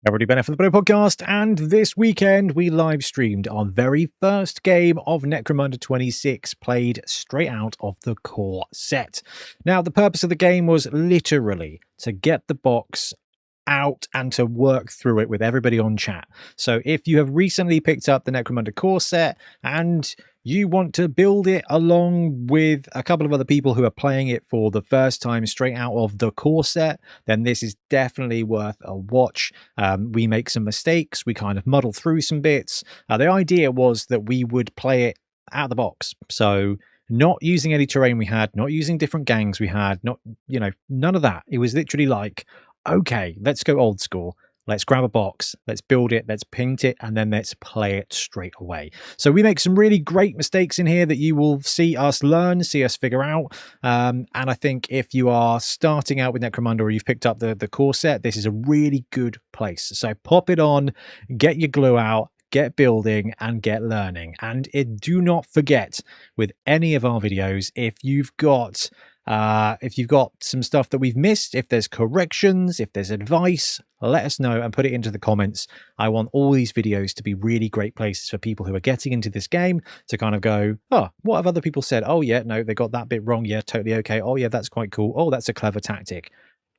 Everybody, Ben for the Bonehead podcast, and this weekend we live streamed our very first game of Necromunda 26, played straight out of the core set. Now, the purpose of the game was literally to get the box out and to work through it with everybody on chat. So if you have recently picked up the Necromunda core set and you want to build it along with a couple of other people who are playing it for the first time straight out of the core set, then this is definitely worth a watch. We make some mistakes, we kind of muddle through some bits. The idea was that we would play it out of the box, so not using any terrain we had, not using different gangs we had, not, none of that. It was literally like, okay, let's go old school. Let's grab a box, let's build it, let's paint it, and then let's play it straight away. So we make some really great mistakes in here that you will see us learn, see us figure out. And I think if you are starting out with Necromunda or you've picked up the core set, this is a really good place. So pop it on, get your glue out, get building, and get learning. And do not forget, with any of our videos, if you've got some stuff that we've missed, if there's corrections, if there's advice, let us know and put it into the comments. I want all these videos to be really great places for people who are getting into this game to kind of go, oh, what have other people said? Oh yeah, no, they got that bit wrong. Yeah, totally okay. Oh yeah, that's quite cool. Oh, that's a clever tactic.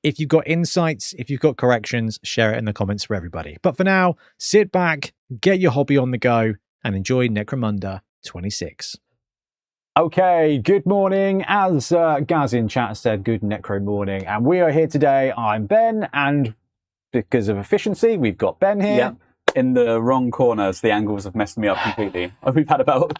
If you've got insights, if you've got corrections, share it in the comments for everybody. But for now, sit back, get your hobby on the go, and enjoy Necromunda 26. Okay, good morning. As Gaz in chat said, good necro morning. And we are here today. I'm Ben, and because of efficiency, we've got Ben here. Yeah, in the wrong corner, so the angles have messed me up completely. We've had about,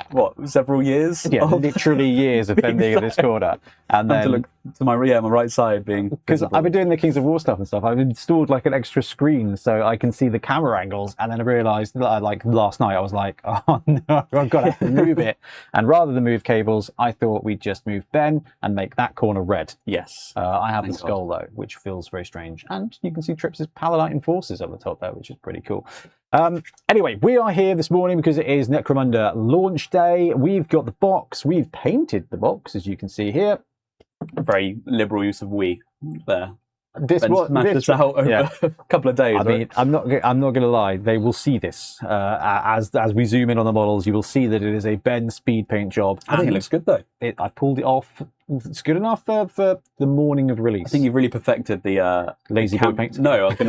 several years? Yeah, literally years of Ben being in this corner. And then to look to my right side being because I've been doing the Kings of War stuff and stuff. I've installed like an extra screen so I can see the camera angles, and then I realized that, like last night I was like, oh no, I've got to move it. And rather than move cables, I thought we'd just move Ben and make that corner red. Yes. I have the skull though, which feels very strange, and you can see Trips' Paladite Enforcers on the top there, which is pretty cool. Anyway, we are here this morning because it is Necromunda launch day. We've got the box, we've painted the box, as you can see here. A very liberal use of we there. This was out over a couple of days. I mean, I'm not going to lie. They will see this as we zoom in on the models. You will see that it is a Ben speed paint job. I think it looks good though. I pulled it off. It's good enough for the morning of release. I think you've really perfected the lazy boy paint. No, I was going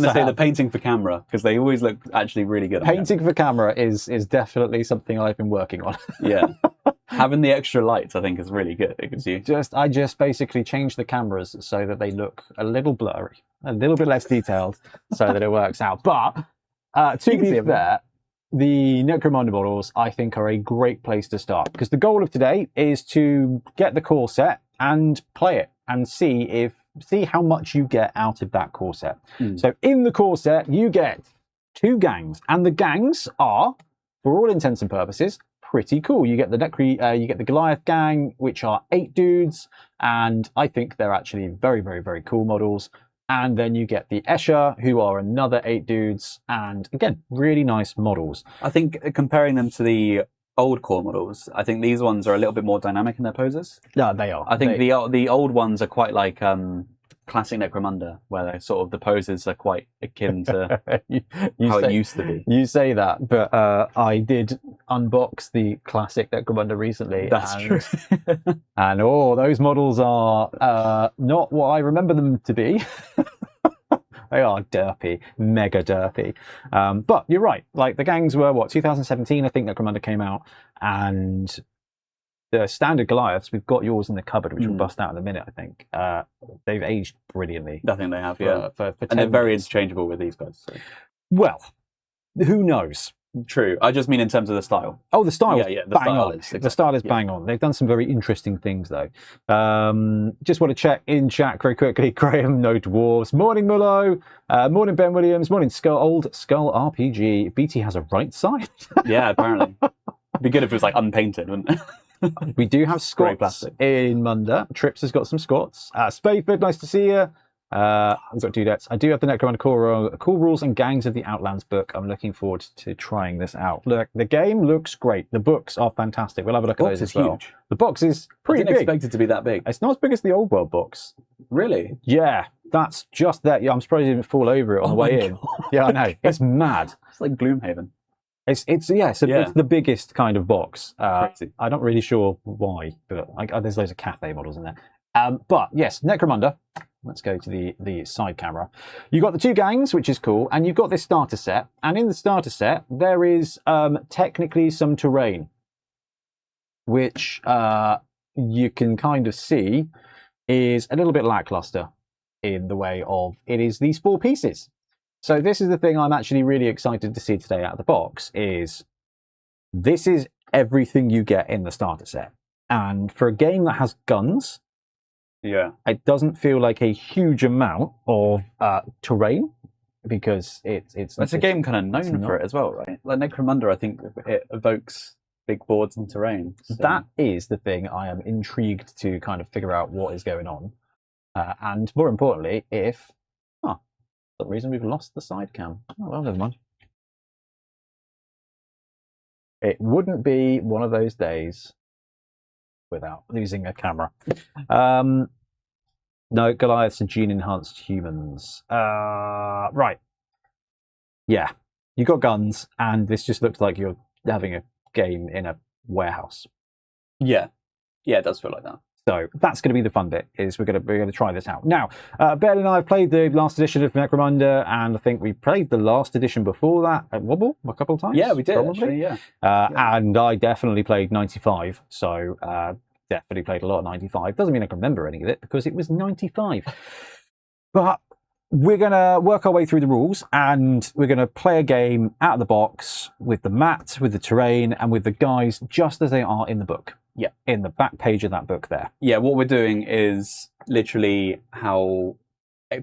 to say the painting for camera, because they always look actually really good. Painting for camera is definitely something I've been working on. Yeah. Having the extra lights, I think, is really good. It gives you I just basically changed the cameras so that they look a little blurry, a little bit less detailed, so that it works out. But to be fair, the Necromunda models, I think, are a great place to start, because the goal of today is to get the core set and play it and see how much you get out of that core set. So in the core set, you get 2 gangs, and the gangs are, for all intents and purposes, pretty cool. You get the Goliath gang, which are 8 dudes, and I think they're actually very, very, very cool models. And then you get the Escher, who are another 8 dudes, and again, really nice models. I think comparing them to the old core models, I think these ones are a little bit more dynamic in their poses. Yeah, they are. I think the old ones are quite like classic Necromunda, where the poses are quite akin to how it used to be. You say that, but I did unbox the classic Necromunda recently. That's true. And those models are not what I remember them to be. They are derpy, mega derpy. But you're right. Like the gangs were 2017, I think Necromunda came out, and the standard Goliaths, we've got yours in the cupboard, which we'll bust out in a minute, I think. They've aged brilliantly. I think they have, yeah. And they're very interchangeable with these guys. So. Well, who knows? True. I just mean in terms of the style. Oh, the style the bang style on. Exactly. The style is bang on. They've done some very interesting things, though. Just want to check in chat very quickly. Graham, no dwarves. Morning, Mullo. Morning, Ben Williams. Morning, Old Skull RPG. BT has a right side. Yeah, apparently. It'd be good if it was like unpainted, wouldn't it? We do have Scots in Munda. Trips has got some Scots. Spadeford, nice to see you. I've got dudettes. I do have the Necromunda Cool Rules and Gangs of the Outlands book. I'm looking forward to trying this out. Look, the game looks great. The books are fantastic. We'll have a look at those as well. Huge. The box is pretty big. I didn't expect it to be that big. It's not as big as the Old World box. Really? Yeah. That's just that. Yeah, I'm surprised you didn't fall over it on the way in. Yeah, I know. It's mad. It's like Gloomhaven. It's the biggest kind of box. Crazy. I'm not really sure why, but there's loads of cafe models in there. But yes, Necromunda. Let's go to the side camera. You've got the 2 gangs, which is cool, and you've got this starter set. And in the starter set, there is technically some terrain, which you can kind of see is a little bit lackluster in the way of it is these 4 pieces. So this is the thing I'm actually really excited to see today out of the box is this is everything you get in the starter set. And for a game that has guns, yeah, it doesn't feel like a huge amount of terrain because it's a game kind of known for it as well, right? Like Necromunda, I think it evokes big boards and terrain. So. That is the thing I am intrigued to kind of figure out what is going on. And more importantly, if... for some reason we've lost the side cam. Oh, well, never mind. It wouldn't be one of those days without losing a camera. No, Goliaths are gene-enhanced humans. Right. Yeah. You got guns, and this just looks like you're having a game in a warehouse. Yeah. Yeah, it does feel like that. So that's going to be the fun bit, is we're going to try this out. Now, Ben and I have played the last edition of Necromunda, and I think we played the last edition before that at Wobble a couple of times. Yeah, we did, probably. Actually, yeah. And I definitely played 95, so definitely played a lot of 95. Doesn't mean I can remember any of it, because it was 95. But we're going to work our way through the rules, and we're going to play a game out of the box with the mat, with the terrain, and with the guys just as they are in the book. Yeah, in the back page of that book there. Yeah, what we're doing is literally how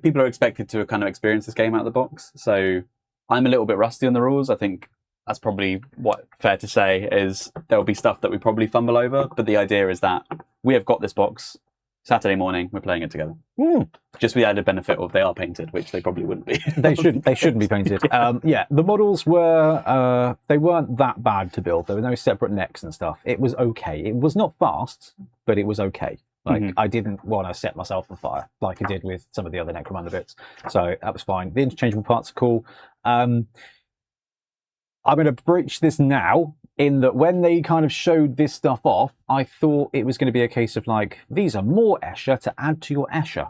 people are expected to kind of experience this game out of the box. So I'm a little bit rusty on the rules. I think that's probably fair to say is there'll be stuff that we probably fumble over. But the idea is that we have got this box. Saturday morning, we're playing it together. Just with the added benefit of they are painted, which they probably wouldn't be. They shouldn't be painted. Yeah, the models were they weren't that bad to build. There were no separate necks and stuff. It was okay. It was not fast, but it was okay. Like I didn't want to set myself on fire like I did with some of the other Necromunda bits. So that was fine. The interchangeable parts are cool. I'm going to breach this now. In that when they kind of showed this stuff off, I thought it was going to be a case of like, these are more Escher to add to your Escher.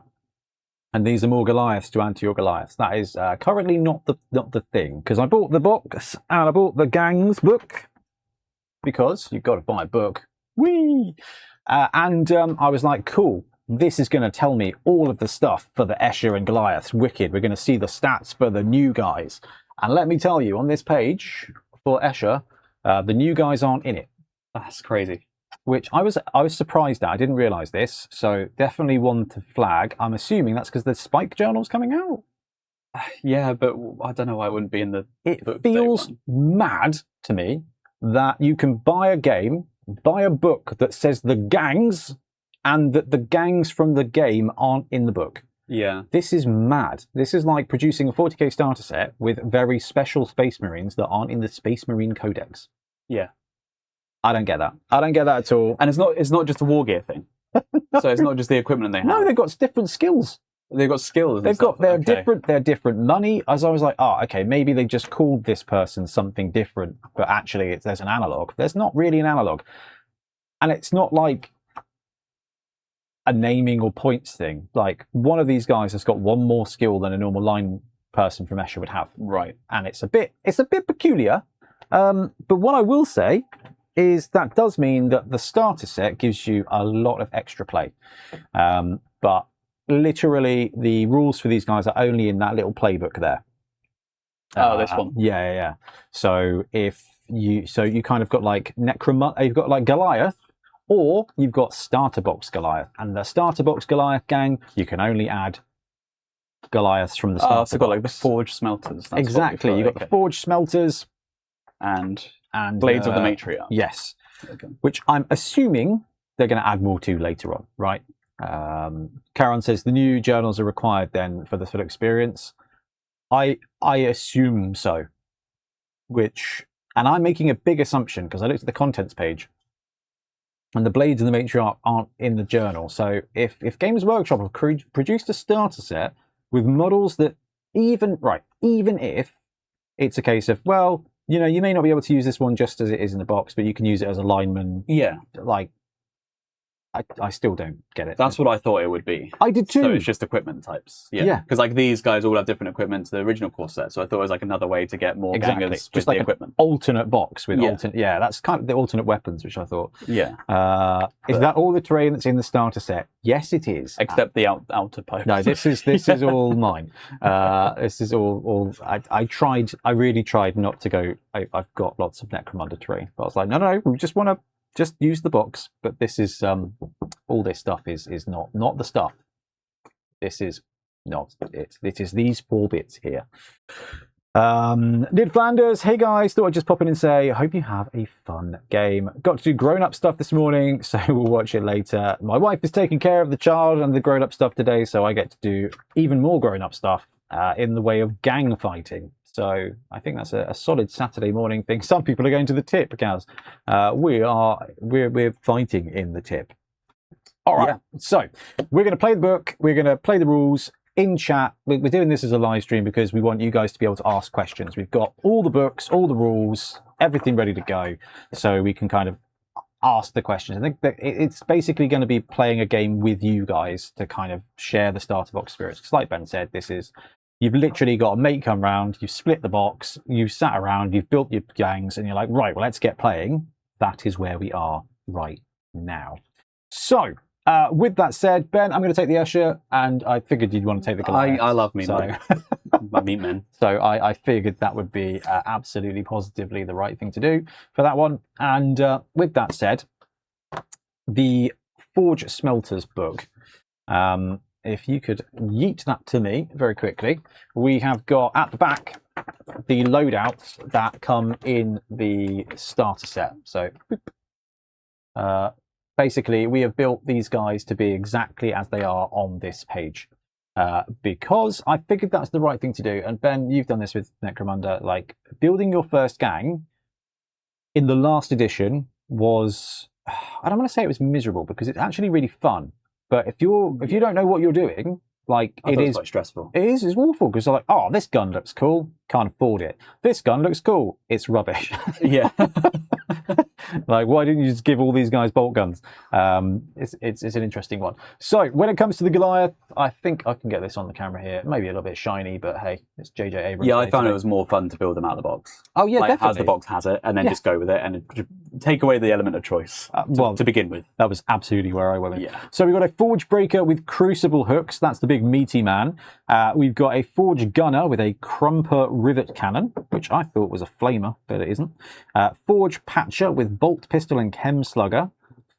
And these are more Goliaths to add to your Goliaths. That is currently not the thing. Because I bought the box and I bought the gangs book. Because you've got to buy a book. Whee! And I was like, cool. This is going to tell me all of the stuff for the Escher and Goliaths. Wicked. We're going to see the stats for the new guys. And let me tell you, on this page for Escher, the new guys aren't in it. That's crazy. Which I was surprised at. I didn't realise this. So definitely one to flag. I'm assuming that's because the Spike Journal's coming out. Yeah, but I don't know why it wouldn't be in the It feels mad to me that you can buy a game, buy a book that says the gangs, and that the gangs from the game aren't in the book. Yeah. This is mad. This is like producing a 40k starter set with very special Space Marines that aren't in the Space Marine Codex. Yeah. I don't get that. I don't get that at all. And it's not just a war gear thing. So it's not just the equipment they have. No, they've got different skills. They've got skills. They're different money. As I was like, okay, maybe they just called this person something different, but actually there's an analog. There's not really an analog. And it's not like a naming or points thing. Like, one of these guys has got one more skill than a normal line person from Escher would have. Right. And it's a bit peculiar. But what I will say is that does mean that the starter set gives you a lot of extra play. But literally the rules for these guys are only in that little playbook there. This one. Yeah. So you kind of got like you've got like Goliath, or you've got Starter Box Goliath. And the Starter Box Goliath gang, you can only add Goliaths from the starter box. So you've got like the Forged Smelters. That's exactly. You've got the Forged Smelters. And Blades of the Matriarch. Yes. Okay. Which I'm assuming they're going to add more to later on, right? Karen says the new journals are required then for the full experience. I assume so. And I'm making a big assumption because I looked at the contents page. And the Blades of the Matriarch aren't in the journal. So if Games Workshop have produced a starter set with models that even if it's a case of, well, you know, you may not be able to use this one just as it is in the box, but you can use it as a lineman. Yeah. Like, I still don't get it. That's what I thought it would be. I did too. So it's just equipment types. Yeah. Because like these guys all have different equipment to the original core set. So I thought it was like another way to get more gangers just with like the equipment. Alternate box with alternate. Yeah, that's kind of the alternate weapons, which I thought. Yeah. Is that all the terrain that's in the starter set? Yes, it is. Except the outer post. No, this is all mine. This is all. I really tried not to go. I've got lots of Necromunda terrain, but I was like, no, we just want to just use the box. But this is all this stuff is not the stuff. This is not it. It is these 4 bits here. Nid Flanders, hey guys, thought I'd just pop in and say, I hope you have a fun game. Got to do grown-up stuff this morning, so we'll watch it later. My wife is taking care of the child and the grown-up stuff today, so I get to do even more grown-up stuff in the way of gang fighting. So I think that's a solid Saturday morning thing. Some people are going to the tip, Gaz. We're fighting in the tip. All right, so we're going to play the book. We're going to play the rules in chat. We're doing this as a live stream because we want you guys to be able to ask questions. We've got all the books, all the rules, everything ready to go, so we can kind of ask the questions. I think that it's basically going to be playing a game with you guys to kind of share the starter box experience. Because like Ben said, you've literally got a mate come round, you've split the box, you've sat around, you've built your gangs, and you're like, right, well, let's get playing. That is where we are right now. So, with that said, Ben, I'm going to take the Usher, and I figured you'd want to take the Goliath. I love meat men. My meat men. So I figured that would be absolutely positively the right thing to do for that one. And with that said, the Forge Smelters book, if you could yeet that to me very quickly. We have got at the back the loadouts that come in the starter set. So basically, we have built these guys to be exactly as they are on this page. Because I figured that's the right thing to do. And Ben, you've done this with Necromunda. Like, building your first gang in the last edition was, I don't want to say it was miserable, because it's actually really fun. But if you don't know what you're doing, like, it is quite stressful. It's awful, because they're like, oh, this gun looks cool, can't afford it. This gun looks cool, it's rubbish. Yeah. Like, why didn't you just give all these guys bolt guns? It's an interesting one. So when it comes to the Goliath, I think I can get this on the camera here. Maybe a little bit shiny, but hey, it's JJ Abrams. Yeah, I found it was more fun to build them out of the box. Oh yeah, like, definitely. as the box has it, and then just go with it, and take away the element of choice to begin with. That was absolutely where I went. Yeah. So we've got a Forge Breaker with Crucible hooks. That's the big meaty man. We've got a Forge Gunner with a Crumper Rivet Cannon, which I thought was a flamer, but it isn't. Forge Patcher with Bolt Pistol and Chem Slugger.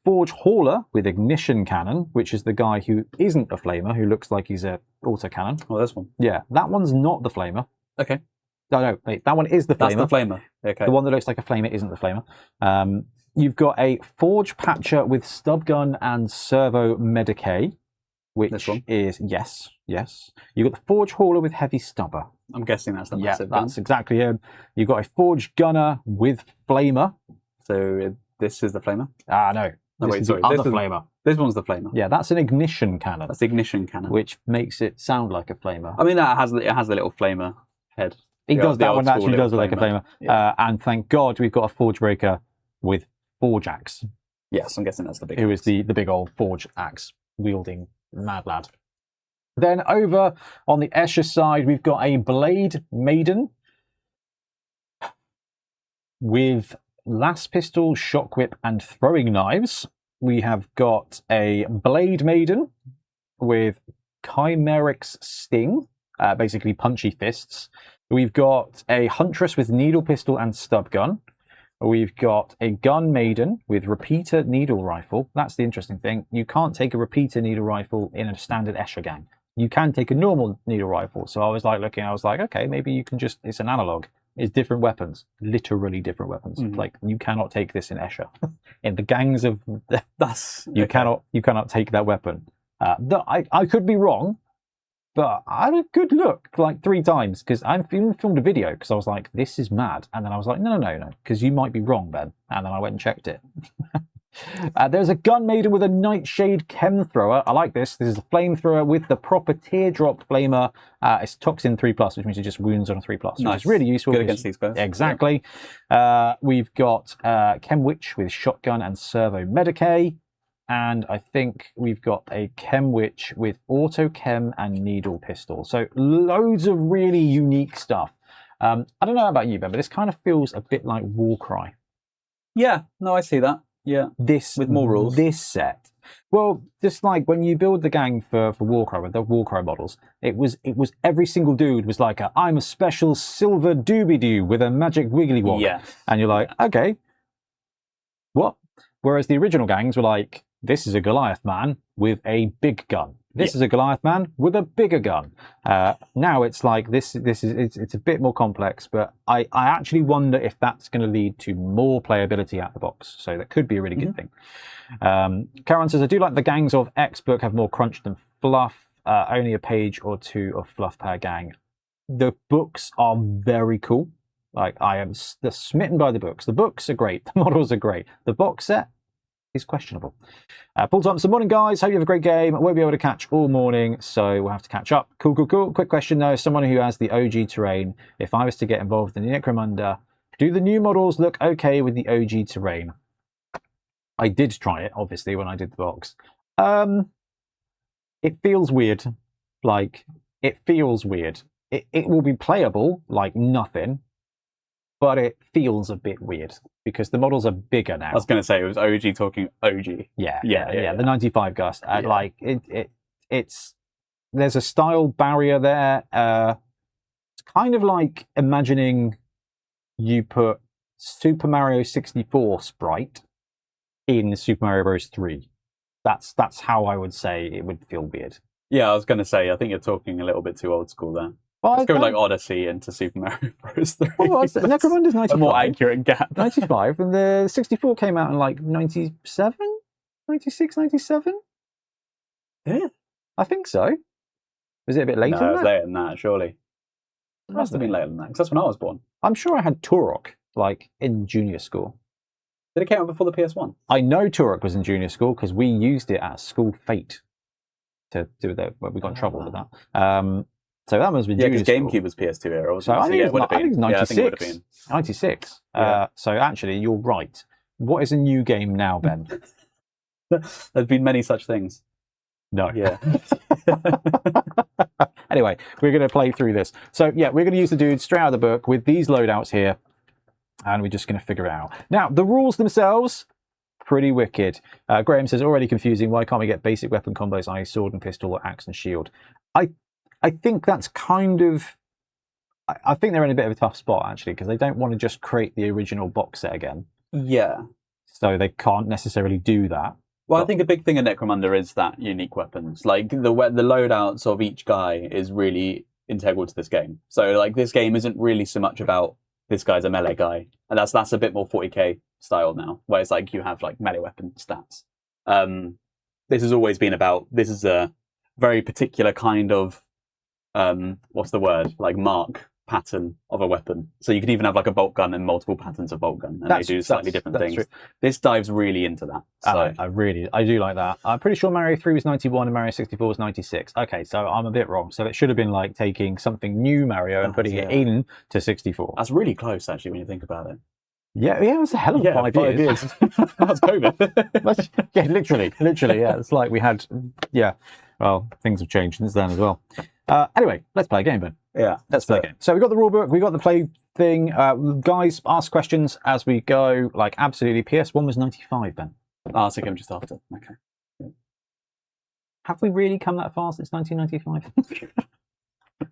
Forge Hauler with Ignition Cannon, which is the guy who isn't a flamer, who looks like he's a autocannon. Oh, this one. Yeah, that one's not the flamer. Okay. No, wait, that one is the flamer. That's the flamer. Okay. The one that looks like a flamer isn't the flamer. You've got a Forge Patcher with Stub Gun and Servo Medicae, which is, yes. You've got the Forge Hauler with Heavy Stubber. I'm guessing that's the massive gun. That's exactly him. You've got a Forge Gunner with Flamer. So this is the flamer? No. No, wait, sorry. Other flamer. This one's the flamer. Yeah, that's an ignition cannon. That's the ignition cannon. Which makes it sound like a flamer. I mean, it has the little flamer head. It does. That one actually does look like a flamer. Yeah. And thank God we've got a Forge Breaker with Forge Axe. Yes, I'm guessing that's the big Who is the big old Forge Axe wielding mad lad. Then over on the Escher side, we've got a Blade Maiden with Las Pistol, Shock Whip, and Throwing Knives. We have got a Blade Maiden with Chimeric's Sting, basically punchy fists. We've got a Huntress with Needle Pistol and Stub Gun. We've got a Gun Maiden with Repeater Needle Rifle. That's the interesting thing. You can't take a Repeater Needle Rifle in a standard Escher gang. You can take a normal needle rifle. So I was like, okay, maybe you can just, it's an analog. It's different weapons, literally different weapons. Mm-hmm. Like, you cannot take this in Escher. In the gangs of, you cannot take that weapon. I could be wrong, but I had a good look like 3 times, because I even filmed a video because I was like, this is mad. And then I was like, no, because you might be wrong, Ben. And then I went and checked it. There's a gun maiden with a nightshade chem thrower. I like this. This is a flamethrower with the proper teardrop flamer. It's toxin 3+, which means it just wounds on a 3+, which is really useful. Good against these guys. Exactly. Yeah. We've got Chem Witch with shotgun and servo Medicae. And I think we've got a Chem Witch with auto chem and needle pistol. So loads of really unique stuff. I don't know about you, Ben, but this kind of feels a bit like Warcry. Yeah, no, I see that. Yeah, this with more rules. This set, well, just like when you build the gang for Warcry with the Warcry models, it was every single dude was like, I'm a special silver doobie-doo with a magic wiggly wog. Yeah, and you're like, okay, what? Whereas the original gangs were like, this is a Goliath man with a big gun. This is a Goliath man with a bigger gun. Now it's like it's a bit more complex, but I actually wonder if that's going to lead to more playability out of the box. So that could be a really good thing. Karen says, I do like the gangs of X book have more crunch than fluff. Only a page or two of fluff per gang. The books are very cool. Like I am smitten by the books. The books are great. The models are great. The box set is questionable. Paul Thompson, morning guys, hope you have a great game. I won't be able to catch all morning, so we'll have to catch up. Cool. Quick question though, someone who has the OG terrain, if I was to get involved in the Necromunda, do the new models look okay with the OG terrain? I did try it, obviously, when I did the box. It feels weird. Like, it feels weird. It will be playable like nothing, but it feels a bit weird because the models are bigger now. I was going to say, it was OG talking OG. Yeah. The 95 Gust. Like, it's there's a style barrier there. It's kind of like imagining you put Super Mario 64 sprite in Super Mario Bros. 3. That's how I would say it would feel weird. Yeah, I was going to say, I think you're talking a little bit too old school there. Well, let's go like Odyssey into Super Mario Bros. 3. Well, Necromunda's 95. A more accurate gap. 95, and the 64 came out in like 97? 96, 97? Yeah. I think so. Was it a bit later No, than it was that? later than that, surely. It must have been later than that, because that's when I was born. I'm sure I had Turok, like, in junior school. Did it come out before the PS1? I know Turok was in junior school because we used it at school fete to do that. Well, we got in trouble with that. So that must be junior because GameCube was PS2 era. So I think it would have been 96. 96. Yeah. So actually, you're right. What is a new game now, Ben? There's been many such things. No. Yeah. Anyway, we're going to play through this. So yeah, we're going to use the dudes straight out of the book with these loadouts here, and we're just going to figure it out. Now, the rules themselves, pretty wicked. Graham says, already confusing. Why can't we get basic weapon combos, i.e. sword and pistol or axe and shield? I think that's kind of... I think they're in a bit of a tough spot, actually, because they don't want to just create the original box set again. Yeah. So they can't necessarily do that. Well, I think a big thing in Necromunda is that unique weapons. Like, the loadouts of each guy is really integral to this game. So, like, this game isn't really so much about this guy's a melee guy. And that's a bit more 40k style now, where it's like you have, like, melee weapon stats. This has always been about... This is a very particular kind of... what's the word? Like, mark pattern of a weapon. So you could even have like a bolt gun and multiple patterns of bolt gun, and they do slightly different things. True. This dives really into that. So. I do like that. I'm pretty sure Mario 3 was 91 and Mario 64 was 96. Okay, so I'm a bit wrong. So it should have been like taking something new Mario and putting it in to 64. That's really close, actually, when you think about it. Yeah, it was a hell of 5 years. That's COVID. Yeah, literally, yeah. It's like we had, well, things have changed since then as well. Anyway, let's play a game, Ben. Yeah, let's play a game. So we've got the rule book, we've got the play thing. Guys, ask questions as we go. Like, absolutely. PS1 was 95, Ben. I think I'm just after. Okay. Yeah. Have we really come that far since 1995?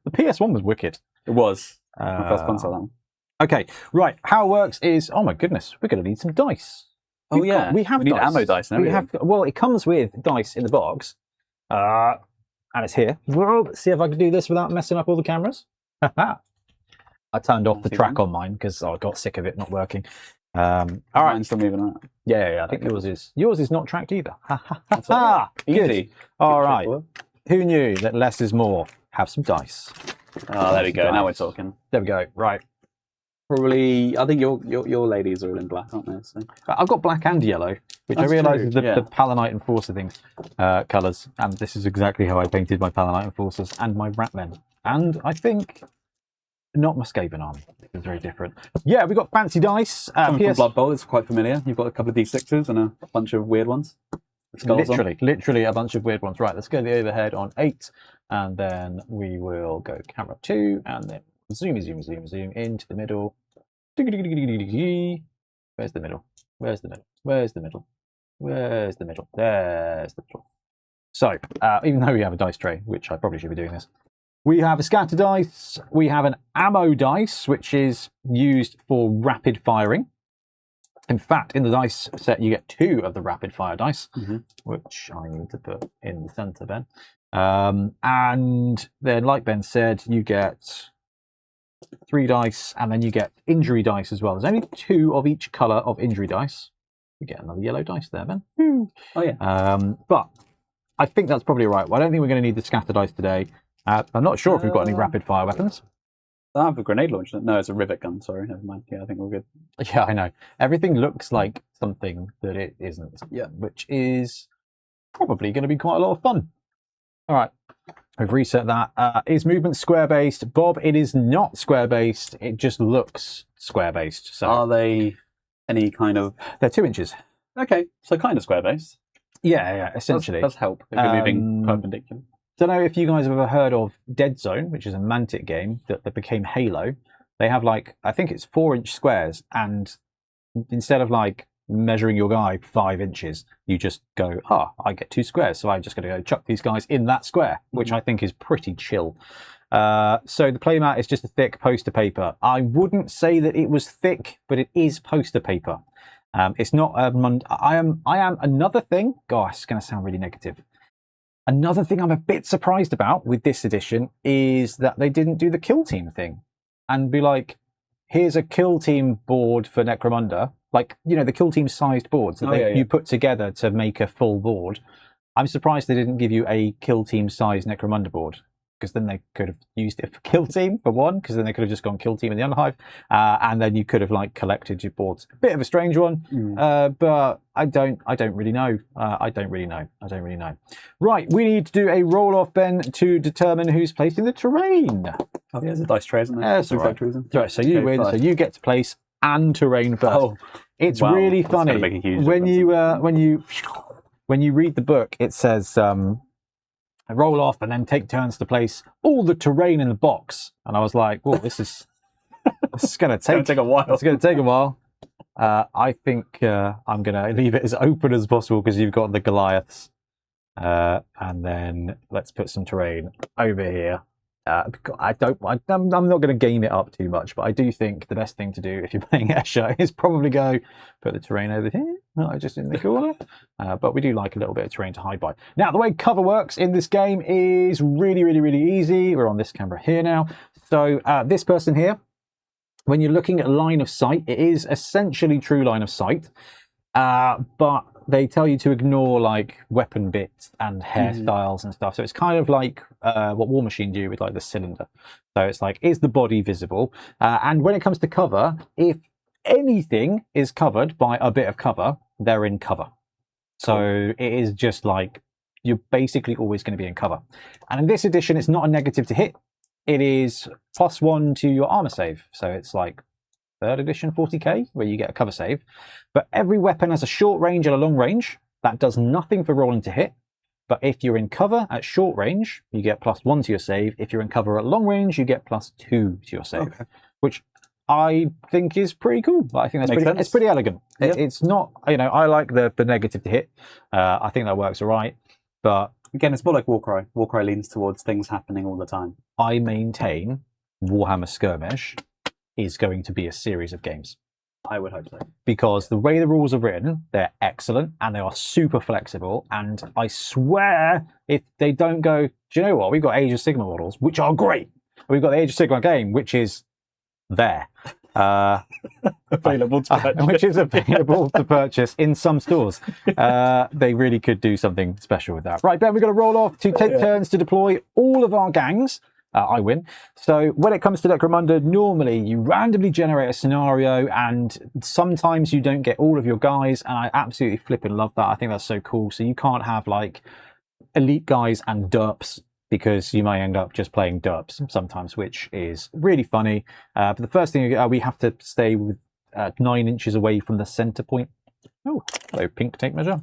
The PS1 was wicked. It was. My first console, that one. Okay, right. How it works is, oh my goodness, we're going to need some dice. Oh, yeah. We have we need dice. ammo dice now. Well, it comes with dice in the box. And it's here. Well, let's see if I can do this without messing up all the cameras. I turned off the track on mine because I got sick of it not working. All right. Mine's still moving out. Yeah. I think yours is not tracked either. Easy. All right. Who knew that less is more? Have some dice. Oh, there we go. Now we're talking. There we go. Right. Probably. I think your ladies are all in black, aren't they? So. I've got black and yellow. which That's I realise true, is the yeah. Palanite Enforcer things, colours. And this is exactly how I painted my Palanite Enforcers and my Ratmen. And I think not Muscaven army. It's very different. Yeah, we got fancy dice. Coming from Blood Bowl, it's quite familiar. You've got a couple of D6s and a bunch of weird ones. Literally a bunch of weird ones. Right, let's go the overhead on 8, and then we will go camera 2, and then zoom into the middle. Where's the middle? Where's the middle? Where's the middle? Where's the middle? There's the middle. So, even though we have a dice tray, which I probably should be doing this, we have a scatter dice, we have an ammo dice, which is used for rapid firing. In fact, in the dice set, you get 2 of the rapid fire dice, which I need to put in the center, Ben. And then, like Ben said, you get 3 dice, and then you get injury dice as well. There's only 2 of each color of injury dice. You get another yellow dice there, Ben. Oh, yeah. But I think that's probably right. Well, I don't think we're going to need the scatter dice today. I'm not sure if we've got any rapid fire weapons. I have a grenade launcher. No, it's a rivet gun. Sorry, never mind. Yeah, I think we're good. Yeah, I know. Everything looks like something that it isn't. Yeah. Which is probably going to be quite a lot of fun. All right. I've reset that. Is movement square-based? Bob, it is not square-based. It just looks square-based. So are they any kind of... They're 2 inches. Okay, so kind of square-based. Yeah, essentially. Does help if you're moving perpendicular. Don't know if you guys have ever heard of Dead Zone, which is a Mantic game that became Halo. They have I think it's 4-inch squares, and instead of measuring your guy 5 inches, you just go, I get 2 squares, so I'm just going to go chuck these guys in that square, which I think is pretty chill. So the playmat is just a thick poster paper. I wouldn't say that it was thick, but it is poster paper. It's not I am another thing. Gosh, it's going to sound really negative. Another thing I'm a bit surprised about with this edition is that they didn't do the kill team thing and be like, here's a kill team board for Necromunda. The kill team sized boards that you put together to make a full board. I'm surprised they didn't give you a kill team sized Necromunda board, because then they could have used it for kill team for one, because then they could have just gone kill team in the Underhive, and then you could have collected your boards. A bit of a strange one, but I don't really know. I don't really know. Right, we need to do a roll off, Ben, to determine who's placing the terrain. Oh, there's a dice tray, isn't there? That's right. Right, so you win. So you get to place and terrain first. Oh, it's really funny when you read the book. It says. Roll off and then take turns to place all the terrain in the box. And I was like, well, this is going to take a while. It's going to take a while. I think I'm going to leave it as open as possible because you've got the Goliaths. And then let's put some terrain over here. I'm not going to game it up too much, but I do think the best thing to do if you're playing Escher is probably go put the terrain over here, just in the corner. But we do like a little bit of terrain to hide by. Now, the way cover works in this game is really, really, really easy. We're on this camera here now. So this person here, when you're looking at line of sight, it is essentially true line of sight. But they tell you to ignore weapon bits and hairstyles and stuff. So it's kind of like what War Machine do with the cylinder. So it's is the body visible? And when it comes to cover, if anything is covered by a bit of cover, they're in cover. So it is just you're basically always going to be in cover. And in this edition, it's not a negative to hit. It is +1 to your armor save. So it's 3rd edition 40k, where you get a cover save. But every weapon has a short range and a long range. That does nothing for rolling to hit. But if you're in cover at short range, you get +1 to your save. If you're in cover at long range, you get +2 to your save, which I think is pretty cool. I think it's pretty elegant. Yep. It's not, I like the negative to hit. I think that works all right. But again, it's more like Warcry. Warcry leans towards things happening all the time. I maintain Warhammer Skirmish is going to be a series of games. I would hope so. Because the way the rules are written, they're excellent and they are super flexible. And I swear, if they don't go, do you know what? We've got Age of Sigmar models, which are great. We've got the Age of Sigmar game, which is there. Available to purchase. Which is available to purchase in some stores. They really could do something special with that. Right, Ben, we've got to roll off to take turns to deploy all of our gangs. I win. So when it comes to Necromunda, normally you randomly generate a scenario, and sometimes you don't get all of your guys, and I absolutely flipping love that. I think that's so cool. So you can't have like elite guys and derps, because you may end up just playing derps sometimes, which is really funny. But the first thing, we have to stay with 9 inches away from the center point. Oh, hello, pink tape measure.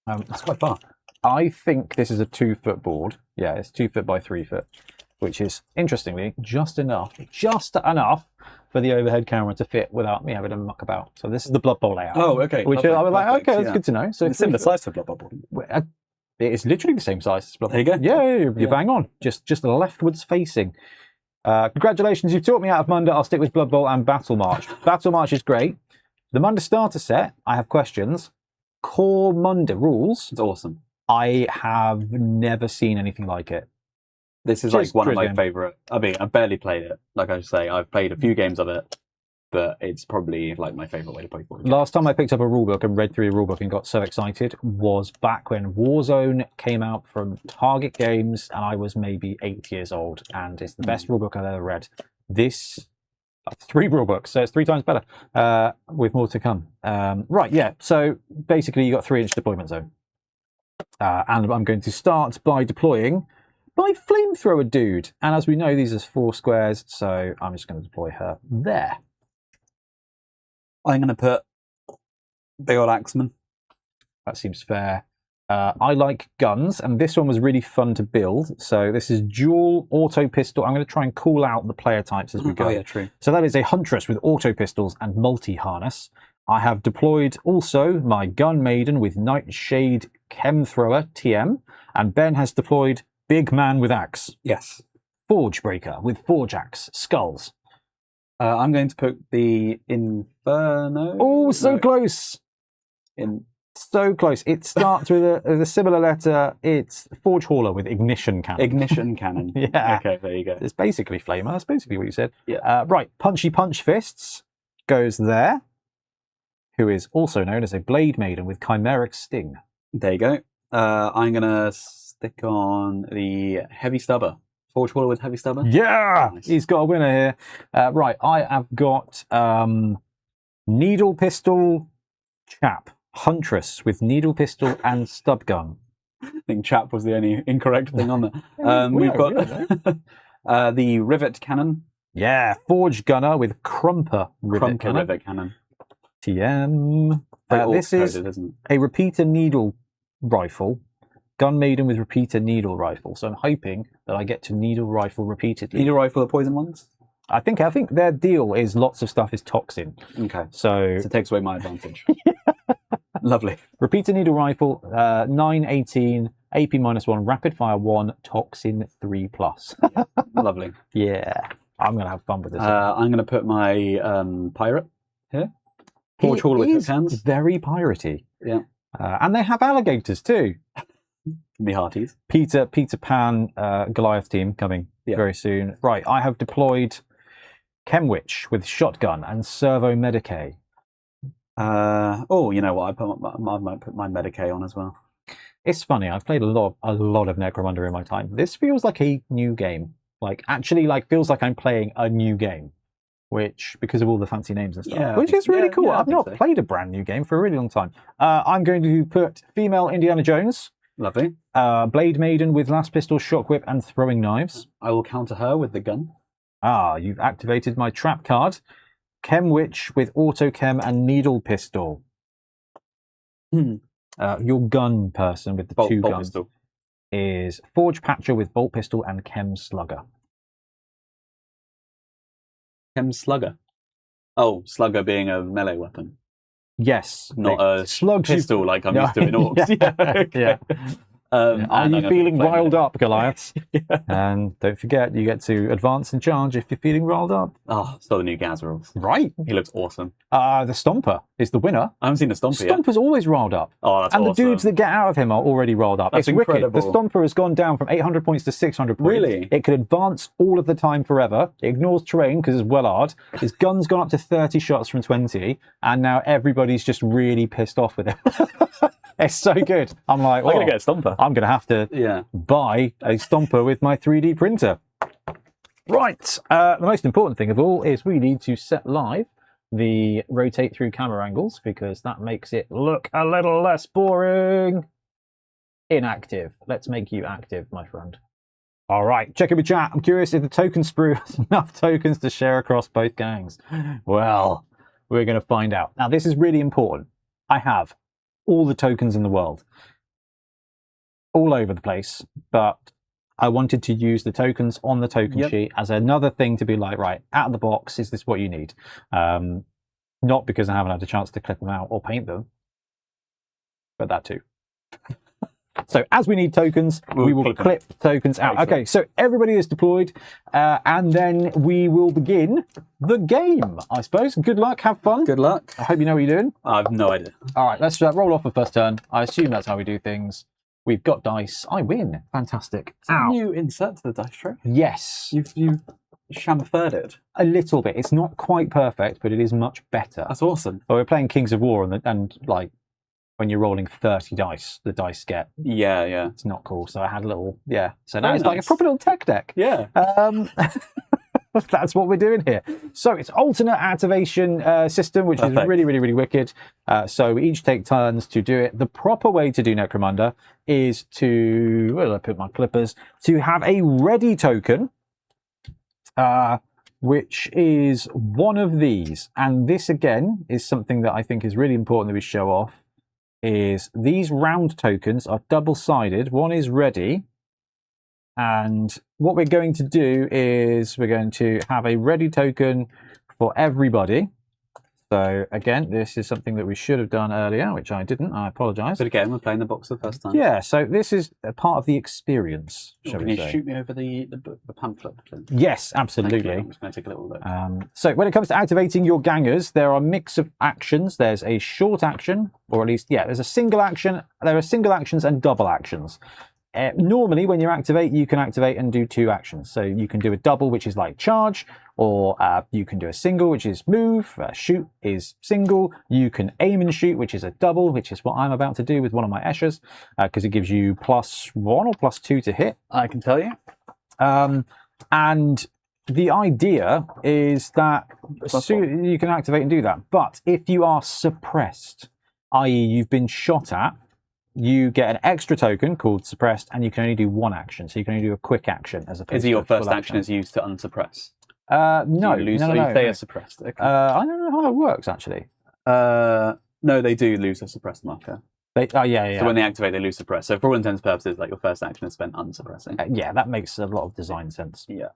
That's quite far. I think this is a 2-foot board. Yeah, it's 2 foot by 3 foot, which is, interestingly, just enough for the overhead camera to fit without me having to muck about. So this is the Blood Bowl layout. Oh, okay. Which I was like, okay, that's good to know. So it's similar size to Blood Bowl. It's literally the same size as Blood Bowl. There you go. Yeah, you're bang on. Just leftwards facing. Congratulations, you've taught me out of Munda. I'll stick with Blood Bowl and Battle March. Battle March is great. The Munda starter set, I have questions. Core Munda rules. It's awesome. I have never seen anything like it. This is like one of my favourite. I mean, I've barely played it. Like I say, I've played a few games of it, but it's probably like my favourite way to play board games. Last time I picked up a rulebook and read through a rulebook and got so excited was back when Warzone came out from Target Games, and I was maybe 8 years old, and it's the best rulebook I've ever read. This 3 rulebooks, so it's 3 times better, with more to come. Right, yeah. So basically, you got 3-inch deployment zone. And I'm going to start by deploying my flamethrower dude. And as we know, these are 4 squares, so I'm just going to deploy her there. I'm going to put big old Axeman. That seems fair. I like guns, and this one was really fun to build. So this is dual auto pistol. I'm going to try and call out the player types as we go. Oh, yeah, true. So that is a Huntress with auto pistols and multi-harness. I have deployed also my Gun Maiden with Nightshade Chem Thrower, TM, and Ben has deployed Big Man with Axe. Yes. Forge Breaker with Forge Axe, Skulls. I'm going to put the Inferno. Oh, so close. So close. It starts with a similar letter. It's Forge Hauler with Ignition Cannon. Ignition Cannon. Yeah. Okay, there you go. It's basically Flamer. That's basically what you said. Yeah. Right. Punchy Punch Fists goes there, who is also known as a Blade Maiden with Chimeric Sting. There you go. I'm going to stick on the Heavy Stubber. Forge Hauler with Heavy Stubber. Yeah! Nice. He's got a winner here. Right, I have got Needle Pistol Chap. Huntress with Needle Pistol and Stub Gun. I think Chap was the only incorrect thing on there. We've got the Rivet Cannon. Yeah, Forge Gunner with Crumper Rivet Cannon. Rivet Cannon. TM. This is a repeater needle rifle. Gun Maiden with repeater needle rifle. So I'm hoping that I get to needle rifle repeatedly. Needle rifle are poison ones? I think their deal is lots of stuff is toxin. Okay. So it takes away my advantage. Lovely. Repeater needle rifle, 918, AP -1, rapid fire 1, toxin 3+. Lovely. Yeah. I'm going to have fun with this. I'm going to put my pirate here. Forge Hauler with hook hands. Very piratey. Yeah. And they have alligators too. The Hearties. Peter Pan Goliath team coming very soon. Right, I have deployed Chemwitch with shotgun and servo Medicae. You know what? I might put my Medicae on as well. It's funny. I've played a lot of Necromunda in my time. This feels like a new game. Feels like I'm playing a new game, which because of all the fancy names and stuff, which is really cool. I've not played a brand new game for a really long time. I'm going to put female Indiana Jones. Lovely. Blade Maiden with Last Pistol, Shockwhip, and Throwing Knives. I will counter her with the gun. You've activated my trap card. Chemwitch with Auto Chem and Needle Pistol. Your gun person with the Bolt guns pistol. Is Forge Patcher with Bolt Pistol and Chem Slugger. Chem Slugger? Oh, Slugger being a melee weapon. Yes. Not a slug pistol like I'm used to in Orcs. Yeah. Are you feeling riled up, Goliaths? And don't forget, you get to advance and charge if you're feeling riled up. Oh, so the new Gaz rules. Right. He looks awesome. The Stomper is the winner. I haven't seen the Stomper yet. Stomper's always riled up. Oh, that's and awesome. The dudes that get out of him are already riled up. That's it's incredible. Wicked. The Stomper has gone down from 800 points to 600 points. Really? It can advance all of the time forever. It ignores terrain because it's Wellard. His gun's gone up to 30 shots from 20, and now everybody's just really pissed off with it. It's so good. I'm like, I'm going to get a Stomper. I'm going to have to buy a Stomper with my 3D printer. Right, the most important thing of all is we need to set live the rotate through camera angles because that makes it look a little less boring. Inactive. Let's make you active, my friend. All right, check in with chat. I'm curious if the token sprue has enough tokens to share across both gangs. Well, we're going to find out. Now, this is really important. I have all the tokens in the world, all over the place, but I wanted to use the tokens on the token sheet as another thing to be like, right, out of the box, is this what you need? Not because I haven't had a chance to clip them out or paint them, but that too. So as we need tokens, we will clip tokens out. Okay, so everybody is deployed, and then we will begin the game, I suppose. Good luck, have fun. Good luck. I hope you know what you're doing. I have no idea. All right, let's roll off the first turn. I assume that's how we do things. We've got dice. I win. Fantastic. Can you insert to the dice tray? Yes. You've chamfered it. A little bit. It's not quite perfect, but it is much better. That's awesome. Well, we're playing Kings of War, and like, when you're rolling 30 dice, the dice get... Yeah. It's not cool. So I had a little... Yeah. So now it's like a proper little tech deck. Yeah. That's what we're doing here. So it's alternate activation system, which is really, really, really wicked. So we each take turns to do it. The proper way to do Necromunda is to... Where did I put my clippers? To have a ready token, which is one of these. And this, again, is something that I think is really important that we show off. Is these round tokens are double-sided. One is ready. And what we're going to do is we're going to have a ready token for everybody. So again, this is something that we should have done earlier, which I didn't. I apologise. But again, we're playing the box the first time. Yeah, so this is a part of the experience, shall we say. Can you shoot me over the pamphlet, please? Yes, absolutely. I'm just going to take a little look. So when it comes to activating your gangers, there are a mix of actions. There's a short action, or at least, there's a single action. There are single actions and double actions. Normally, when you can activate and do two actions. So you can do a double, which is like charge, or you can do a single, which is move. Shoot is single. You can aim and shoot, which is a double, which is what I'm about to do with one of my Eschers, because it gives you +1 or +2 to hit. I can tell you. And the idea is that you can activate and do that. But if you are suppressed, i.e. you've been shot at, you get an extra token called suppressed, and you can only do one action. So you can only do a quick action as opposed to Is it your first action is used to unsuppress? No. You are suppressed. Okay. I don't know how that works, actually. No, they do lose a suppressed marker. Yeah. So when they activate, they lose suppress. So for all intents and purposes, like your first action is spent unsuppressing. Yeah, that makes a lot of design sense. Yeah.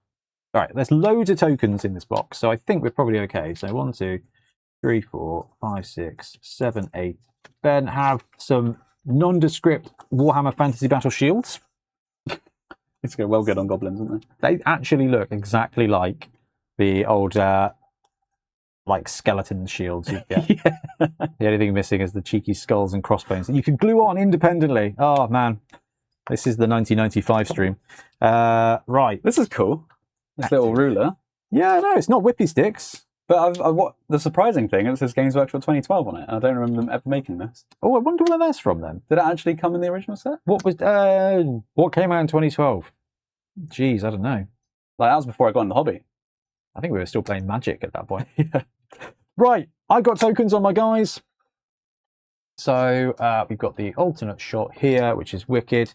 All right, there's loads of tokens in this box, so I think we're probably okay. So 1, 2, 3, 4, 5, 6, 7, 8. Then have some nondescript Warhammer Fantasy Battle shields. It's going well good on goblins, isn't it? They actually look exactly like the old like skeleton shields you get. The only thing missing is the cheeky skulls and crossbones that you can glue on independently. Oh man, this is the 1995 stream. Right, this is cool. This little ruler. Yeah, no, it's not whippy sticks. But what the surprising thing is, this Games Workshop 2012 on it, and I don't remember them ever making this. Oh, I wonder where that's from then. Did it actually come in the original set? What came out in 2012? Jeez, I don't know. Like, that was before I got in the hobby. I think we were still playing Magic at that point. Yeah. Right, I've got tokens on my guys. So we've got the alternate shot here, which is wicked.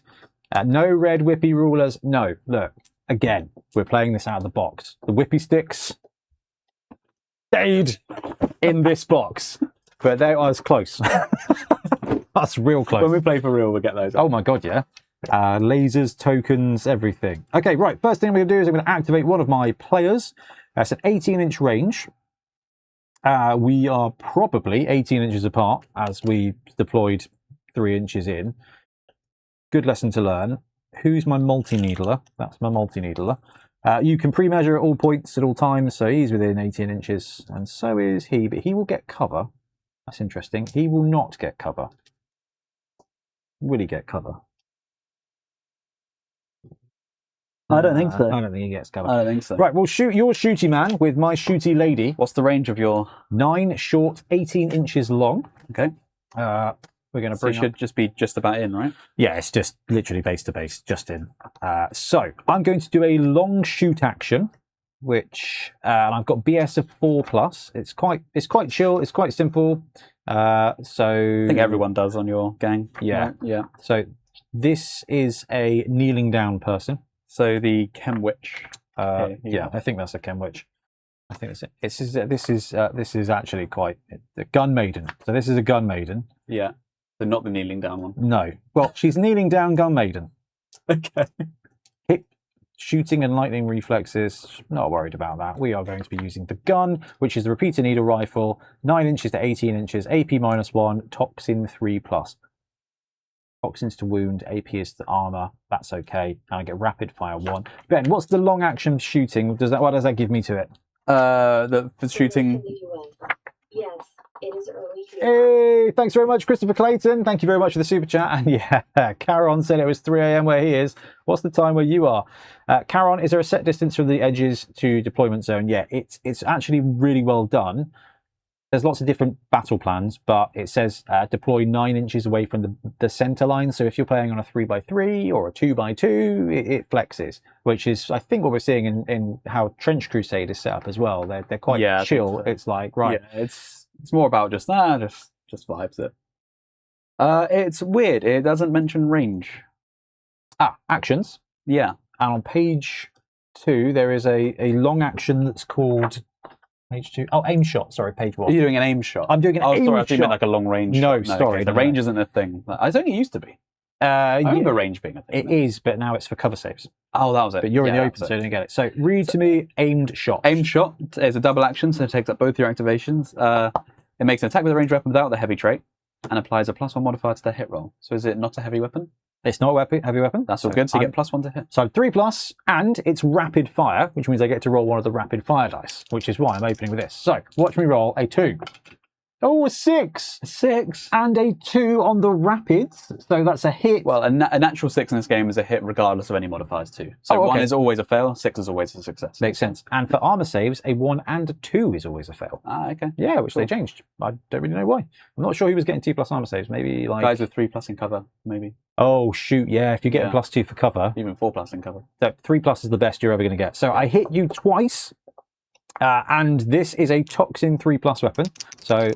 No red whippy rulers. No, look, again, we're playing this out of the box. The whippy sticks stayed in this box, but they was close. That's real close. When we play for real, we'll get those. Oh my god, yeah. Lasers, tokens, everything. Okay, right. First thing I'm going to do is I'm going to activate one of my players. That's an 18-inch range. We are probably 18 inches apart as we deployed 3 inches in. Good lesson to learn. Who's my multi-needler? That's my multi-needler. You can pre-measure at all points at all times, so he's within 18 inches, and so is he, but he will get cover. That's interesting. He will not get cover. Will he get cover? I don't think so. I don't think he gets cover. I don't think so. Right, we'll shoot your shooty man with my shooty lady. What's the range of your... 9 short, 18 inches long. Okay. We're going to bring should just be just about in, right? Yeah, it's just literally base to base, just in. So I'm going to do a long shoot action and I've got BS of 4+. It's quite chill. It's quite simple. So I think everyone does on your gang. Yeah. Right? Yeah. So this is a kneeling down person. So the Chem Witch. Yeah, I think that's a Chem Witch. I think that's it. This is actually quite the Gun Maiden. So this is a Gun Maiden. Yeah. So not the kneeling down one. No. Well, she's kneeling down Gun Maiden. Okay. Hit, shooting and lightning reflexes. Not worried about that. We are going to be using the gun, which is the repeater needle rifle, 9 inches to 18 inches, AP -1, toxin 3+. Toxins to wound, AP is to armor. That's okay. And I get rapid fire 1. Ben, what's the long action shooting? What does that give me to it? The shooting. Yes, it is early here. Hey, thanks very much, Christopher Clayton. Thank you very much for the super chat. And yeah, Caron said it was 3 a.m. where he is. What's the time where you are? Caron, is there a set distance from the edges to deployment zone? Yeah, it's actually really well done. There's lots of different battle plans, but it says deploy 9 inches away from the center line. So if you're playing on a 3x3 or a 2x2, it flexes, which is, I think, what we're seeing in how Trench Crusade is set up as well. They're quite chill. So. It's like, right. Yeah, it's more about just vibes it. It's weird. It doesn't mention range. Actions. Yeah. And on page 2, there is a long action that's called... Page 2. Oh, aim shot. Sorry, page 1. Are you doing an aim shot? I'm doing an aim shot. I shot. think like a long range. No, shot. sorry. Okay. The range isn't a thing. It's only used to be. I remember range being a thing. It is, but now it's for cover saves. Oh, that was it. But you're in the open, so you didn't get it. So read to me aimed shot. Aimed shot is a double action, so it takes up both your activations. It makes an attack with a ranged weapon without the heavy trait and applies a +1 modifier to the hit roll. So is it not a heavy weapon? It's not a heavy weapon. That's all good. So you get +1 to hit. So 3+, and it's rapid fire, which means I get to roll one of the rapid fire dice, which is why I'm opening with this. So watch me roll a 2. Oh, a 6. A 6. And a 2 on the rapids. So that's a hit. Well, a natural 6 in this game is a hit regardless of any modifiers too. So 1 is always a fail, 6 is always a success. Makes sense. And for armor saves, a 1 and a 2 is always a fail. Okay. Yeah, which they changed. I don't really know why. I'm not sure he was getting 2+ armor saves. Maybe like... Guys with 3+ in cover, maybe. Oh, shoot, yeah. If you get a +2 for cover... Even 4+ in cover. So 3+ is the best you're ever going to get. So I hit you twice. And this is a toxin 3+ weapon. So...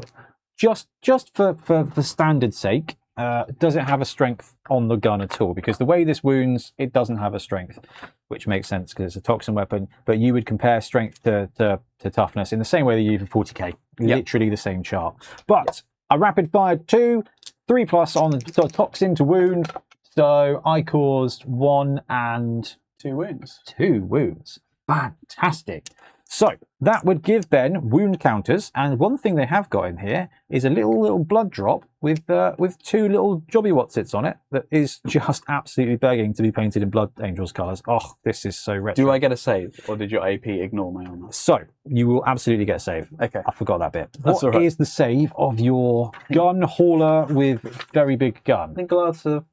Just for standard sake, does it have a strength on the gun at all? Because the way this wounds, it doesn't have a strength, which makes sense because it's a toxin weapon. But you would compare strength to toughness in the same way that you do for 40k. Literally the same chart. But a rapid fire 2, 3+ on the toxin to wound. So I caused 1 and 2 wounds. 2 wounds. Fantastic. So that would give Ben wound counters, and one thing they have got in here is a little blood drop with 2 little jobby whatsits on it that is just absolutely begging to be painted in Blood Angels colours. Oh, this is so retro. Do I get a save, or did your AP ignore my armor? So you will absolutely get a save. Okay, I forgot that bit. That's what is the save of your gun hauler with very big gun? I think glass of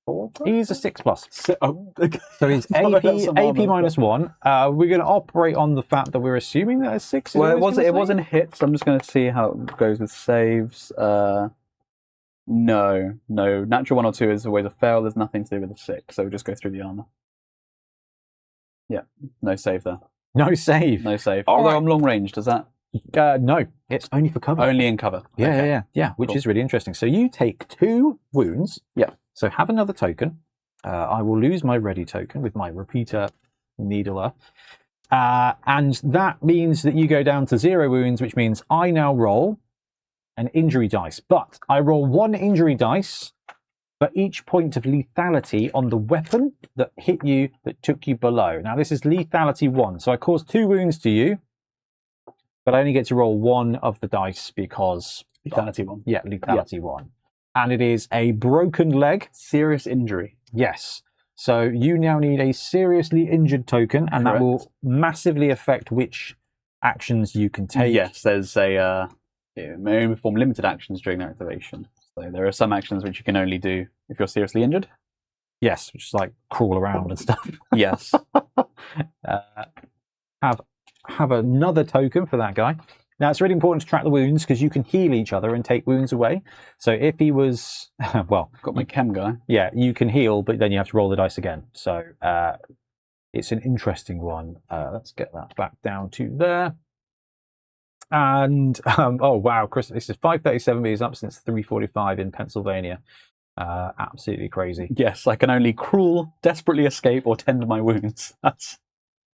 4. He's a 6+. Okay. So he's AP -1. We're going to operate on the fact that we're assuming that a 6 is well, it wasn't hit, so I'm just going to see how it goes with saves. No. Natural 1 or 2 is always a fail. There's nothing to do with the 6, so we'll just go through the armor. Yeah, no save there. No save. No save. Although I'm long range, does that? No, it's only for cover. Only in cover. Yeah, which is really interesting. So you take 2 wounds. Yeah. So have another token. I will lose my ready token with my repeater needler. And that means that you go down to 0 wounds, which means I now roll an injury dice. But I roll 1 injury dice for each point of lethality on the weapon that hit you, that took you below. Now this is lethality 1. So I cause 2 wounds to you, but I only get to roll 1 of the dice because... Lethality 1. Yeah, lethality 1. And it is a broken leg. Serious injury. Yes. So you now need a seriously injured token, and that will massively affect which actions you can take. Yes, there's a may only perform limited actions during their activation. So there are some actions which you can only do if you're seriously injured. Yes, which is like crawl around and stuff. Yes. Have another token for that guy. Now, it's really important to track the wounds because you can heal each other and take wounds away. So if he was, well... Got my chem guy. Yeah, you can heal, but then you have to roll the dice again. So It's an interesting one. Let's get that back down to there. And oh wow, Chris, this is 5:37. But he's up since 3:45 in Pennsylvania. Absolutely crazy. Yes, I can only crawl, desperately escape, or tend my wounds. That's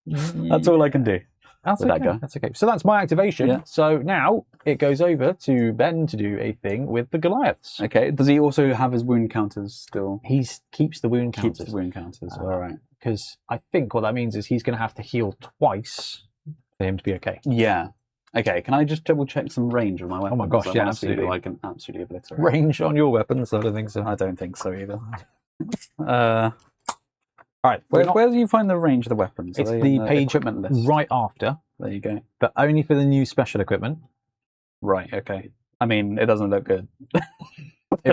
all I can do. That's with okay. that guy. That's okay. So that's my activation. Yeah. So now it goes over to Ben to do a thing with the Goliaths. Okay. Does he also have his wound counters still? He keeps the wound counters. Keeps the wound counters. All right. Because I think what that means is he's going to have to heal twice for him to be okay. Yeah. Okay. Can I just double check some range on my weapon? Oh my gosh, yeah, absolutely. I can absolutely obliterate. Range on your weapons? I don't think so. I don't think so either. All right. Where do you find the range of the weapons? It's the page equipment list. right after. There you go. But only for the new special equipment. Right. Okay. I mean, it doesn't look good.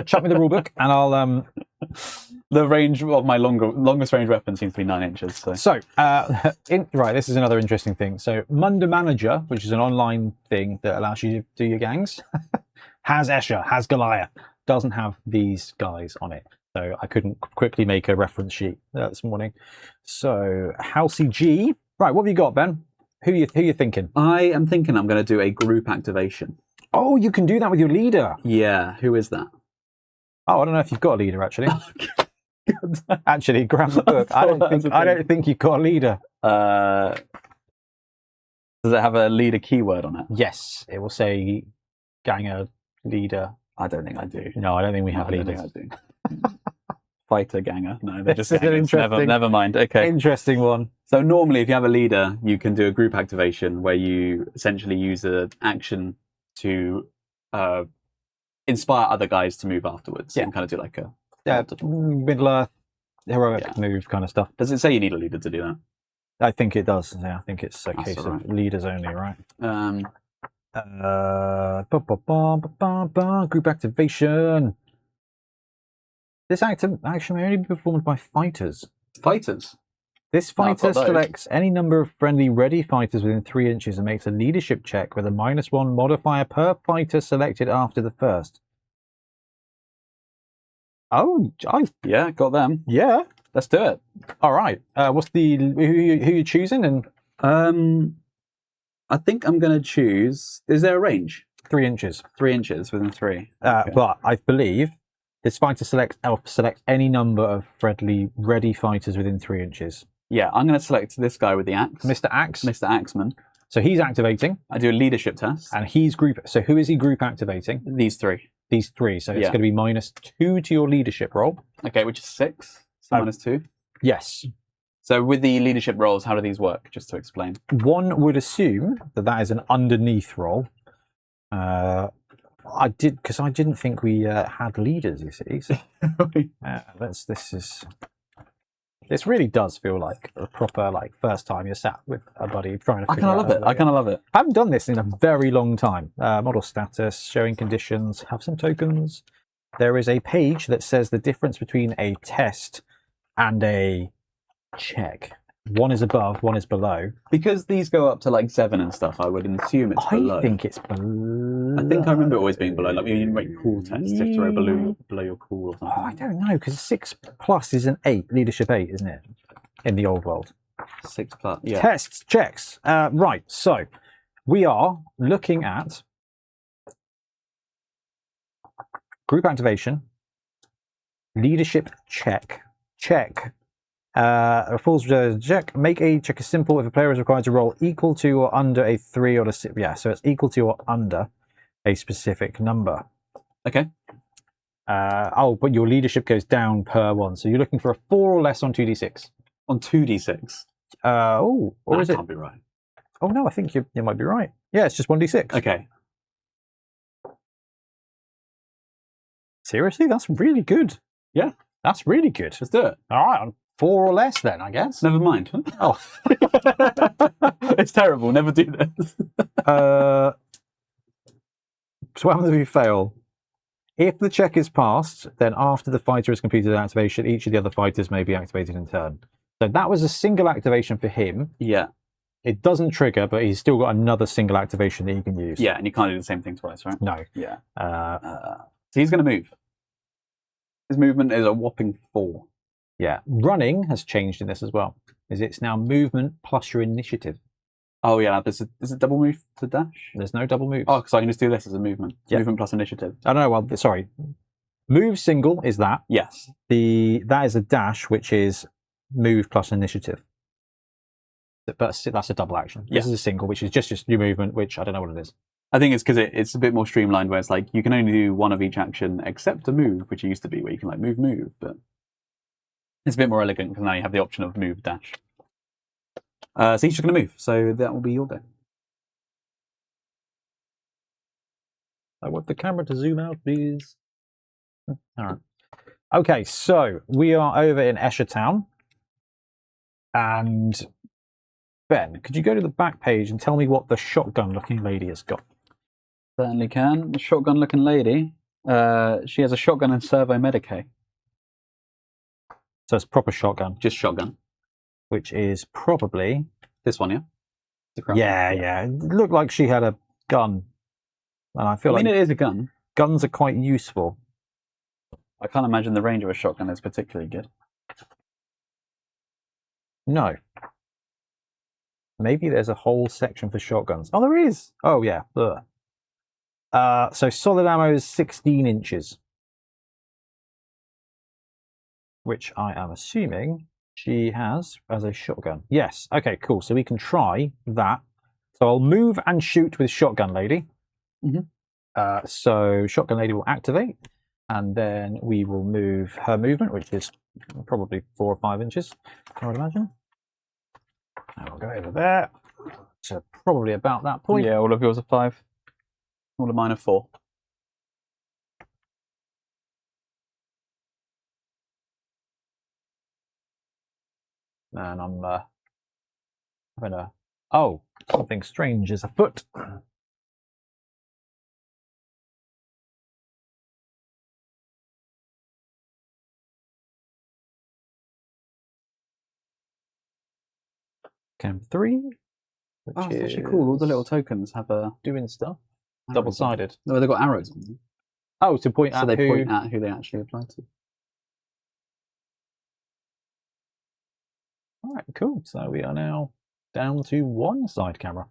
Chuck me the rulebook, and I'll. The range of my longest range weapon seems to be 9 inches. So, right. This is another interesting thing. So, Munda Manager, which is an online thing that allows you to do your gangs, has Escher, has Goliath, doesn't have these guys on it. So I couldn't quickly make a reference sheet this morning. So Halsey G. Right, what have you got, Ben? Who you thinking? I am thinking I'm going to do a group activation. Oh, you can do that with your leader. Yeah, who is that? Oh, I don't know if you've got a leader actually. Actually, grab the book. I don't think you've got a leader. Does it have a leader keyword on it? Yes, it will say ganger leader. I don't think I do. No, I don't think we have leaders. I think I do. Fighter ganger. No, they're just This is an gangers. interesting- Never mind. Okay. Interesting one. So normally, if you have a leader, you can do a group activation where you essentially use an action to inspire other guys to move afterwards. Yeah. And kind of do like a Middle Earth heroic move kind of stuff. Does it say you need a leader to do that? I think it does. Yeah, I think it's a case all right. of leaders only, right? Group activation. This action may only be performed by fighters. Fighters. This No, I've fighter got those. selects any number of friendly ready fighters within 3 inches and makes a leadership check with a -1 modifier per fighter selected after the first. Oh, Yeah, got them. yeah. Let's do it. All right. What's the who you choosing? And I think I'm going to choose. Is there a range? 3 inches. 3 inches within 3. But I believe this fighter selects any number of friendly ready fighters within 3 inches. Yeah, I'm going to select this guy with the axe, Mr. Axe. Mr. Axeman. So he's activating, I do a leadership test. and he's group. So who is he group activating? These 3. These 3. So it's Yeah. going to be -2 to your leadership roll. Okay, which is 6. So -2. Yes. So with the leadership rolls, how do these work? Just to explain. One would assume that is an underneath roll. I didn't think we had leaders. You see, so, this really does feel like a proper first time you're sat with a buddy trying to. I kind of love it. I kind of love it. I haven't done this in a very long time. Model status, showing conditions, have some tokens. There is a page that says the difference between a test and a check. One is above, one is below. Because these go up to 7 and stuff, I would assume it's below. I think it's below. I think I remember it always being below. Like when you make cool tests, you have to roll below your cool or something. Oh, I don't know, because 6+ is an 8, leadership 8, isn't it? In the old world. 6+. Yeah. Tests, checks. Right, so we are looking at group activation, leadership check. Falls check. Make a check is simple if a player is required to roll equal to or under a 3 or a 6. Yeah, so it's equal to or under a specific number. Okay. But your leadership goes down per 1. So you're looking for a 4 or less on 2d6. On 2d6. Or That is it? can't be right. Oh no, I think you might be right. Yeah, it's just 1d6. Okay. Seriously, that's really good. Yeah. That's really good. Let's do it. All right, on 4 or less then, I guess. Never mind. Oh. It's terrible. Never do this. So what happens if you fail? If the check is passed, then after the fighter has completed an activation, each of the other fighters may be activated in turn. So that was a single activation for him. Yeah. It doesn't trigger, but he's still got another single activation that he can use. Yeah, and you can't do the same thing twice, right? No. Yeah. So he's going to move. His movement is a whopping 4. Yeah, running has changed in this as well. It's now movement plus your initiative. Oh yeah, is it double move to dash? There's no double moves. Oh, so I can just do this as a movement. Yeah. Movement plus initiative. I don't know. Well, sorry. Move single is that. Yes. That is a dash, which is move plus initiative. But that's a double action. This is a single, which is just your movement, which I don't know what it is. I think it's because it's a bit more streamlined, where it's like you can only do one of each action except a move, which it used to be where you can like move, but it's a bit more elegant because now you have the option of move dash. So he's just going to move. So that will be your go. I want the camera to zoom out, please. All right. Okay, so we are over in Escher Town. And Ben, could you go to the back page and tell me what the shotgun-looking lady has got? Certainly can. The shotgun-looking lady. She has a shotgun and servo medicae. So it's proper shotgun. Just shotgun. Which is probably this one, yeah? Yeah. It looked like she had a gun. And I mean, it is a gun. Guns are quite useful. I can't imagine the range of a shotgun is particularly good. No. Maybe there's a whole section for shotguns. Oh, there is. Oh, yeah. So solid ammo is 16 inches. Which I am assuming she has as a shotgun. Yes. Okay, cool. So we can try that. So I'll move and shoot with shotgun lady. Mm-hmm. So shotgun lady will activate, and then we will move her movement, which is probably 4 or 5 inches, I would imagine. And we'll go over there. So probably about that point. Yeah, all of yours are 5. All of mine are 4. And I'm having a... Oh, something strange is afoot. Cam 3. Oh, it's actually cool. All the little tokens have a... doing stuff. Double-sided. No, they've got arrows on them. Oh, to point so at they who... point at who they actually apply to. All right, cool. So we are now down to 1 side camera.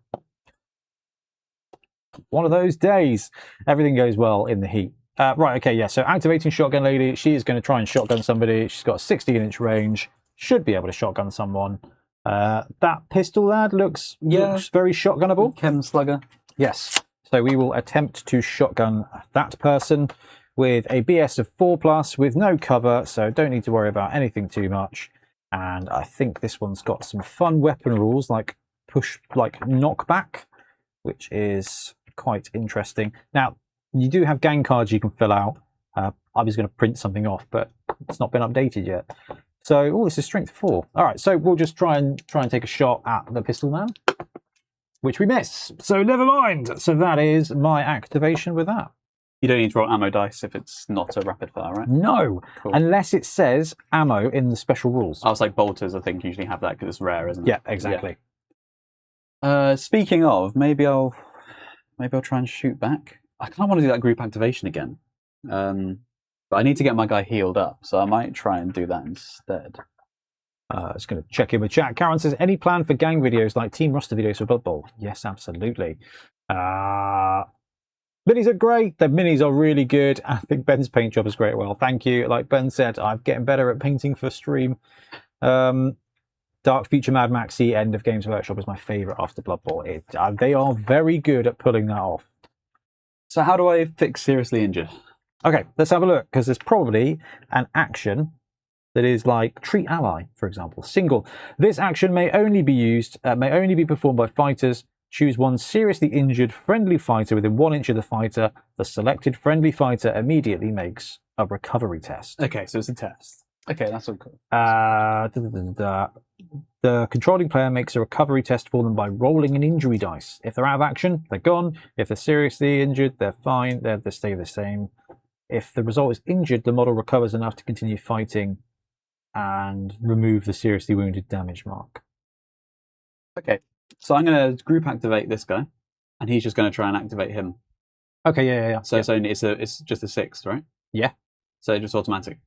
One of those days. Everything goes well in the heat. Right, okay, yeah. So activating shotgun lady. She is going to try and shotgun somebody. She's got a 16-inch range. Should be able to shotgun someone. That pistol lad looks very shotgunnable. Chem Slugger. Yes. So we will attempt to shotgun that person with a BS of 4+ with no cover, so don't need to worry about anything too much. And I think this one's got some fun weapon rules like knockback, which is quite interesting. Now, you do have gang cards you can fill out. I was going to print something off, but it's not been updated yet. So, this is strength 4. All right, so we'll just try and take a shot at the pistol man, which we miss. So never mind. So that is my activation with that. You don't need to roll ammo dice if it's not a rapid fire, right? No, cool. Unless it says ammo in the special rules. I was like bolters, I think, usually have that because it's rare, isn't it? Yeah, exactly. Yeah. Speaking of, maybe I'll try and shoot back. I kind of want to do that group activation again. But I need to get my guy healed up, so I might try and do that instead. Just going to check in with chat. Karen says, any plan for gang videos like team roster videos for Blood Bowl? Yes, absolutely. Minis are great. The minis are really good. I think Ben's paint job is great. Well, thank you. Like Ben said, I'm getting better at painting for stream. Dark Future Mad Maxi End of Games Workshop is my favourite after Blood Bowl. They are very good at pulling that off. So how do I fix seriously injured? Okay, let's have a look, because there's probably an action that is like treat ally, for example. Single. This action may only be performed by fighters. Choose one seriously injured friendly fighter within 1 inch of the fighter. The selected friendly fighter immediately makes a recovery test. Okay, so it's a test. Okay, that's all cool. The controlling player makes a recovery test for them by rolling an injury dice. If they're out of action, they're gone. If they're seriously injured, they're fine. They stay the same. If the result is injured, the model recovers enough to continue fighting and remove the seriously wounded damage mark. Okay, so I'm going to group activate this guy, and he's just going to try and activate him. Okay, yeah. So it's just a 6, right? Yeah. So just automatic.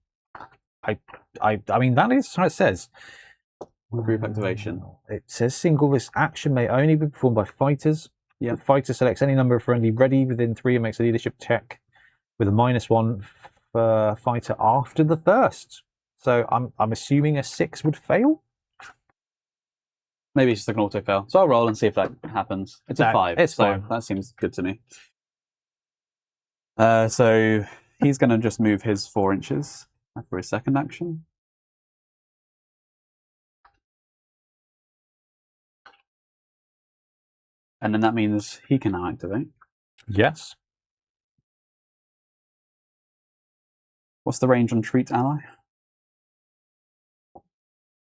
I mean, that is how it says. Group activation. It says single. This action may only be performed by fighters. Yeah. The fighter selects any number of friendly ready within 3 and makes a leadership check with a -1 for fighter after the first. So I'm assuming a 6 would fail. Maybe it's just like an auto fail. So I'll roll and see if that happens. It's a 5. It's so fine. That seems good to me. So he's going to just move his 4 inches for his second action. And then that means he can now activate. Yes. What's the range on treat ally?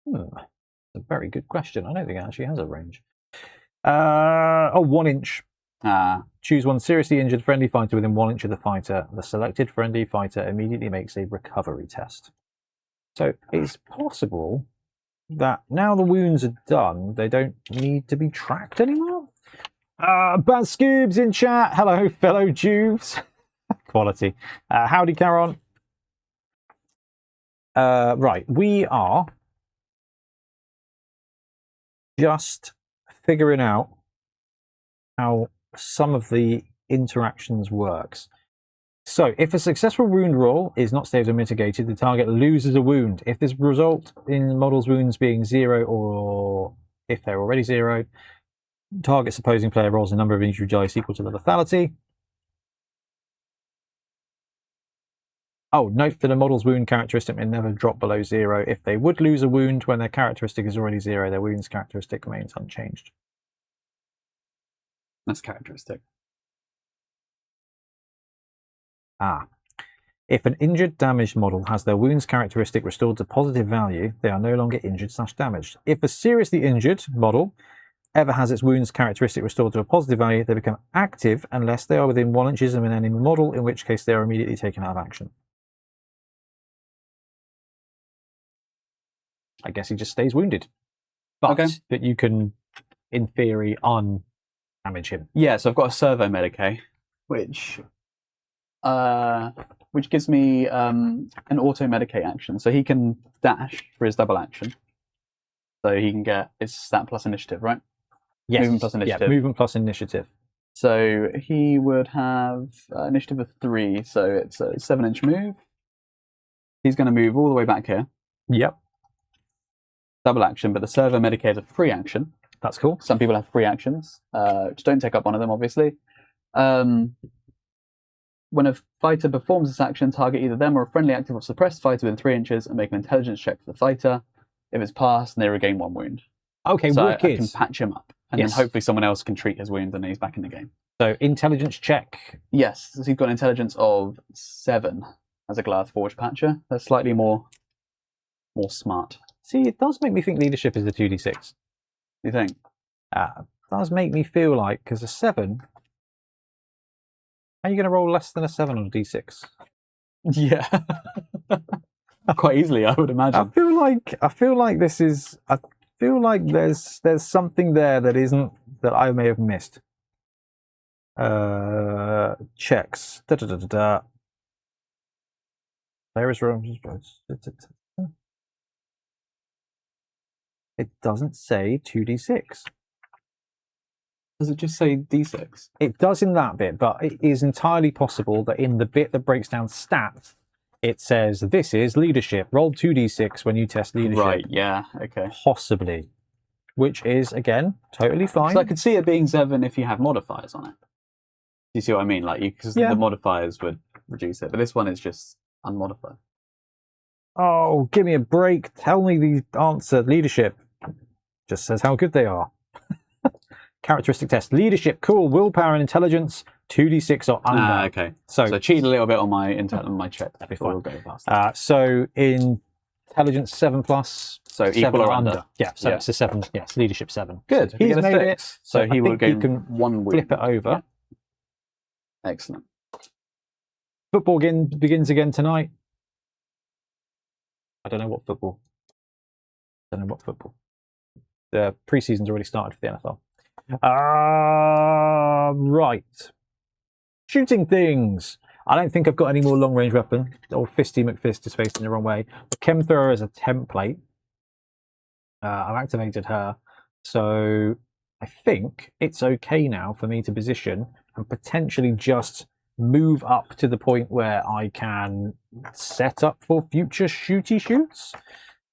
That's a very good question. I don't think it actually has a range. 1 inch. Choose one seriously injured friendly fighter within 1 inch of the fighter. The selected friendly fighter immediately makes a recovery test. So it's possible that now the wounds are done, they don't need to be tracked anymore. Baz Scoobs in chat. Hello, fellow Jews. Quality. Howdy, Caron. Right, we are just figuring out how some of the interactions works. So, if a successful wound roll is not saved or mitigated, the target loses a wound. If this result in model's wounds being 0, or if they're already 0, target's opposing player rolls a number of injury dice equal to the lethality. Oh, note that a model's wound characteristic may never drop below 0. If they would lose a wound when their characteristic is already 0, their wound's characteristic remains unchanged. That's characteristic. If an injured, damaged model has their wounds characteristic restored to positive value, they are no longer injured/damaged. If a seriously injured model ever has its wounds characteristic restored to a positive value, they become active unless they are within 1 inch of an enemy model, in which case they are immediately taken out of action. I guess he just stays wounded. But that you can, in theory, undamage him. Yeah, so I've got a servo medicae, which gives me an auto medicate action. So he can dash for his double action. So he can get his stat plus initiative, right? Yes. Movement plus initiative. Yeah, movement plus initiative. So he would have initiative of 3, so it's a 7-inch move. He's going to move all the way back here. Yep. Double action, but the servo medicate is a free action. That's cool. Some people have free actions. Just don't take up one of them, obviously. When a fighter performs this action, target either them or a friendly active or suppressed fighter within 3 inches and make an intelligence check for the fighter. If it's passed, then they regain 1 wound. Okay, so wicked. I can patch him up. And then hopefully someone else can treat his wound and then he's back in the game. So intelligence check. Yes, so he's got an intelligence of 7 as a Glass Forge patcher. That's slightly more smart. See, it does make me think leadership is a 2d6. You think? It does make me feel like, because a 7, how are you going to roll less than a 7 on a d6? Yeah. Quite easily, I would imagine. I feel like there's something there that I may have missed. Checks. There is room. It doesn't say 2d6. Does it just say d6? It does in that bit, but it is entirely possible that in the bit that breaks down stats, it says this is leadership. Roll 2d6 when you test leadership. Right, yeah, okay. Possibly. Which is, again, totally fine. So I could see it being 7 if you have modifiers on it. Do you see what I mean? Like, because the modifiers would reduce it, but this one is just unmodified. Oh, give me a break. Tell me the answer. Leadership. Just says how good they are. Characteristic test. Leadership, cool. Willpower and intelligence, 2d6 or under. Okay. So cheat a little bit on my check before we'll go past. So intelligence 7 plus. So equal or under. Yeah, so it's a 7. Yes, leadership 7. Good. He's made it. So he will gain 1 win. Flip it over. Yeah. Excellent. Football begins again tonight. I don't know what football. The preseason's already started for the NFL. Right. Shooting things. I don't think I've got any more long-range weapon. Old Fisty McFist is facing the wrong way. The Chem Thrower is a template. I've activated her. So I think it's okay now for me to position and potentially just move up to the point where I can set up for future shooty shoots.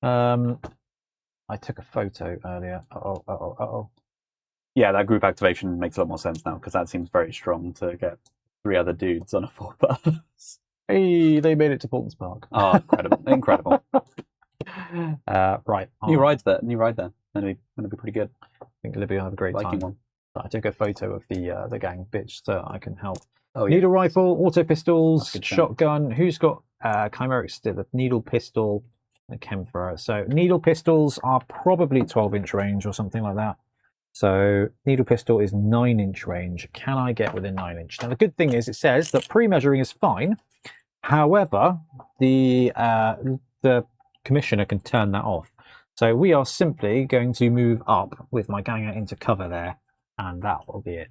I took a photo earlier. Uh-oh. Yeah, that group activation makes a lot more sense now because that seems very strong to get 3 other dudes on a 4-bus. Hey, they made it to Fulton's Park. Oh, incredible. Incredible. Right. New ride there. Gonna be pretty good. I think Libby will have a great Viking time. one. I took a photo of the gang bitch so I can help. Oh, yeah. Needle rifle, auto pistols, That's a good shout. shotgun. Who's got chimeric still? A needle pistol, and a chem thrower. So needle pistols are probably 12-inch range or something like that. So needle pistol is 9-inch range. Can I get within 9-inch? Now the good thing is it says that pre-measuring is fine. However, the commissioner can turn that off. So we are simply going to move up with my gang out into cover there, and that will be it.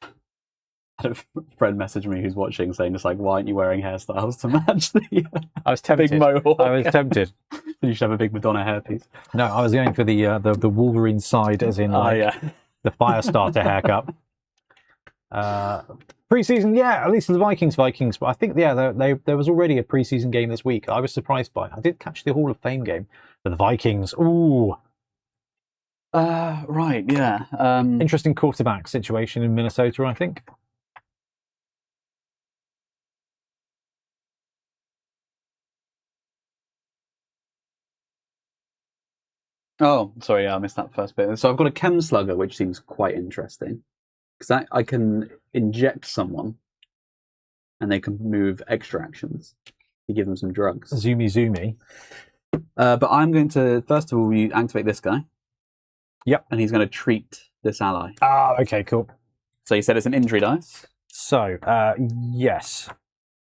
I had a friend message me who's watching saying just like, why aren't you wearing hairstyles to match the I was tempted. big mohawk? I was tempted. You should have a big Madonna hairpiece. No, I was going for the Wolverine side, as in like the Firestarter haircut. Preseason, yeah, at least the Vikings. But I think there was already a preseason game this week. I was surprised by it. I did catch the Hall of Fame game, but the Vikings. Ooh, right, yeah. Interesting quarterback situation in Minnesota, I think. Oh, sorry, I missed that first bit. So I've got a chem slugger, which seems quite interesting because I can inject someone, and they can move extra actions to give them some drugs. Zoomy. But I'm going to first of all activate this guy. Yep. And he's going to treat this ally. Ah, okay, cool. So you said it's an injury dice. So yes.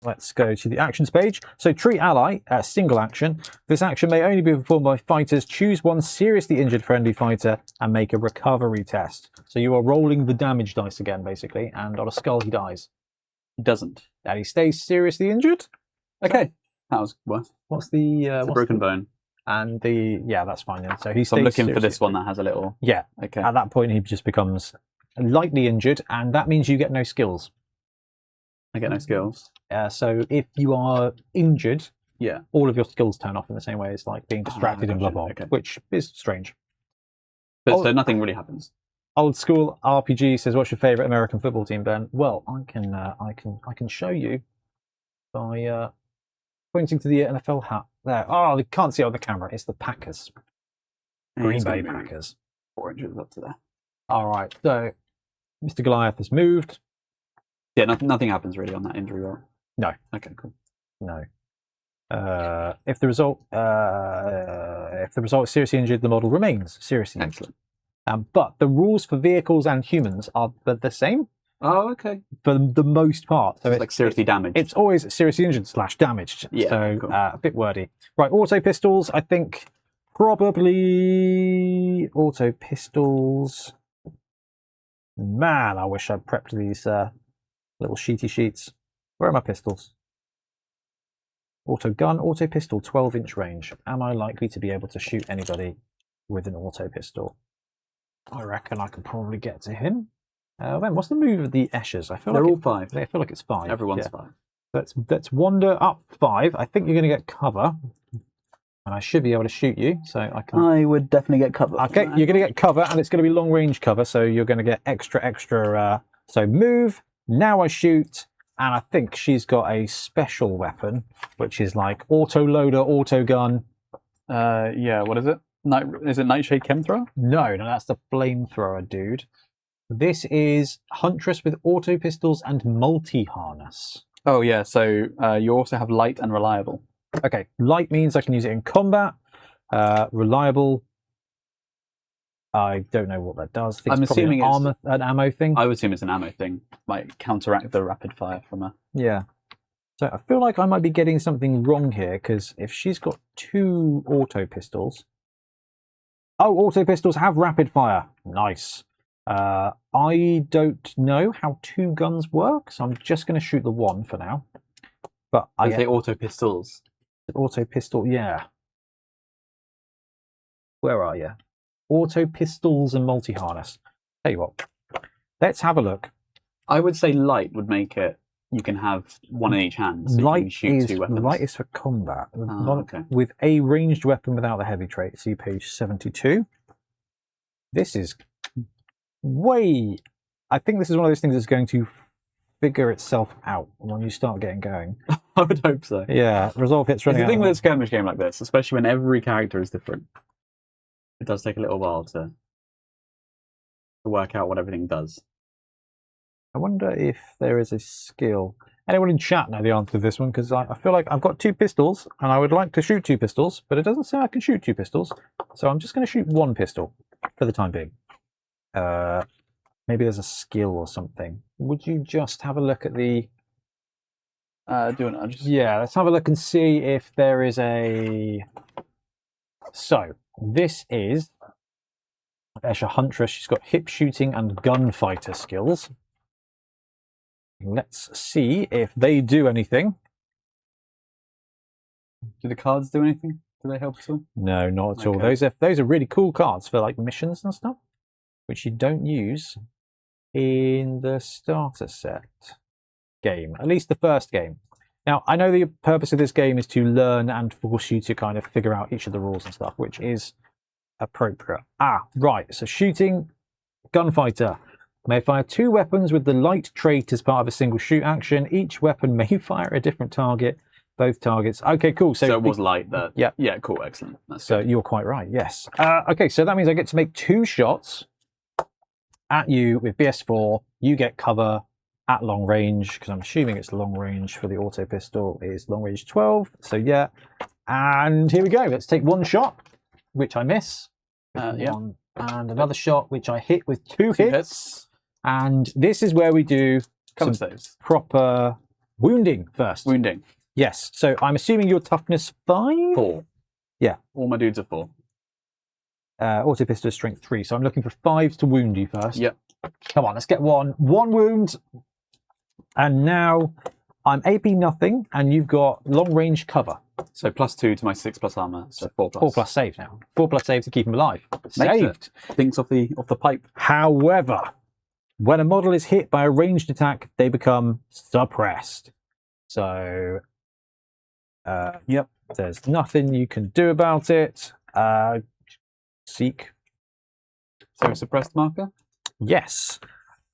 Let's go to the actions page. So treat ally, single action. This action may only be performed by fighters. Choose one seriously injured friendly fighter and make a recovery test. So you are rolling the damage dice again, basically, and on a skull he dies. He doesn't. And he stays seriously injured. Okay. That was What's the it's a broken bone. And that's fine then. So I'm looking for this one that has a little. Yeah. Okay. At that point he just becomes lightly injured, and that means you get no skills. I get no skills. So if you are injured, yeah, all of your skills turn off in the same way as like being distracted in Blood Bowl, which is strange. But so nothing really happens. Old school RPG says, "What's your favourite American football team, Ben?" Well, I can show you by pointing to the NFL hat there. Oh, they can't see it on the camera. It's the Packers, Green Bay Packers. 4 inches up to there. All right, so Mr. Goliath has moved. Yeah, nothing happens really on that injury roll. No. Okay, cool. No. If the result is seriously injured, the model remains seriously injured. Excellent. But the rules for vehicles and humans are the same. Oh, okay. For the most part. So it's like seriously damaged. It's always seriously injured / damaged. Yeah. So cool. A bit wordy. Right, auto pistols. I think probably auto pistols. Man, I wish I'd prepped these little sheets. Where are my pistols? Auto gun, auto pistol, 12-inch range. Am I likely to be able to shoot anybody with an auto pistol? I reckon I can probably get to him. Then what's the move of the Eschers? They're all 5. I feel like it's 5. Everyone's 5. Let's wander up 5. I think you're going to get cover, and I should be able to shoot you. So I can. I would definitely get cover. Okay, you're going to get cover, and it's going to be long range cover. So you're going to get extra. So move. Now I shoot, and I think she's got a special weapon, which is like auto loader, auto gun. Yeah. What is it? Is it Nightshade Chem Thrower? No, that's the flamethrower, dude. This is Huntress with auto pistols and multi-harness. Oh, yeah. So you also have light and reliable. Okay. Light means I can use it in combat. Reliable, I don't know what that does. I'm assuming it's an ammo thing. I would assume it's an ammo thing. Might counteract the rapid fire from a... Yeah. So I feel like I might be getting something wrong here, because if she's got 2 auto pistols... Oh, auto pistols have rapid fire. Nice. I don't know how 2 guns work, so I'm just going to shoot the 1 for now. But I Is they auto pistols? Auto pistol, yeah. Where are you? Auto pistols and multi-harness. Tell you what, let's have a look. I would say light would make it. You can have one in each hand, so you can shoot 2 weapons. Light is for combat. Okay. With a ranged weapon without the heavy trait. See page 72. This is way... I think this is one of those things that's going to figure itself out when you start getting going. I would hope so. Yeah, resolve hits running The thing out. with a skirmish game like this, especially when every character is different, it does take a little while to work out what everything does. I wonder if there is a skill. Anyone in chat know the answer to this one? Because I feel like I've got 2 pistols and I would like to shoot 2 pistols, but it doesn't say I can shoot 2 pistols. So I'm just going to shoot 1 pistol for the time being. Maybe there's a skill or something. Would you just have a look at the... Yeah, let's have a look and see if there is a... So, this is Esha Huntress. She's got hip shooting and gunfighter skills. Let's see if they do anything. Do the cards do anything? Do they help at all? No, not at all. Okay. Those are really cool cards for like missions and stuff, which you don't use in the starter set game, at least the first game. Now, I know the purpose of this game is to learn and force you to kind of figure out each of the rules and stuff, which is appropriate. Right. So shooting, gunfighter. May fire 2 weapons with the light trait as part of a single shoot action. Each weapon may fire a different target. Both targets. Okay, cool. So it was light. That. Yeah. Yeah. Cool. Excellent. That's so good. You're quite right. Yes. Okay. So that means I get to make 2 shots at you with BS4. You get cover at long range, because I'm assuming it's long range for the auto pistol is long range 12. So yeah. And here we go. Let's take 1 shot, which I miss. Yeah. And another shot, which I hit with 2 hits. And this is where we do Cover some saves. proper wounding first. Wounding. Yes. So I'm assuming your toughness 5? 4. Yeah. All my dudes are 4. Auto pistol is strength 3. So I'm looking for 5 to wound you first. Yep. Come on, let's get 1. 1 wound. And now I'm AP nothing, and you've got long range cover. So +2 to my 6+ armor. So 4+. 4+ save now. 4+ save to keep him alive. Makes Saved. it. Thinks off the pipe. However, when a model is hit by a ranged attack, they become suppressed. So, yep, there's nothing you can do about it. Seek. So suppressed marker? Yes.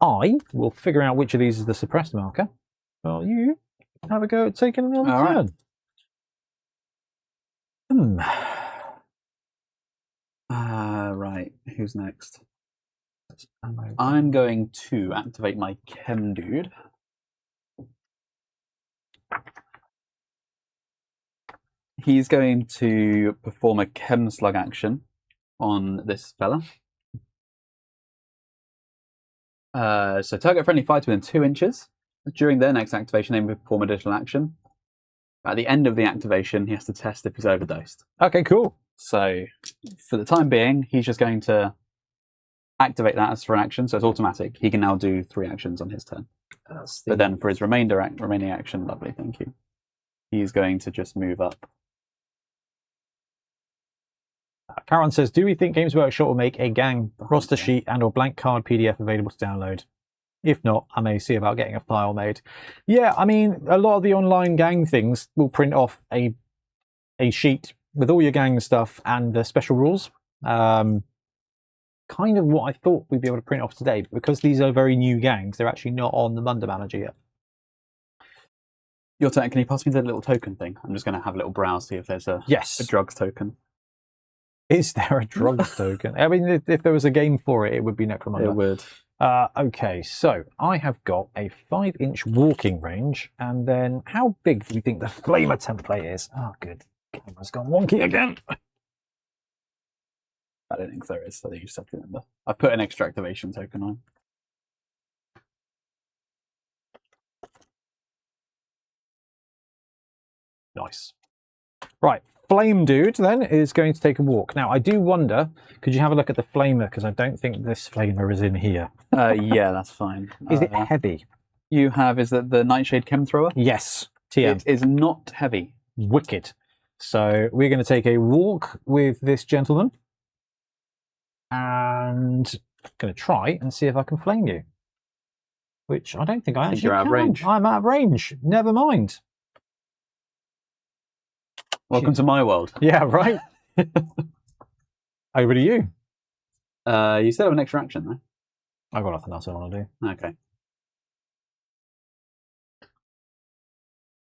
I will figure out which of these is the suppressed marker. Well, you have a go at taking another All turn. Right. Who's next? I'm going to activate my Chem Dude. He's going to perform a Chem Slug action on this fella. So target friendly fighter within 2 inches. During their next activation, they may perform additional action. At the end of the activation, he has to test if he's overdosed. Okay, cool. So for the time being, he's just going to activate that as for an action, so it's automatic. He can now do 3 actions on his turn. But then for his remaining action, lovely, thank you. He's going to just move up. Karen says, do we think Games Workshop will make a gang roster sheet and or blank card PDF available to download? If not, I may see about getting a file made. Yeah, I mean, a lot of the online gang things will print off a sheet with all your gang stuff and the special rules. Kind of what I thought we'd be able to print off today, but because these are very new gangs, they're actually not on the Munda Manager yet. Your turn, can you pass me the little token thing? I'm just going to have a little browse, see if there's a drugs token. Is there a drugs token? I mean, if there was a game for it, it would be Necromunda. It would. Okay, so I have got a 5-inch walking range, and then how big do we think the Flamer template is? Oh, good. Camera's gone wonky again. I don't think there is, so you just have to remember. I've put an extra activation token on. Nice. Right, flame dude then is going to take a walk. Now, I do wonder, could you have a look at the flamer? Because I don't think this flamer is in here. Yeah, that's fine. Is it heavy? You have, is that the Nightshade Chem Thrower? Yes, TM. It is not heavy. Wicked. So we're going to take a walk with this gentleman. And I'm going to try and see if I can flame you. Which I don't think I actually you're out can. of range. I'm out of range. Never mind. Welcome to my world. Yeah, right. Over to you. You still have an extra action, though. I've got nothing else I want to do. Okay. Is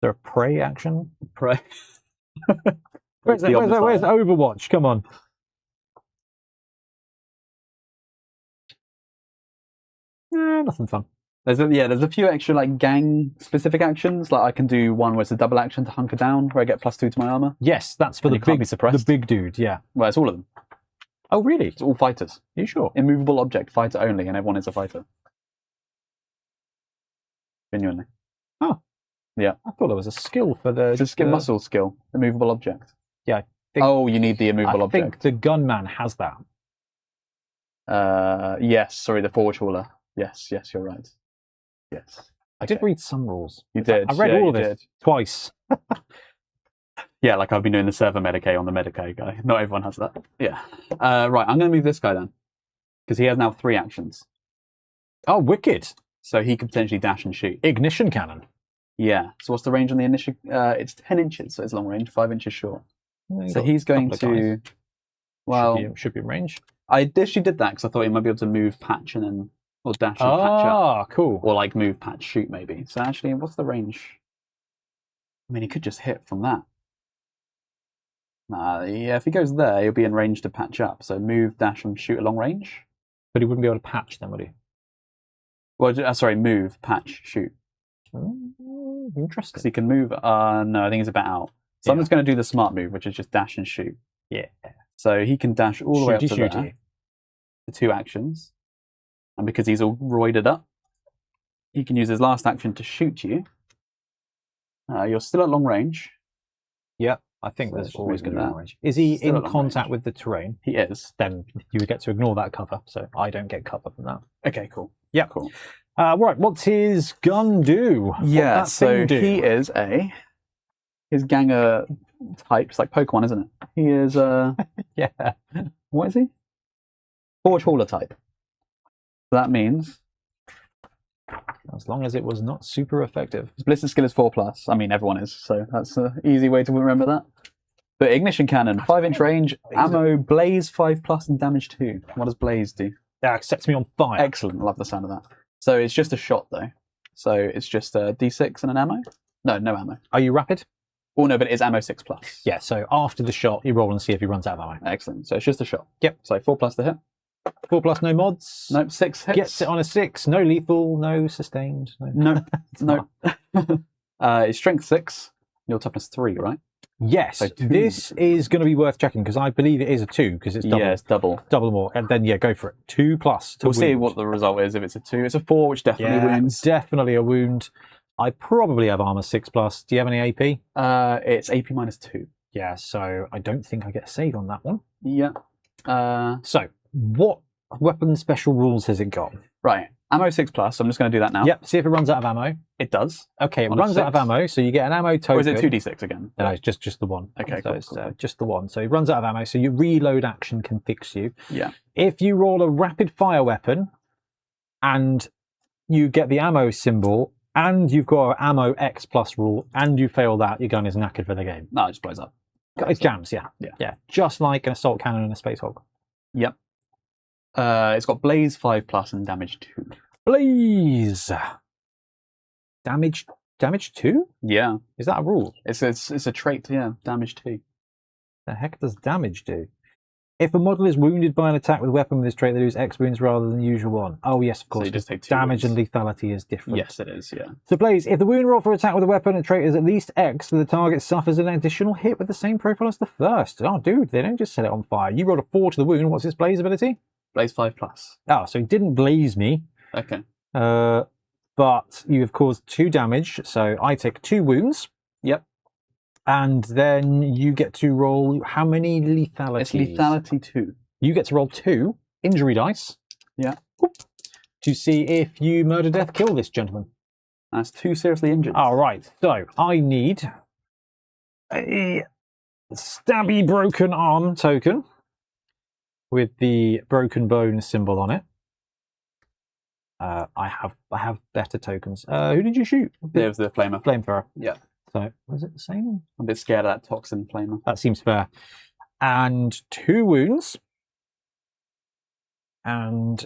there a prey action? Pray. Where's the Overwatch? Come on. Nothing fun. There's a few extra like gang specific actions. Like I can do one where it's a double action to hunker down, where I get +2 to my armor. Yes, that's for And the you can't be big, suppressed. the big dude. Yeah. Well, it's all of them. Oh, really? It's all fighters. Are you sure? Immovable object, fighter only, and everyone is a fighter. Genuinely. Oh. Yeah. I thought there was a skill for the. It's a skill muscle skill. Immovable object. Yeah. I think, Oh, you need the immovable I think object. the gunman has that. Yes. Sorry, the forge hauler. Yes, you're right. Yes. I did read some rules. You did. I read yeah, all of you it did. twice. Yeah, like I've been doing the server Medicaid on the Medicaid guy. Not everyone has that. Yeah. Right, I'm going to move this guy then. Because he has now 3 actions. Oh, wicked. So he could potentially dash and shoot. Ignition cannon. Yeah. So what's the range on the initial? It's 10 inches, so it's long range, 5 inches short. Well, So he's going to... Well, should be in range. I initially did that because I thought he might be able to move, patch, and then... Or dash and patch up. Ah, cool. Or like move, patch, shoot maybe. So actually, what's the range? I mean, he could just hit from that. Yeah, if he goes there, he'll be in range to patch up. So move, dash, and shoot at long range. But he wouldn't be able to patch then, would he? Well, sorry, move, patch, shoot. Because Interesting. he can move. No, I think he's about out. So I'm Yeah. just going to do the smart move, which is just dash and shoot. Yeah. So he can dash all the way up to Shooty, there. shooty. The 2 actions. And because he's all roided up, he can use his last action to shoot you. You're still at long range. Yep. I think So there's let's always move going to be that. long range. Is he Still in at long contact range. with the terrain? He is. Then you would get to ignore that cover, so I don't get cover from that. Okay, cool. Yeah. Cool. Right, what's his gun do? Yeah, What's that so thing do? he is his ganger type. It's like Pokemon, isn't it? He is Yeah. what is he? Forge hauler type. So that means As long as it was not super effective. his ballistic skill is 4+. I mean, everyone is, so that's an easy way to remember that. But ignition cannon, 5-inch range, ammo, blaze 5+, and damage 2. What does blaze do? That sets me on fire. Excellent. I love the sound of that. So it's just a shot though. So it's just a D6 and an ammo. No ammo. Are you rapid? Oh no, but it is ammo 6+. Yeah, so after the shot, you roll and see if he runs out of ammo. Excellent. So it's just a shot. Yep. So 4+ to hit. 4+, no mods. Nope. 6 hits. Gets it on a 6. No lethal, no sustained. No. No. It's strength 6. Your toughness 3, right? Yes, So 2. this is going to be worth checking because I believe it is a 2 because it's double. Yeah, it's double. Double more. And then, yeah, go for it. 2+. To We'll see wound. what the result is. If it's a 2, it's a 4, which definitely Yeah, wins. definitely a wound. I probably have armor 6+. Do you have any AP? It's AP -2. Yeah, so I don't think I get a save on that one. Yeah. So, what weapon special rules has it got? Right. Ammo 6+. I'm just going to do that now. Yep, see if it runs out of ammo. It does. Okay, it On a runs out of 6. ammo, so you get an ammo token. Or is it 2d6 again? No, it's just the one. Okay, so cool, it's cool. just the one. So it runs out of ammo, so your reload action can fix you. Yeah. If you roll a rapid fire weapon and you get the ammo symbol and you've got an ammo X+ rule and you fail that, your gun is knackered for the game. No, it just blows up. It jams, yeah. Yeah. Just like an assault cannon and a space hog. Yep. It's got blaze 5+ and damage 2. Blaze! Damage 2? Yeah. Is that a rule? It's a trait, yeah. Damage 2. The heck does damage do? If a model is wounded by an attack with a weapon with this trait, they lose X wounds rather than the usual one. Oh, yes, of course. So you just take 2 damage wounds. and lethality is different. Yes, it is, yeah. So, Blaze, if the wound roll for attack with a weapon and trait is at least X, then the target suffers an additional hit with the same profile as the first. Oh, dude, they don't just set it on fire. You rolled a 4 to the wound. What's his Blaze ability? Blaze 5+. Oh, so he didn't blaze me. Okay. But you have caused 2 damage, so I take 2 wounds. Yep. And then you get to roll how many lethalities? It's lethality 2. You get to roll 2 injury dice. Yeah. To see if you murder, death, kill this gentleman. That's 2 seriously injured. All right. So I need a stabby broken arm token with the broken bone symbol on it. I have better tokens. Who did you shoot? It was the flamer. Flamethrower. Yeah. So was it the same? I'm a bit scared of that toxin flamer. That seems fair. And 2 wounds. And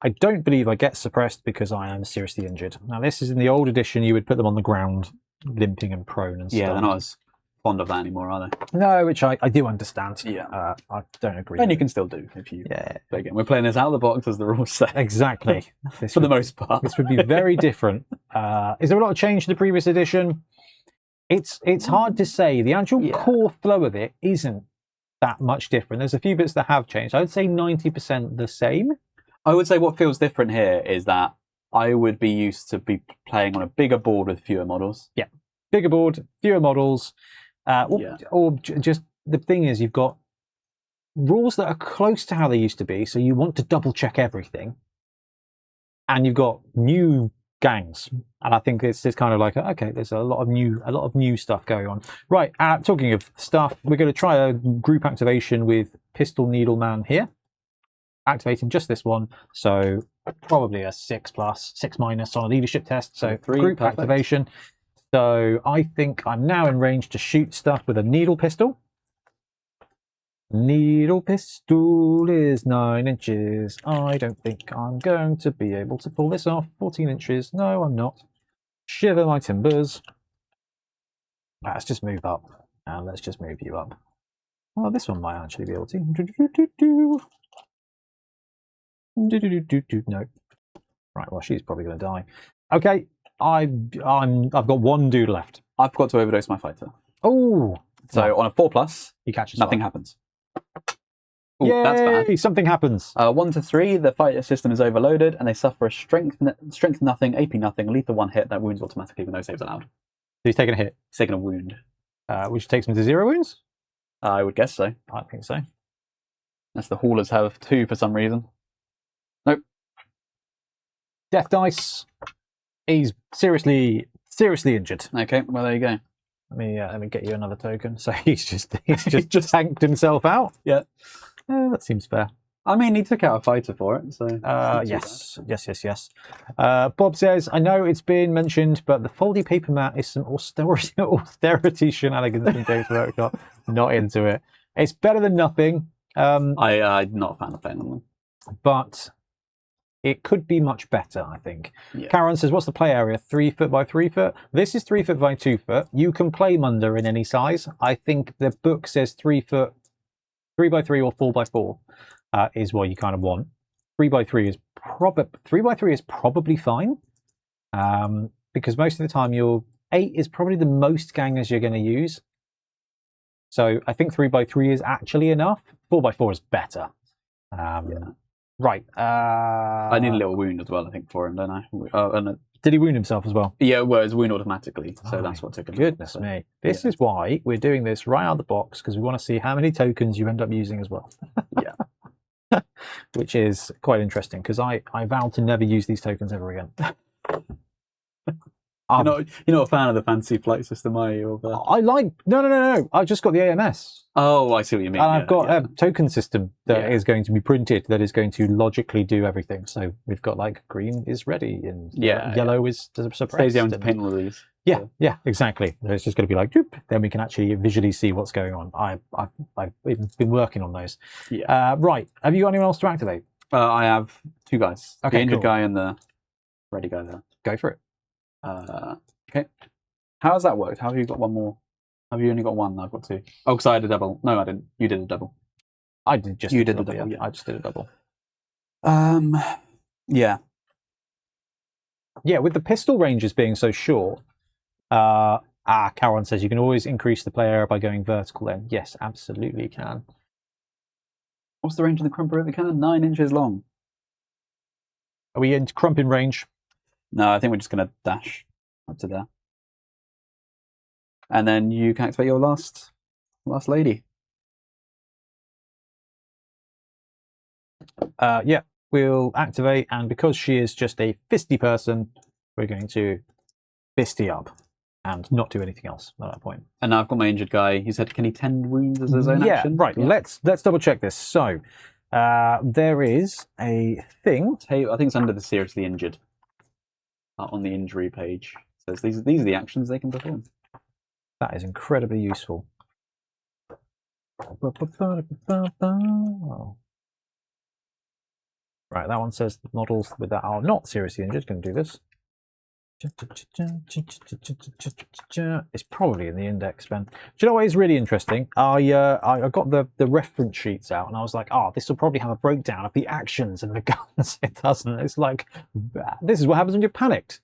I don't believe I get suppressed because I am seriously injured. Now, this is in the old edition. You would put them on the ground, limping and prone and stuff. Yeah, they're not as fond of that anymore, are they? No, which I do understand. Yeah. I don't agree. And you can still do if you. Yeah. But again, we're playing this out of the box as the rules say. Exactly. For the most part. This would be very different. Is there a lot of change to the previous edition? It's hard to say. The actual core flow of it isn't that much different. There's a few bits that have changed. I would say 90% the same. I would say what feels different here is that I would be used to be playing on a bigger board with fewer models. Yeah. Bigger board, fewer models. Or just the thing is, you've got rules that are close to how they used to be, so you want to double check everything. And you've got new gangs, and I think it's kind of like, okay, there's a lot of new stuff going on. Right, talking of stuff, we're going to try a group activation with Pistol Needle Man here, activating just this one, so probably a 6+, 6- on a leadership test. So 3, group perfect. activation. So I think I'm now in range to shoot stuff with a needle pistol. Needle pistol is 9 inches. I don't think I'm going to be able to pull this off. 14 inches. No, I'm not. Shiver my timbers. Let's just move up. And let's just move you up. Well, this one might actually be able to. No. Right, well, she's probably going to die. Okay, I've got 1 dude left. I've got to overdose my fighter. Oh! So on a 4+, he catches nothing fire. happens. Ooh, that's bad. Something happens. 1 to 3, the fighter system is overloaded, and they suffer a strength nothing, AP nothing, lethal 1 hit that wounds automatically with no saves allowed. So he's taking a hit. He's taking a wound. Which takes him to 0 wounds? I would guess so. I think so. Unless the haulers have 2 for some reason. Nope. Death dice. He's seriously injured. Okay, well there you go. Let me get you another token. So he's just just tanked himself out. Yeah. That seems fair. I mean, he took out a fighter for it, so... Yes. Bob says, I know it's been mentioned, but the foldy paper mat is some austerity shenanigans from James Workshop. Not into it. It's better than nothing. I'm not a fan of playing on them. But it could be much better, I think. Yeah. Karen says, what's the play area? 3 foot by 3 foot? This is 3 foot by 2 foot. You can play Munda in any size. I think the book says 3 foot, 3 by 3 or 4 by 4 is what you kind of want. 3 by 3 is probably fine. Because most of the time 8 is probably the most gangers you're going to use. So I think 3 by 3 is actually enough. 4 by 4 is better. Right. I need a little wound as well, I think, for him, don't I? Did he wound himself as well? Yeah, well, it's wound automatically, so that's what took him. Goodness me. This is why we're doing this right out of the box, because we want to see how many tokens you end up using as well. Yeah. Which is quite interesting, because I vowed to never use these tokens ever again. You're not a fan of the fancy flight system, are you? I like... No. I've just got the AMS. Oh, I see what you mean. And I've got a token system that is going to be printed that is going to logically do everything. So we've got like green is ready and yellow is suppressed. Saves you to paint all these. Yeah, exactly. It's just going to be like, doop, then we can actually visually see what's going on. I've been working on those. Yeah. Right. Have you got anyone else to activate? I have 2 guys. Okay, the injured cool. guy and the ready guy there. Go for it. Okay. How has that worked? How have you got one more? Have you only got one? I've got 2. Oh, because I had a double. No, I didn't. You did a double. I did just. You a did a double, double, yeah. yeah. I just did a double. Yeah. Yeah, with the pistol ranges being so short, Karen says you can always increase the play area by going vertical then. Yes, absolutely you can. What's the range of the Crumper River cannon? 9 inches long. Are we in crumping range? No, I think we're just going to dash up to there. And then you can activate your last lady. Yeah, we'll activate, and because she is just a fisty person, we're going to fisty up and not do anything else at that point. And now I've got my injured guy. He said, can he tend wounds as his own action? Right. Let's double check this. So there is a thing. Hey, I think it's under the seriously injured on the injury page. It says these are the actions they can perform. That is incredibly useful. Right, that one says the models with that are not seriously injured can do this. It's probably in the index, Ben. Do you know what is really interesting? I got the reference sheets out, and I was like, oh, this will probably have a breakdown of the actions and the guns. It doesn't. It's like, this is what happens when you're panicked.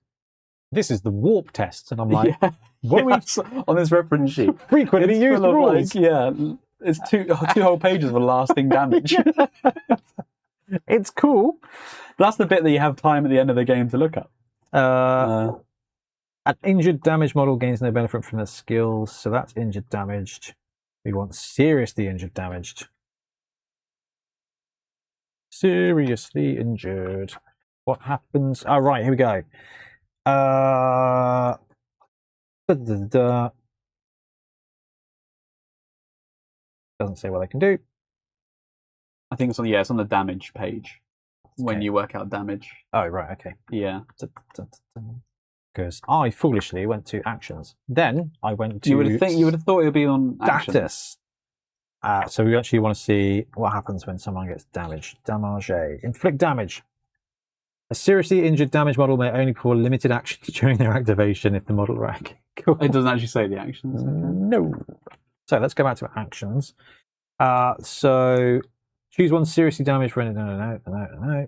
This is the warp test, and I'm like, what are we on this reference sheet? Frequently used rules. It's two whole pages of lasting damage. It's cool. That's the bit that you have time at the end of the game to look up. An injured damaged model gains no benefit from their skills, so that's injured damaged. We want seriously injured damaged. Seriously injured. What happens? Oh, right, here we go. Doesn't say what they can do. I think it's on the damage page when you work out damage. Oh, right, okay. Yeah. Because I foolishly went to actions. Then I went to you would have thought it would be on status. So we actually want to see what happens when someone gets damaged. Damage. Inflict damage. A seriously injured damage model may only perform limited actions during their activation if the model rank. Cool. It doesn't actually say the actions. No. So let's go back to actions. So choose one seriously damaged for no.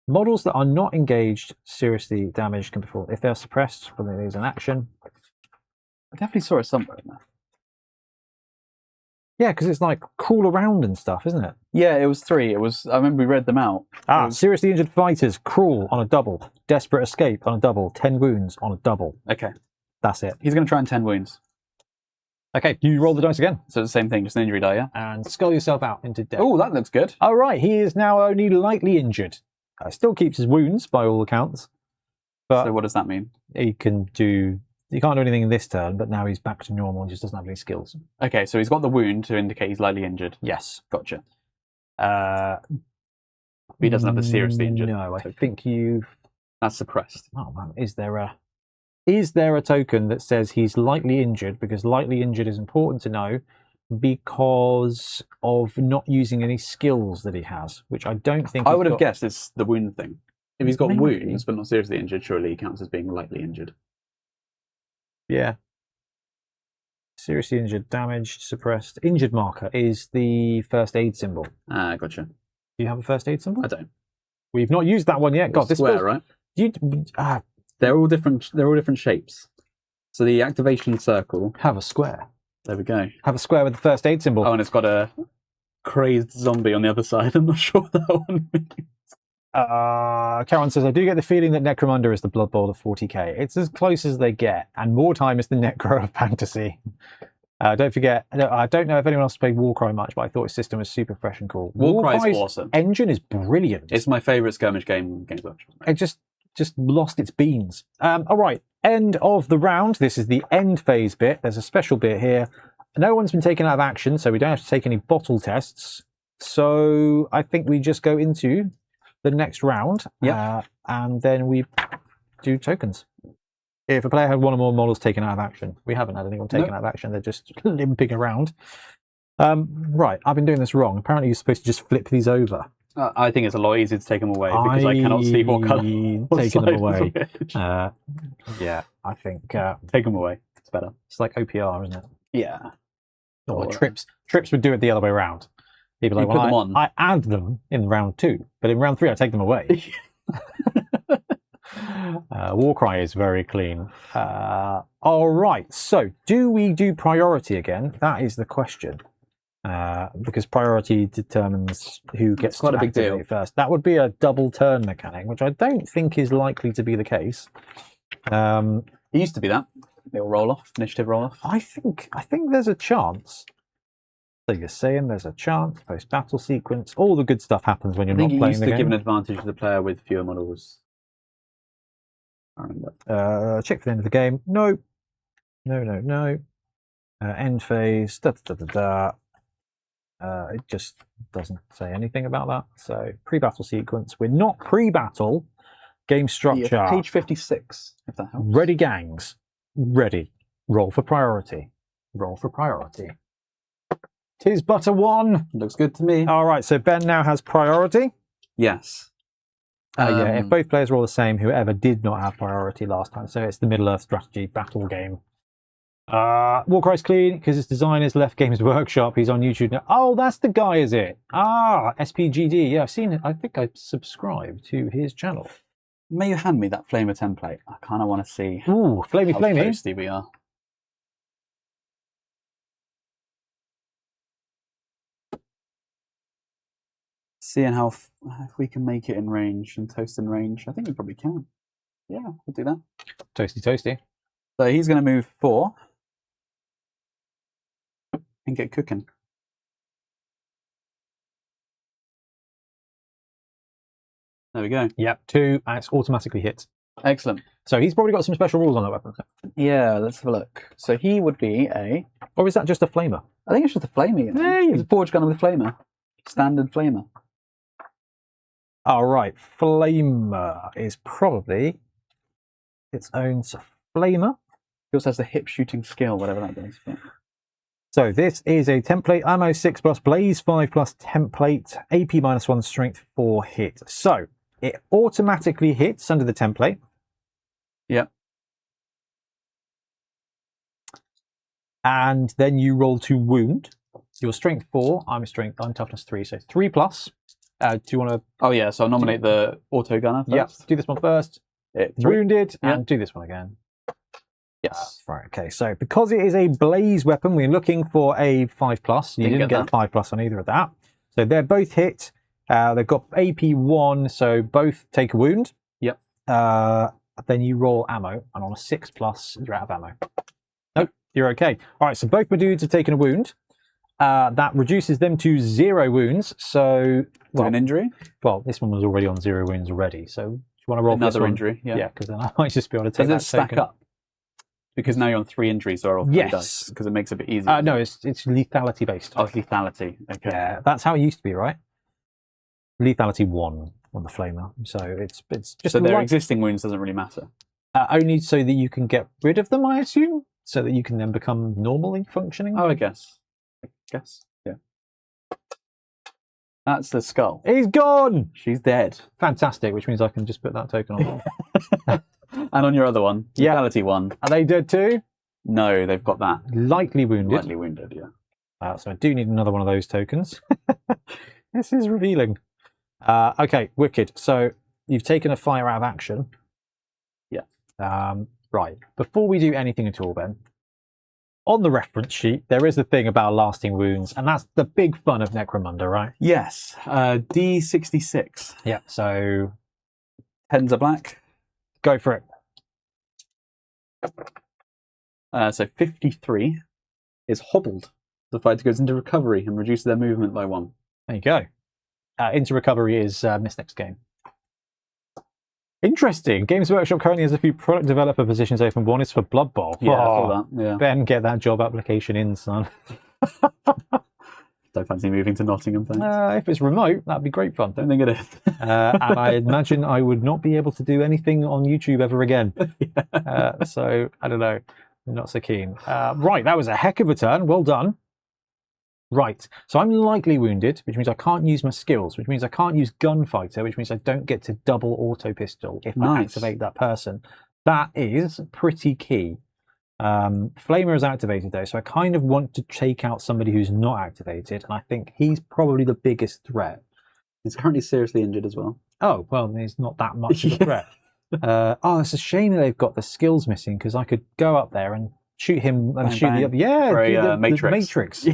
Models that are not engaged seriously damaged can perform. If they're suppressed, well, there's an action. I definitely saw it somewhere in there. Yeah, because it's like crawl around and stuff, isn't it? Yeah, it was 3. I remember we read them out. Seriously injured fighters crawl on a double. Desperate escape on a double. 10 wounds on a double. Okay. That's it. He's going to try and 10 wounds. Okay, you roll the dice again. So it's the same thing, just an injury die, yeah? And skull yourself out into death. Oh, that looks good. All right, he is now only lightly injured. Still keeps his wounds by all accounts. But so what does that mean? He can't do anything in this turn, but now he's back to normal and just doesn't have any skills. Okay, so he's got the wound to indicate he's lightly injured. Yes. Gotcha. He doesn't have the seriously injured. No, I think that's suppressed. Oh man, is there a token that says he's lightly injured? Because lightly injured is important to know because of not using any skills that he has, which I don't think. I would have guessed it's the wound thing. If he's got wounds but not seriously injured, surely he counts as being lightly injured. Yeah. Seriously injured, damaged, suppressed. Injured marker is the first aid symbol. Gotcha. Do you have a first aid symbol? I don't. We've not used that one yet. God, this square, right? They're all different. They're all different shapes. So the activation circle. Have a square. There we go. Have a square with the first aid symbol. Oh, and it's got a crazed zombie on the other side. I'm not sure what that one means. Karen says, I do get the feeling that Necromunda is the Blood Bowl of 40k. It's as close as they get, and more time is the Necro of fantasy. Don't forget, I don't know if anyone else has played Warcry much, but I thought its system was super fresh and cool. Warcry's awesome. Engine is brilliant. It's my favourite skirmish game in Games Workshop. It just lost its beans. All right, end of the round. This is the end phase bit. There's a special bit here. No one's been taken out of action, so we don't have to take any bottle tests. So I think we just go into the next round, and then we do tokens. If a player had one or more models taken out of action, we haven't had anyone taken out of action. They're just limping around. Right, I've been doing this wrong. Apparently, you're supposed to just flip these over. I think it's a lot easier to take them away because I cannot see what colour. Taking them away. Yeah, I think take them away. It's better. It's like OPR, isn't it? Yeah. Or trips would do it the other way around. People like, put them on. I add them in round 2, but in round 3 I take them away. Warcry is very clean. All right, so do we do priority again? That is the question. Because priority determines who gets quite to a big deal first. That would be a double turn mechanic, which I don't think is likely to be the case. It used to be that Little roll off, initiative roll off. I think there's a chance. So you're saying there's a chance, post battle sequence, all the good stuff happens when you're I think not it playing used the to game. give an advantage to the player with fewer models. I remember. Check for the end of the game. No. End phase. It just doesn't say anything about that. So pre-battle sequence. We're not pre-battle. Game structure. Yeah, page 56, if that helps. Ready, gangs. Ready. Roll for priority. Roll for priority. 'Tis but a 1. Looks good to me. All right, so Ben now has priority. Yes. Yeah, if both players roll the same, whoever did not have priority last time. So it's the Middle-earth strategy battle game. Warcry's clean because his designers left Games Workshop. He's on YouTube now. Oh, that's the guy, is it? SPGD. Yeah, I've seen it. I think I subscribed to his channel. May you hand me that Flamer template? I kind of want to see Ooh, flamey, how flamey. toasty we are. Seeing how if we can make it in range and toast in range. I think we probably can. Yeah, we'll do that. Toasty, toasty. So he's going to move 4 and get cooking. There we go. Yep, 2, and it's automatically hit. Excellent. So he's probably got some special rules on that weapon. Yeah, let's have a look. So he would be a... Or is that just a flamer? I think it's just a flamer. Hey. It's a forge gun with a flamer. Standard flamer. All right, flamer is probably its own flamer. He also has the hip shooting skill, whatever that does. Yeah. So this is a template, ammo 6 plus, blaze 5 plus, template, AP -1, strength 4 hit. So it automatically hits under the template. Yep. And then you roll to wound. Your strength 4, I'm toughness 3, so 3 plus. Do you want to? Oh yeah, so I'll nominate the auto gunner first. Yep, do this one first. It's Wounded, Yep. and do this one again. Yes. Right, okay, so because it is a blaze weapon, we're looking for a 5 plus. You didn't get a 5 plus on either of that. So they're both hit. They've got AP 1, so both take a wound. Yep. Then you roll ammo, and on a 6 plus, you're out of ammo. Nope, you're okay. All right, so both my dudes have taken a wound. That reduces them to 0 wounds. So, An injury? Well, this one was already on 0 wounds already. So, do you want to roll for this Another one? injury? Yeah. because then I might just be able to take Does that it stack token. up? Because now you're on 3 injuries, so I roll 3 Yes. dice. Because it makes it a bit easier. No, it's lethality based. Oh, it's lethality. Okay. Yeah, that's how it used to be, right? Lethality 1 on the flamer. So it's just So their like, existing wounds doesn't really matter. only so that you can get rid of them, I assume, so that you can then become normally functioning. Oh, I guess. Yeah. That's the skull. He's gone. She's dead. Fantastic, which means I can just put that token on. And on your other one, Yeah. lethality 1. Are they dead too? No, they've got that. Lightly wounded. Lightly wounded, yeah. So I do need another one of those tokens. This is revealing. Okay, wicked. So you've taken a fire out of action. Yeah. Right. Before we do anything at all, Ben, on the reference sheet, there is a thing about lasting wounds, and that's the big fun of Necromunda, right? Yes. D66. Yeah. So 10s are black. go for it. So 53 is hobbled. The fighter goes into recovery and reduces their movement by 1. There you go. Into recovery is Miss Next Game. Interesting. Games Workshop currently has a few product developer positions open. One is for Blood Bowl. Yeah, I saw that. Yeah. Ben, get that job application in, son. Don't fancy moving to Nottingham, thanks. If it's remote, that'd be great fun. Don't think it is. And I imagine I would not be able to do anything on YouTube ever again. So, I don't know. I'm not so keen. Right, that was a heck of a turn. Well done. Right, so I'm lightly wounded, which means I can't use my skills, which means I can't use Gunfighter, which means I don't get to double auto pistol if I activate that person. That is pretty key. Flamer is activated though, so I kind of want to take out somebody who's not activated, and I think he's probably the biggest threat. He's currently seriously injured as well. Oh, well, he's not that much of a threat. It's a shame that they've got the skills missing, because I could go up there and shoot him and Bang, shoot bang. the other. Yeah, For a, the Matrix. Matrix.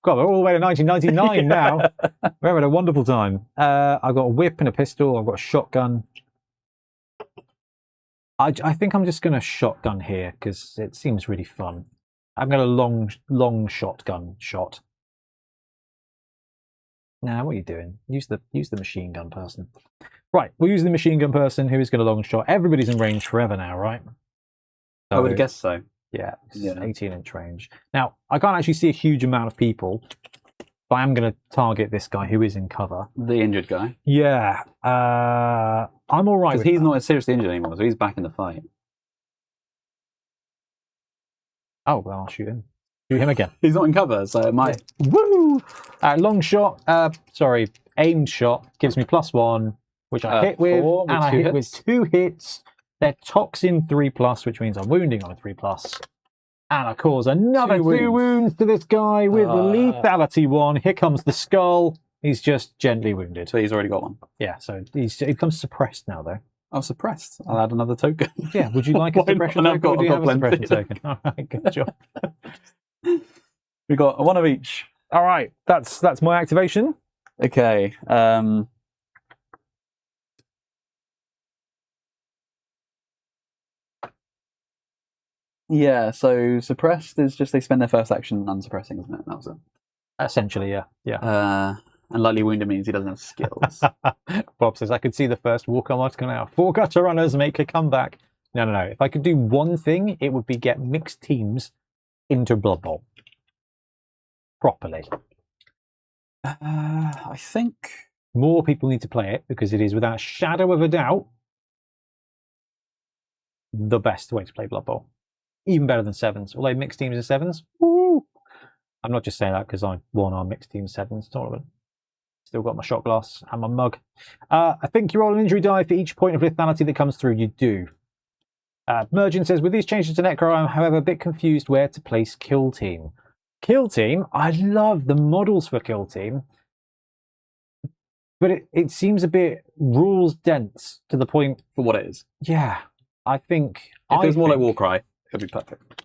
God, we're all the way to 1999 now. We're having a wonderful time. I've got a whip and a pistol. I've got a shotgun. I think I'm just going to shotgun here because it seems really fun. I'm going to long shotgun shot. Now, what are you doing? Use the machine gun person. Right, we'll use the machine gun person who is going to long shot. Everybody's in range forever now, right? I would guess so. Yeah, it's Yeah. 18-inch range. Now, I can't actually see a huge amount of people, but I am going to target this guy who is in cover. The injured guy. Yeah, I'm all right. Because he's not seriously injured anymore, so he's back in the fight. Oh, well, I'll shoot him. Shoot him again. He's not in cover, so it might. Woo! Long shot, sorry, aimed shot gives me +1, which I hit with, 4 with and I 2 hit hits. with 2 hits. They're toxin 3+, which means I'm wounding on a 3+. And I cause another 2 wounds to this guy with the lethality 1. Here comes the skull. He's just gently wounded. So he's already got one. Yeah, so he becomes suppressed now, though. Oh, suppressed. I'll add another token. Yeah, would you like a Why not? suppression I've token, or got- do you I've have a got suppression plenty. token? All right, good job. We got one of each. All right, that's my activation. Okay. Yeah, so suppressed is just they spend their first action unsuppressing, isn't it? That was it. Essentially, yeah. And lightly wounded means he doesn't have skills. Bob says, I could see the first walk on come out. 4 gutter runners make a comeback. No. If I could do one thing, it would be get mixed teams into Blood Bowl. Properly. I think More people need to play it because it is, without a shadow of a doubt, the best way to play Blood Bowl. Even better than 7s. Although mixed teams are 7s, woo! I'm not just saying that because I won our mixed team 7s tournament. Still got my shot glass and my mug. I think you roll an injury die for each point of lethality that comes through. You do. Mergin says, with these changes to Necro, I'm however a bit confused where to place Kill Team. Kill Team, I love the models for Kill Team, but it seems a bit rules dense to the point. for what it is. Yeah, I think If it was more like Warcry, it'd be perfect.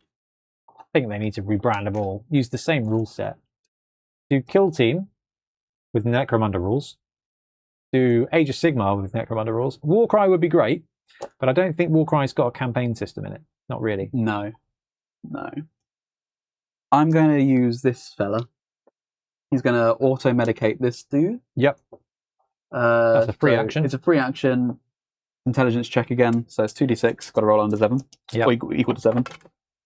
I think they need to rebrand them all. Use the same rule set. Do Kill Team with Necromunda rules. Do Age of Sigmar with Necromunda rules. Warcry would be great, but I don't think Warcry's got a campaign system in it. Not really. No. I'm going to use this fella. He's going to auto-medicate this dude. Yep. That's a free so action. It's a free action. Intelligence check again. So it's 2d6. Got to roll under 7. Yep. Or equal to 7.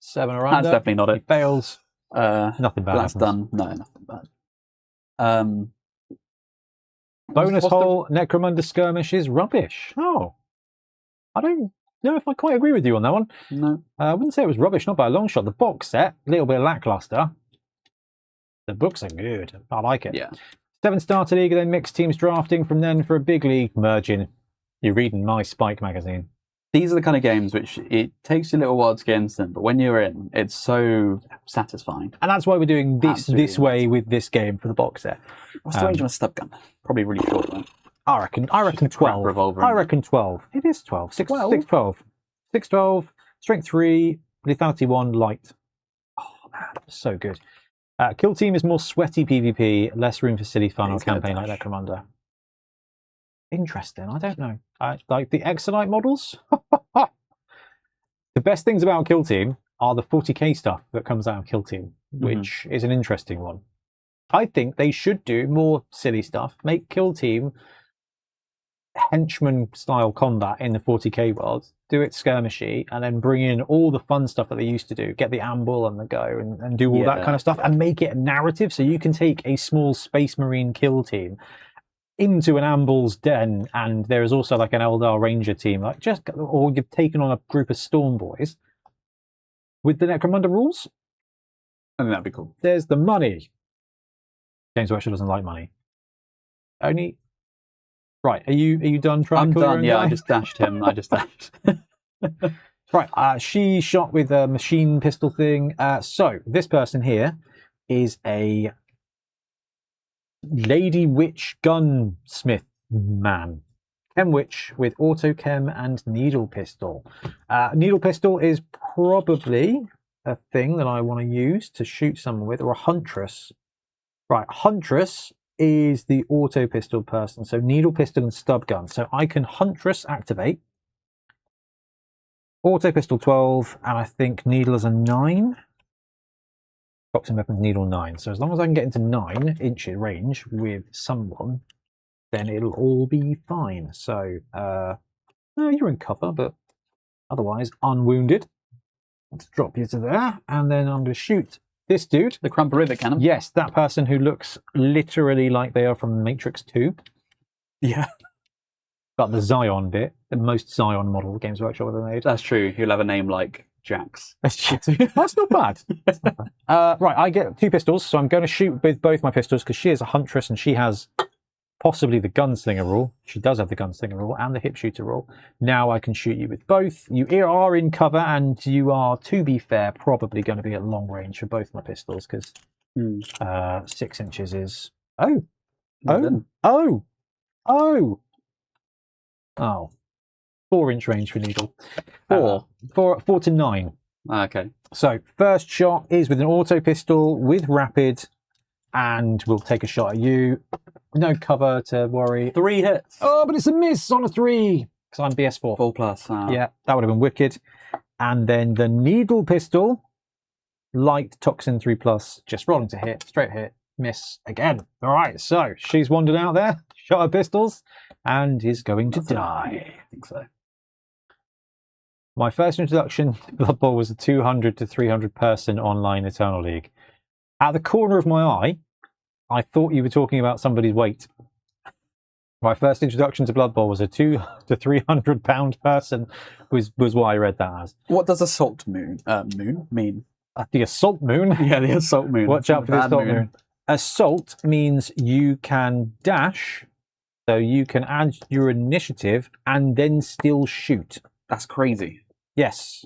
7 or That's under. definitely not He it. fails. Nothing bad That's happens. done. No, nothing bad. Bonus what's the- hole, Necromunda skirmish is rubbish. Oh. I don't know if I quite agree with you on that one. No. I wouldn't say it was rubbish, not by a long shot. The box set, a little bit lackluster. The books are good. I like it. Yeah. 7 starter league, then mixed teams drafting. From then for a big league, merging. You're reading my Spike magazine. These are the kind of games which it takes you a little while to get into them, but when you're in, it's so satisfying. And that's why we're doing this Absolutely this way with this game for the box set. What's the range of a stub gun? Probably really short, right? I reckon Just a crap 12. revolver, I isn't it? reckon 12. It is 12. 6, 12? 6 12. 6 12. Strength 3. Lethality 1. Light. Oh, man. So good. Kill Team is more sweaty PvP. Less room for silly fun Yeah, on he's gonna campaign like dash. Necromunda. Interesting. I don't know. Like the Exolite models? The best things about Kill Team are the 40k stuff that comes out of Kill Team, which is an interesting one. I think they should do more silly stuff. Make Kill Team henchman style combat in the 40k world. Do it skirmishy, and then bring in all the fun stuff that they used to do. Get the amble and the go, and do all that Yeah, kind of stuff, and make it a narrative. So you can take a small Space Marine Kill Team into an amble's den, and there is also like an Eldar Ranger team, or you've taken on a group of Storm Boys with the Necromunda rules. I think that'd be cool. There's the money. James Webster doesn't like money. Only right. Are you done trying I'm to kill your done. own Yeah, guy? I just dashed him. I just dashed. Right. She shot with a machine pistol thing. So this person here is a Lady Witch gunsmith man. Chem Witch with auto chem and needle pistol. Needle pistol is probably a thing that I want to use to shoot someone with, or a huntress. Right, huntress is the auto pistol person. So needle pistol and stub gun. So I can huntress activate. Auto pistol 12, and I think needle is a 9. Toxin weapons needle 9. So as long as I can get into 9 inch range with someone, then it'll all be fine. So, no, you're in cover, but otherwise unwounded. Let's drop you to there, and then I'm going to shoot this dude. The Crumper Rivet Cannon? Yes, that person who looks literally like they are from Matrix 2. Yeah. But the Zion bit, the most Zion model Games Workshop ever made. That's true. He'll have a name like Jax. That's not bad. That's not bad. Right, I get 2 pistols, so I'm going to shoot with both my pistols because she is a huntress and she has possibly the gunslinger rule. She does have the gunslinger rule and the hip shooter rule. Now I can shoot you with both. You are in cover, and you are, to be fair, probably going to be at long range for both my pistols because 6 inches is... Oh, 4-inch range for needle. 4 to 9. Okay. So first shot is with an auto pistol with rapid, and we'll take a shot at you. No cover to worry. 3 hits. Oh, but it's a miss on a 3 because I'm BS4. 4+. Yeah, that would have been wicked. And then the needle pistol, light toxin 3+, just rolling to hit, straight hit, miss again. All right, so she's wandered out there, shot her pistols, and is going to die. I think so. My first introduction to Blood Bowl was a 200 to 300 person online Eternal League. At the corner of my eye, I thought you were talking about somebody's weight. My first introduction to Blood Bowl was a 2 to 300 pound person, was what I read that as. What does Assault Moon mean? The Assault Moon? Yeah, the Assault Moon. Watch out for the Assault Moon. Assault means you can dash, so you can add your initiative and then still shoot. That's crazy. Yes.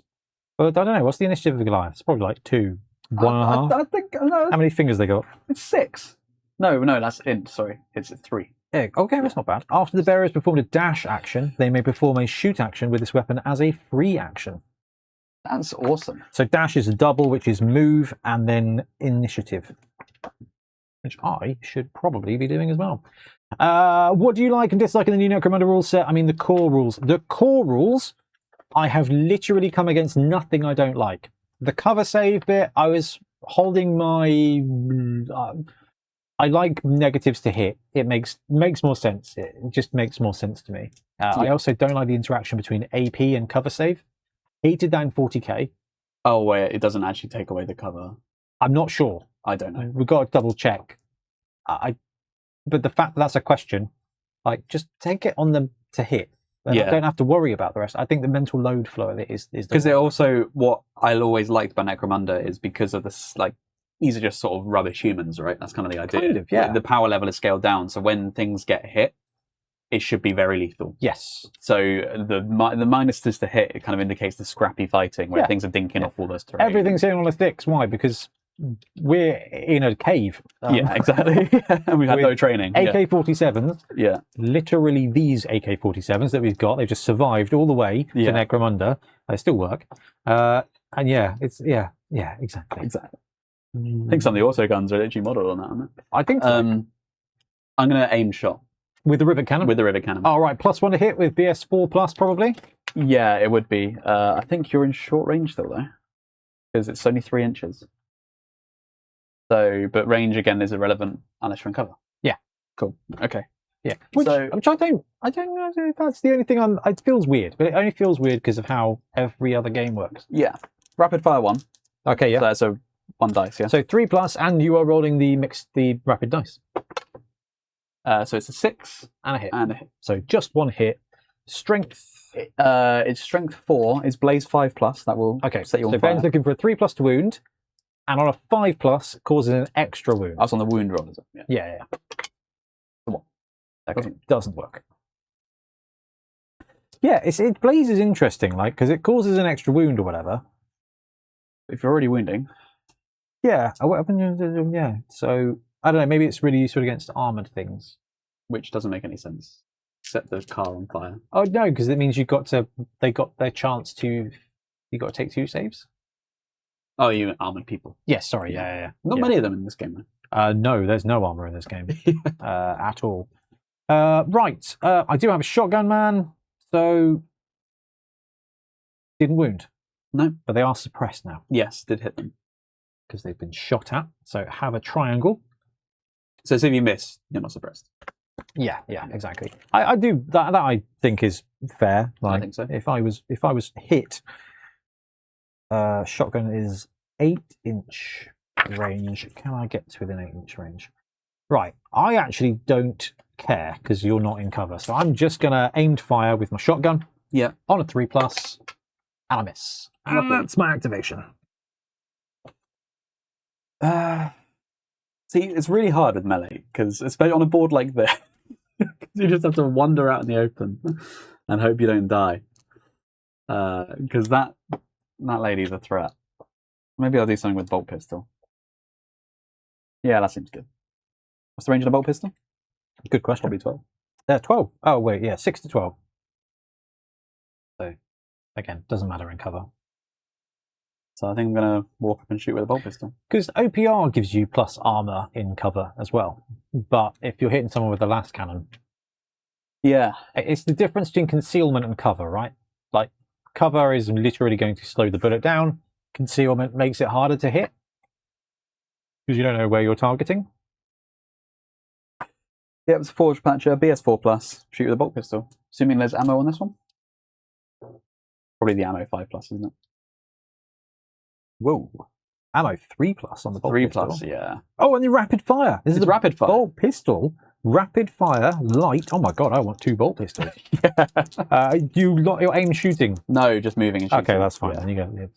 But I don't know, what's the initiative of Goliath? It's probably like 2, 1.5. I think, no. How many fingers they got? It's 6. No, that's int, sorry. It's 3. Yeah, okay, that's not bad. After the bearer has performed a dash action, they may perform a shoot action with this weapon as a free action. That's awesome. So dash is a double, which is move, and then initiative, which I should probably be doing as well. What do you like and dislike in the new Necromunda rule set? I mean, the core rules. The core rules, I have literally come against nothing I don't like. The cover save bit, I was holding my... I like negatives to hit. It makes more sense. It just makes more sense to me. I also don't like the interaction between AP and cover save. Hated that in 40k. Oh, wait, it doesn't actually take away the cover. I'm not sure. I don't know. We've got to double check. But the fact that that's a question, like, just take it on them to hit. And I don't have to worry about the rest. I think the mental load flow of it is because it also, what I always liked about Necromunda is because of this, like, these are just sort of rubbish humans, right? That's kind of the idea. Kind of, yeah. Like, the power level is scaled down, so when things get hit, it should be very lethal. Yes. So the minuses to hit, it kind of indicates the scrappy fighting where things are dinking off all those terrain. Everything's hitting on the sticks. Why? Because we're in a cave. Yeah, exactly. And we've had no training. AK-47s. Yeah. Literally these AK-47s that we've got, they've just survived all the way to Necromunda. They still work. And exactly. I think some of the auto guns are literally modelled on that, aren't they? I think so. I'm going to aim shot. With the rivet cannon? With the rivet cannon. Oh, right. +1 to hit with BS4 plus, probably? Yeah, it would be. I think you're in short range still, though. Because it's only 3 inches. So, but range, again, is irrelevant unless you're in cover. Yeah. Cool. Okay. Yeah. Which I don't know if that's the only thing it feels weird, but it only feels weird because of how every other game works. Yeah. Rapid fire 1. Okay, yeah. So that's a 1 dice, yeah. So 3+, and you are rolling the rapid dice. So it's a 6 and a hit. And a hit. So just 1 hit. Strength. It's strength 4. It's blaze 5+. That will set you on fire. So Ben's looking for a 3+ to wound, and on a 5+ causes an extra wound. That's on the wound roll, is it? Yeah. Come on. Okay. Doesn't work. Yeah, blaze is interesting, like, because it causes an extra wound or whatever. If you're already wounding. Yeah. Yeah. So I don't know. Maybe it's really useful against armored things, which doesn't make any sense. Set the car on fire. Oh no, because it means they got their chance to. You got to take 2 saves. Oh, you mean armored people? Yes. Sorry. Yeah. Not many of them in this game, though. No, there's no armor in this game at all. Right. I do have a shotgun man. So Didn't wound, No. but they are suppressed now Yes, did hit them. because they've been shot at. So have a triangle. So if you miss, you're not suppressed. Yeah, exactly. I do that. That I think is fair. Like, I think so. If I was hit, shotgun is 8-inch range. Can I get to within 8-inch range? Right. I actually don't care because you're not in cover. So I'm just gonna aim to fire with my shotgun. Yeah. On a 3+, and I miss. And that's my activation. See, it's really hard with melee because, especially on a board like this, you just have to wander out in the open and hope you don't die. Because that lady's a threat. Maybe I'll do something with bolt pistol. Yeah, that seems good. What's the range of the bolt pistol? Good question. Probably 12. 12. Oh wait, yeah, 6 to 12. So again, doesn't matter in cover. So I think I'm going to walk up and shoot with a bolt pistol. Because OPR gives you plus armor in cover as well. But if you're hitting someone with the last cannon, yeah, it's the difference between concealment and cover, right? Like, cover is literally going to slow the bullet down. Concealment makes it harder to hit because you don't know where you're targeting. Yeah, it was a Forge Patcher, BS4+, shoot with a bolt pistol. Assuming there's ammo on this one? Probably the ammo 5+, isn't it? Whoa. Ammo 3+ on the bolt 3+, pistol. yeah. Oh, and the rapid fire. This is It's the rapid fire. bolt pistol. Rapid fire, light. Oh my god, I want 2 bolt pistols. Yeah. Your aim shooting. No, just moving and shooting. Okay, that's fine. Yeah. Then you go.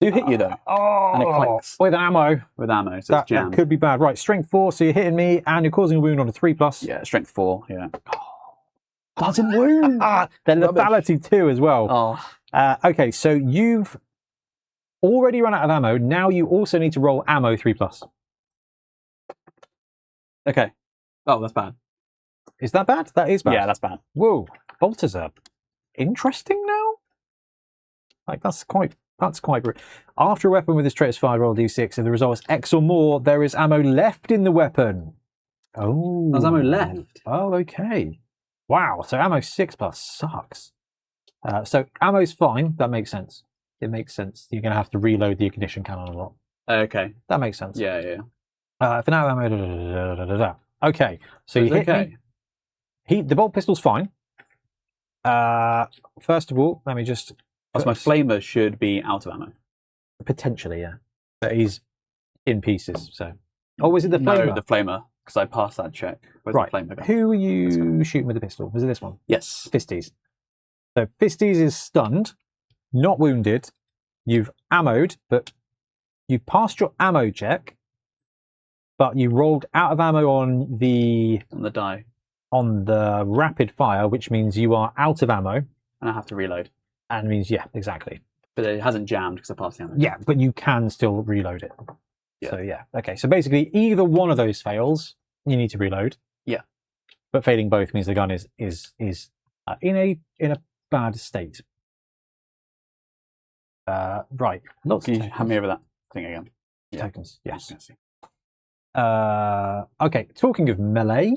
Do hit you though. Oh, And it clicks. with ammo. With ammo, so That it's jammed. could be bad. Right, strength 4, so you're hitting me and you're causing a wound on a 3+. Yeah, strength 4, yeah. Doesn't wound. Then lethality 2 as well. Oh. Okay, so you've already run out of ammo. Now you also need to roll ammo 3+. Okay. Oh, that's bad. Is that bad? That is bad. Yeah, that's bad. Whoa, bolters are interesting now. Like that's quite. After a weapon with this trait is fired, roll d6. If the result is X or more, there is ammo left in the weapon. Oh, There's ammo left. Oh, okay. Wow. So ammo 6+ sucks. So ammo's fine. That makes sense. It makes sense. You're going to have to reload the ignition cannon a lot. Okay. That makes sense. Yeah. For now, ammo. Okay. So you hit okay. me. The bolt pistol's fine. First of all, let me just. So my flamer should be out of ammo. Potentially, yeah. But he's in pieces. So. Oh, was it the flamer? No, the flamer. Because I passed that check. Where's right. the flamer go? Who were you shooting with the pistol? Was it this one? Yes. Fisties. So Fisties is stunned, not wounded. You've ammoed, but you passed your ammo check, but you rolled out of ammo on the die. On the rapid fire, which means you are out of ammo. And I have to reload. And means, yeah, exactly. But it hasn't jammed because I passed the ammo. Yeah, but you can still reload it. Yeah. So yeah, okay. So basically, either one of those fails, you need to reload. Yeah. But failing both means the gun is in a bad state. Right. Lots Can of you hand me over that thing again? Yeah. Tokens. Yes. Yes. Okay. Talking of melee,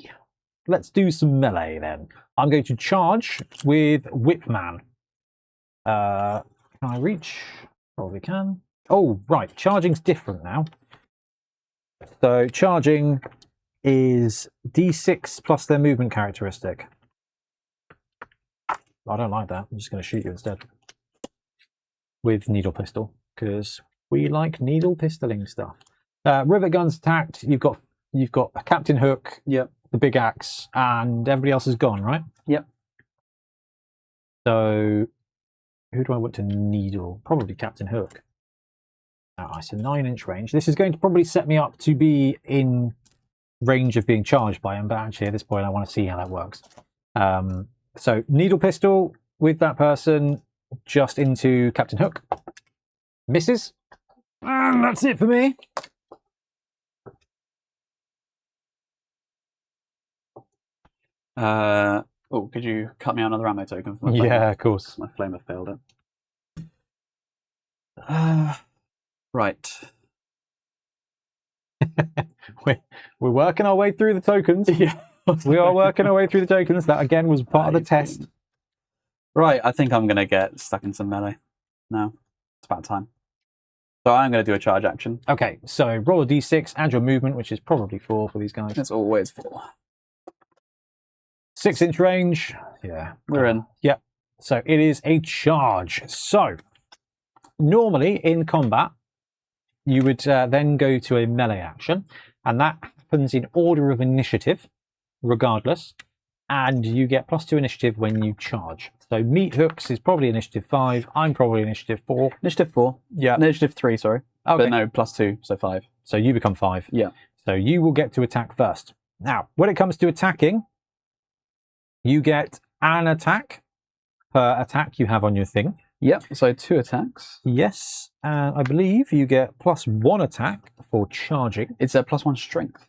let's do some melee then. I'm going to charge with Whipman. Can I reach? Probably can. Oh, right. Charging's different now. So charging is D6 plus their movement characteristic. I don't like that. I'm just going to shoot you instead. With needle pistol, because we like needle pistoling stuff. Rivet guns attacked. You've got a Captain Hook, Yep. the big axe, and everybody else is gone, right? Yep. So who do I want to needle? Probably Captain Hook. It's a 9-inch range. This is going to probably set me up to be in range of being charged by him, but actually at this point I want to see how that works. So needle pistol with that person just into Captain Hook. Misses. And that's it for me. Oh, could you cut me out another ammo token for my flamer? Yeah, of course. My flamer failed it. Right. We're working our way through the tokens. Yeah. We are working our way through the tokens. That again was part of the test. Right, I think I'm going to get stuck in some melee now. It's about time. So I'm going to do a charge action. Okay, so roll a d6, add your movement, which is probably 4 for these guys. It's always 4. 6-inch range. Yeah. We're in. Yep. So it is a charge. So normally in combat, you would then go to a melee action, and that happens in order of initiative, regardless. And you get +2 initiative when you charge. So Meat Hooks is probably initiative 5. I'm probably initiative 4. Initiative 4. Yeah. Initiative 3, sorry. Okay. But no, +2, so 5. So you become 5. Yeah. So you will get to attack first. Now, when it comes to attacking, you get an attack per attack you have on your thing. Yep, so 2 attacks. Yes, and I believe you get +1 attack for charging. It's a +1 strength.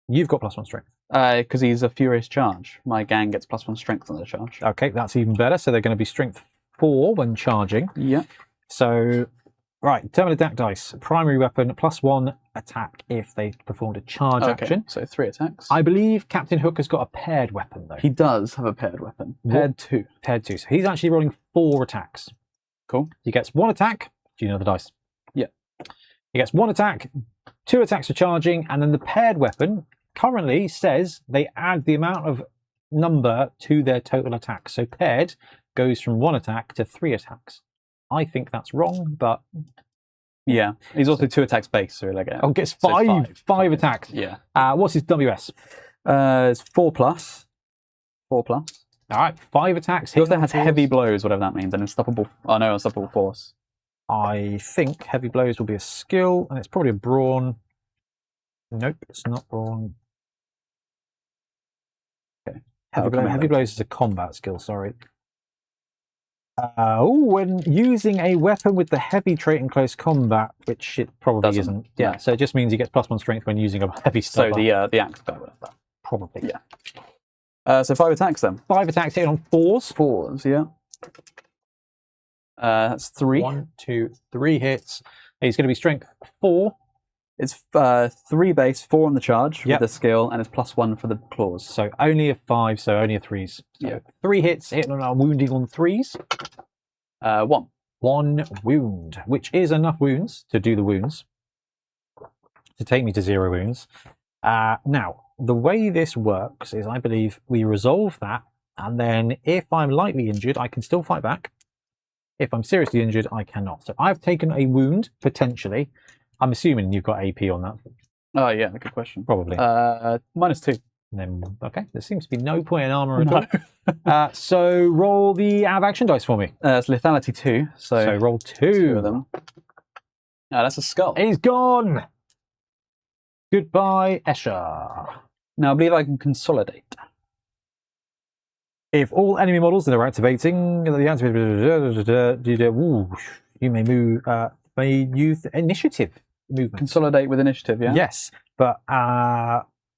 You've got +1 strength. Because he's a furious charge. My gang gets +1 strength on the charge. Okay, that's even better. So they're going to be strength 4 when charging. Yeah. So, right, determine attack dice. Primary weapon, +1 attack if they performed a charge action. So 3 attacks. I believe Captain Hook has got a paired weapon, though. He does have a paired weapon. Paired 2. Paired 2. So he's actually rolling 4 attacks. Cool. He gets 1 attack. Do you know the dice? Yeah. He gets 1 attack, 2 attacks for charging, and then the paired weapon currently says they add the amount of number to their total attacks. So paired goes from 1 attack to 3 attacks. I think that's wrong, but yeah, he's also 2 attacks base, so like gets so 5 attacks. Yeah. What's his WS? It's 4+. 4+. All right, 5 attacks. He also has heavy blows, whatever that means, and unstoppable. Oh no, unstoppable force. I think heavy blows will be a skill, and it's probably a brawn. Nope, it's not brawn. Okay. Heavy blows is a combat skill, sorry. When using a weapon with the heavy trait in close combat, which it probably isn't. Yeah, so it just means he gets +1 strength when using a heavy stuff. So the axe guy would have that. Probably. Yeah. So 5 attacks then. 5 attacks hitting on 4s. 4s, yeah. That's 3. 1, 2, 3 hits. He's going to be strength 4. It's 3 base, 4 on the charge with the skill, and it's +1 for the claws. So only a 5, so only a 3s. So 3 hits, hitting on our wounding on 3s. 1. 1 wound, which is enough wounds to do the wounds, to take me to 0 wounds. Now, the way this works is I believe we resolve that, and then if I'm lightly injured, I can still fight back. If I'm seriously injured, I cannot. So I've taken a wound, potentially. I'm assuming you've got AP on that. Oh, yeah, good question. Probably. -2. And then, okay, there seems to be no point in armor at all. So roll the out of action dice for me. It's lethality 2. So roll 2 of them. That's a skull. He's gone. Goodbye, Escher. Now I believe I can consolidate. If all enemy models that are activating, you may move. May use initiative movement. Consolidate with initiative, yeah? Yes, but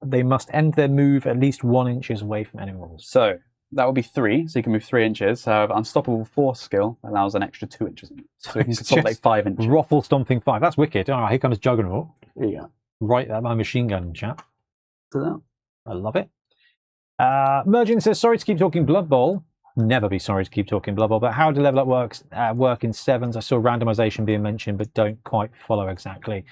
they must end their move at least 1 inches away from enemy models. So that would be 3, so you can move 3 inches. However, unstoppable force skill allows an extra 2 inches. So you can consolidate 5 inches. Ruffle stomping 5. That's wicked. All right, here comes Juggernaut. Yeah. Right at my machine gun, chap. To that. I love it. Mergin says, sorry to keep talking Blood Bowl. Never be sorry to keep talking Blood Bowl, but how do level up work in 7s? I saw randomization being mentioned, but don't quite follow exactly.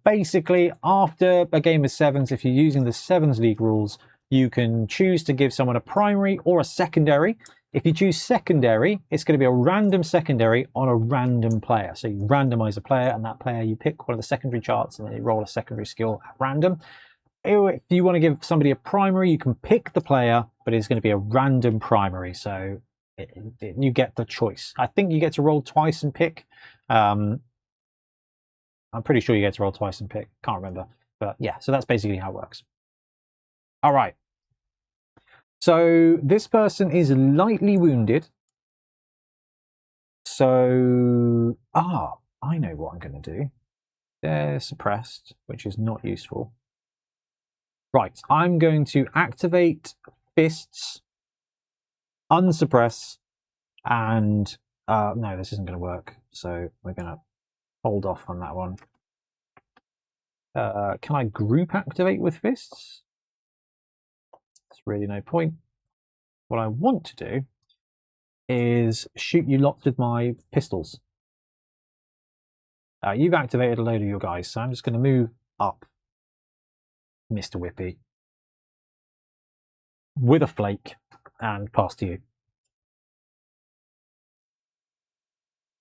Basically, after a game of 7s, if you're using the 7s League rules, you can choose to give someone a primary or a secondary. If you choose secondary, it's going to be a random secondary on a random player. So you randomize a player, and that player, you pick one of the secondary charts, and then you roll a secondary skill at random. If you want to give somebody a primary, you can pick the player, but it's going to be a random primary. So you get the choice. I think you get to roll twice and pick. I'm pretty sure you get to roll twice and pick. Can't remember. But yeah, so that's basically how it works. All right. So this person is lightly wounded. So, I know what I'm going to do. They're suppressed, which is not useful. Right, I'm going to activate fists, unsuppress, and no, this isn't going to work. So we're going to hold off on that one. Can I group activate with fists? There's really no point. What I want to do is shoot you lots with my pistols. You've activated a load of your guys, so I'm just going to move up, Mr. Whippy, with a flake, and pass to you.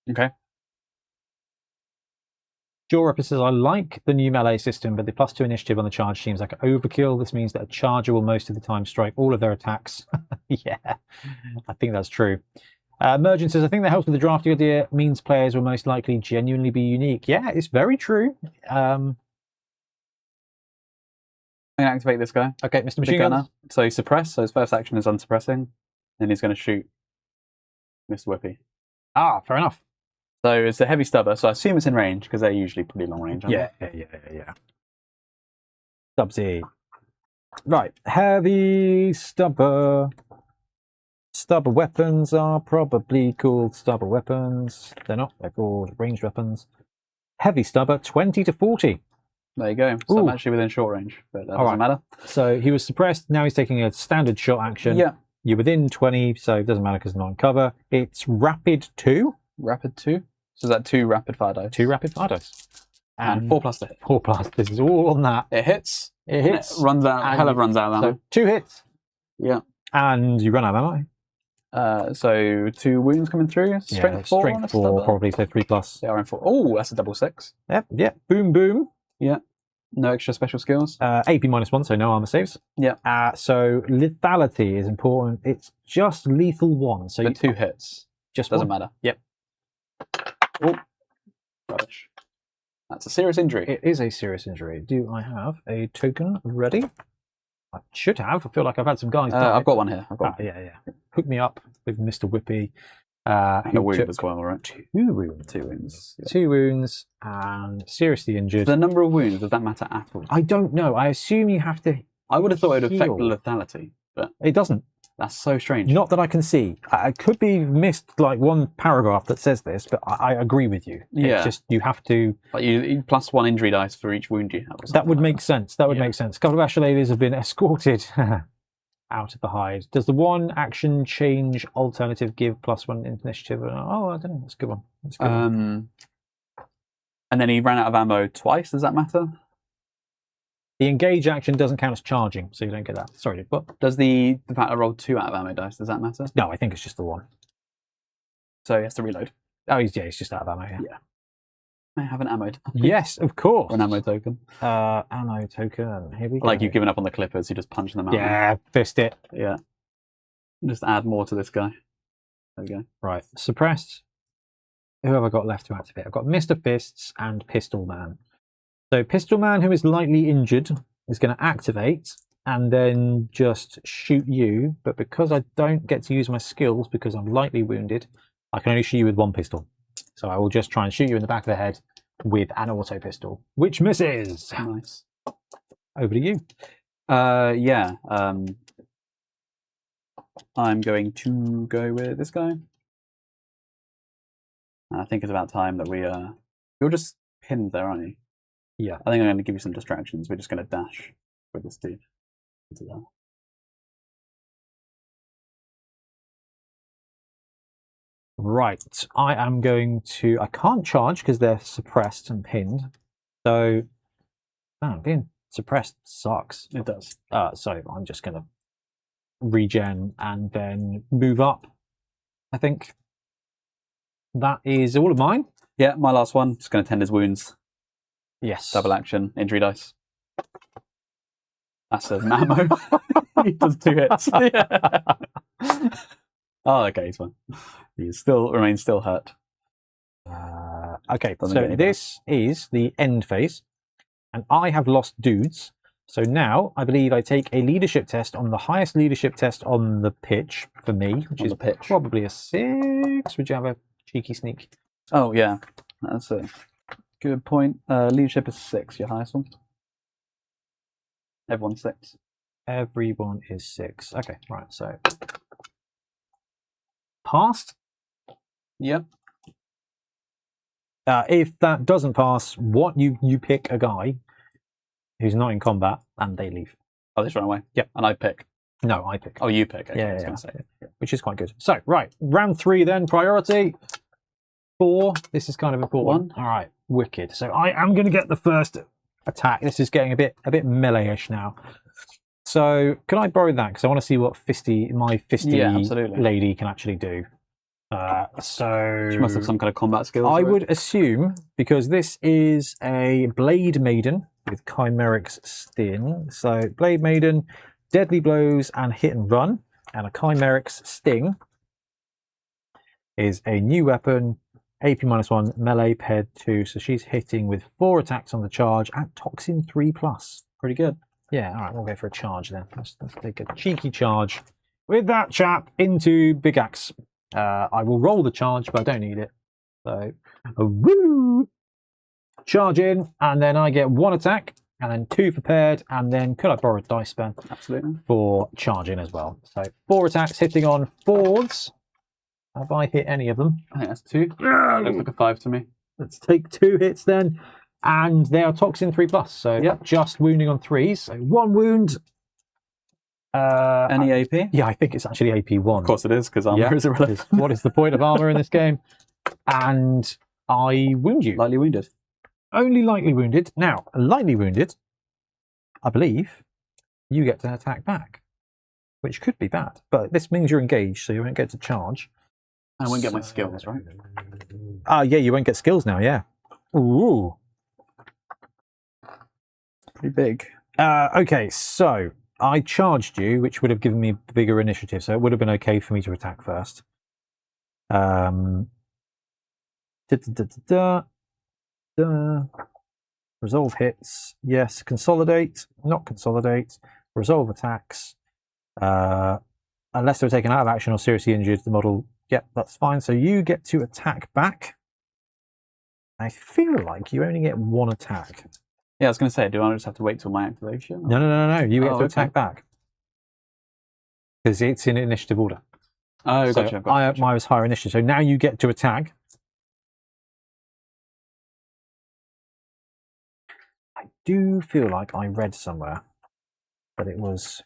Okay. Jorapper says, I like the new melee system, but the +2 initiative on the charge seems like overkill. This means that a charger will most of the time strike all of their attacks. Yeah, I think that's true. Mergent says, I think that helps with the drafting idea. Means players will most likely genuinely be unique. Yeah, it's very true. I'm going to activate this guy. Okay, Mr. Machine Gunner. So suppress, so his first action is unsuppressing. Then he's going to shoot Mr. Whippy. Ah, fair enough. So it's a heavy stubber, so I assume it's in range, because they're usually pretty long range, aren't Yeah. Stubbsy. Right, heavy stubber. Stubber weapons are probably called stubber weapons. They're not, they're called ranged weapons. Heavy stubber, 20 to 40. There you go. So I'm actually within short range, but that doesn't matter. So he was suppressed, now he's taking a standard shot action. Yeah. You're within 20, so it doesn't matter because not on cover. It's rapid 2. Rapid 2? So is that 2 rapid fire dice? 2 rapid fire dice. And 4+ to hit. 4+. This is all on that. It hits. It hits. It runs out. Hella runs out of ammo. So 2 hits. Yeah. And you run out of ammo. So 2 wounds coming through. Strength 4. Strength 4, probably, so 3+. Yeah, I'm 4. Oh, that's a double 6. Yep. Boom, boom. Yeah. No extra special skills. AP -1, so no armor saves. Yeah. So lethality is important. It's just lethal 1. So but 2 hits. Just doesn't 1. matter. Yep. Oh, rubbish. That's a serious injury. It is a serious injury. Do I have a token ready? I should have. I feel like I've had some guys die. I've got one here. I've got one. Yeah. Hook me up with Mr. Whippy. And a wound as well, right? 2 wounds. 2 wounds. Yeah. 2 wounds and seriously injured. The number of wounds, does that matter at all? I don't know. I assume you have to. I would have thought it would affect heal. the lethality, but It doesn't. that's so strange. Not that I can see. I could be missed like one paragraph that says this, but I agree with you. Yeah. It's just you have to. Like you +1 injury dice for each wound you have. Or That would like make sense. That would make sense. A couple of Ashlevis have been escorted out of the hide. Does the 1 action change alternative give +1 initiative? Oh, I don't know. That's a good one. That's a good one. And then he ran out of ammo twice. Does that matter? The engage action doesn't count as charging, so you don't get that. Sorry, but Does the fact I rolled 2 out of ammo dice, does that matter? no, I think it's just the 1. So he has to reload. Oh, he's just out of ammo. Yeah. I have an ammo. Yes, of course. An ammo token. Ammo token. Here we go. Like you've given up on the clippers, you just punch them out. Yeah, fist it. Yeah. Just add more to this guy. There we go. Right, suppressed. Who have I got left to activate? I've got Mr. Fists and Pistol Man. So Pistol Man, who is lightly injured, is going to activate and then just shoot you. But because I don't get to use my skills because I'm lightly wounded, I can only shoot you with 1 pistol. So I will just try and shoot you in the back of the head with an auto pistol, which misses. Nice. Over to you. Yeah. I'm going to go with this guy. I think it's about time that you're just pinned there, aren't you? Yeah. I think I'm going to give you some distractions. We're just going to dash with this dude into that. Right. I am going to... I can't charge because they're suppressed and pinned. So... Man, being suppressed sucks. It does. So I'm just going to regen and then move up. I think that is all of mine. Yeah, my last one. Just going to tend his wounds. Yes. Double action, injury dice. That's an ammo. He does 2 hits. Yeah. Oh, okay, he's fine. He remains still hurt. Okay, Doesn't so get any this is the end phase, and I have lost dudes. So now I believe I take a leadership test on the highest leadership test on the pitch for me, which On is the pitch. probably a 6. Would you have a cheeky sneak? Oh, yeah. That's a good point. Leadership is 6, your highest one. Everyone's 6. Everyone is 6. Okay, right, so passed. Yep. If that doesn't pass, you pick a guy who's not in combat and they leave. Oh, they just run away. Yep. And I pick. No, I pick. Oh, you pick. Okay, Yeah, I was yeah, going to say. yeah. Which is quite good. So, right, round 3 then, priority. 4. This is kind of important. 1. All right, wicked. So I am going to get the first attack. This is getting a bit melee-ish now. So can I borrow that? Because I want to see what my fisty lady can actually do. So She must have some kind of combat skills. I would assume, because this is a Blade Maiden with Chimeric's Sting. So Blade Maiden, deadly blows and hit and run, and a Chimeric's Sting is a new weapon, AP -1, melee paired 2. So she's hitting with 4 attacks on the charge at Toxin 3+. Pretty good. Yeah, all right, we'll go for a charge then. Let's take a cheeky charge with that chap into Big Axe. I will roll the charge, but I don't need it. So, woo! Charge in, and then I get 1 attack, and then 2 prepared, and then could I borrow a dice, Ben? Absolutely. For charging as well. So 4 attacks hitting on 4s. Have I hit any of them? I think that's 2. Looks like a 5 to me. Let's take 2 hits then. And they are Toxin 3+. So just wounding on 3s. So 1 wound. Any AP? Yeah, I think it's actually AP1. Of course it is, because armor is irrelevant. What is the point of armor in this game? And I wound you. Lightly wounded. Only lightly wounded. Now, lightly wounded, I believe, you get to attack back, which could be bad. But this means you're engaged, so you won't get to charge. I won't get my skills, right? Yeah, you won't get skills now, yeah. Ooh. Pretty big. Okay, so I charged you, which would have given me bigger initiative, so it would have been okay for me to attack first. Resolve hits, yes. Consolidate, not consolidate. Resolve attacks. Unless they were taken out of action or seriously injured, the model, yep, that's fine. So you get to attack back. I feel like you only get 1 attack. Yeah, I was going to say, do I just have to wait till my activation? No. You get to attack back. Because it's in initiative order. Oh, so gotcha. I was higher initiative. So now you get to attack. I do feel like I read somewhere that it was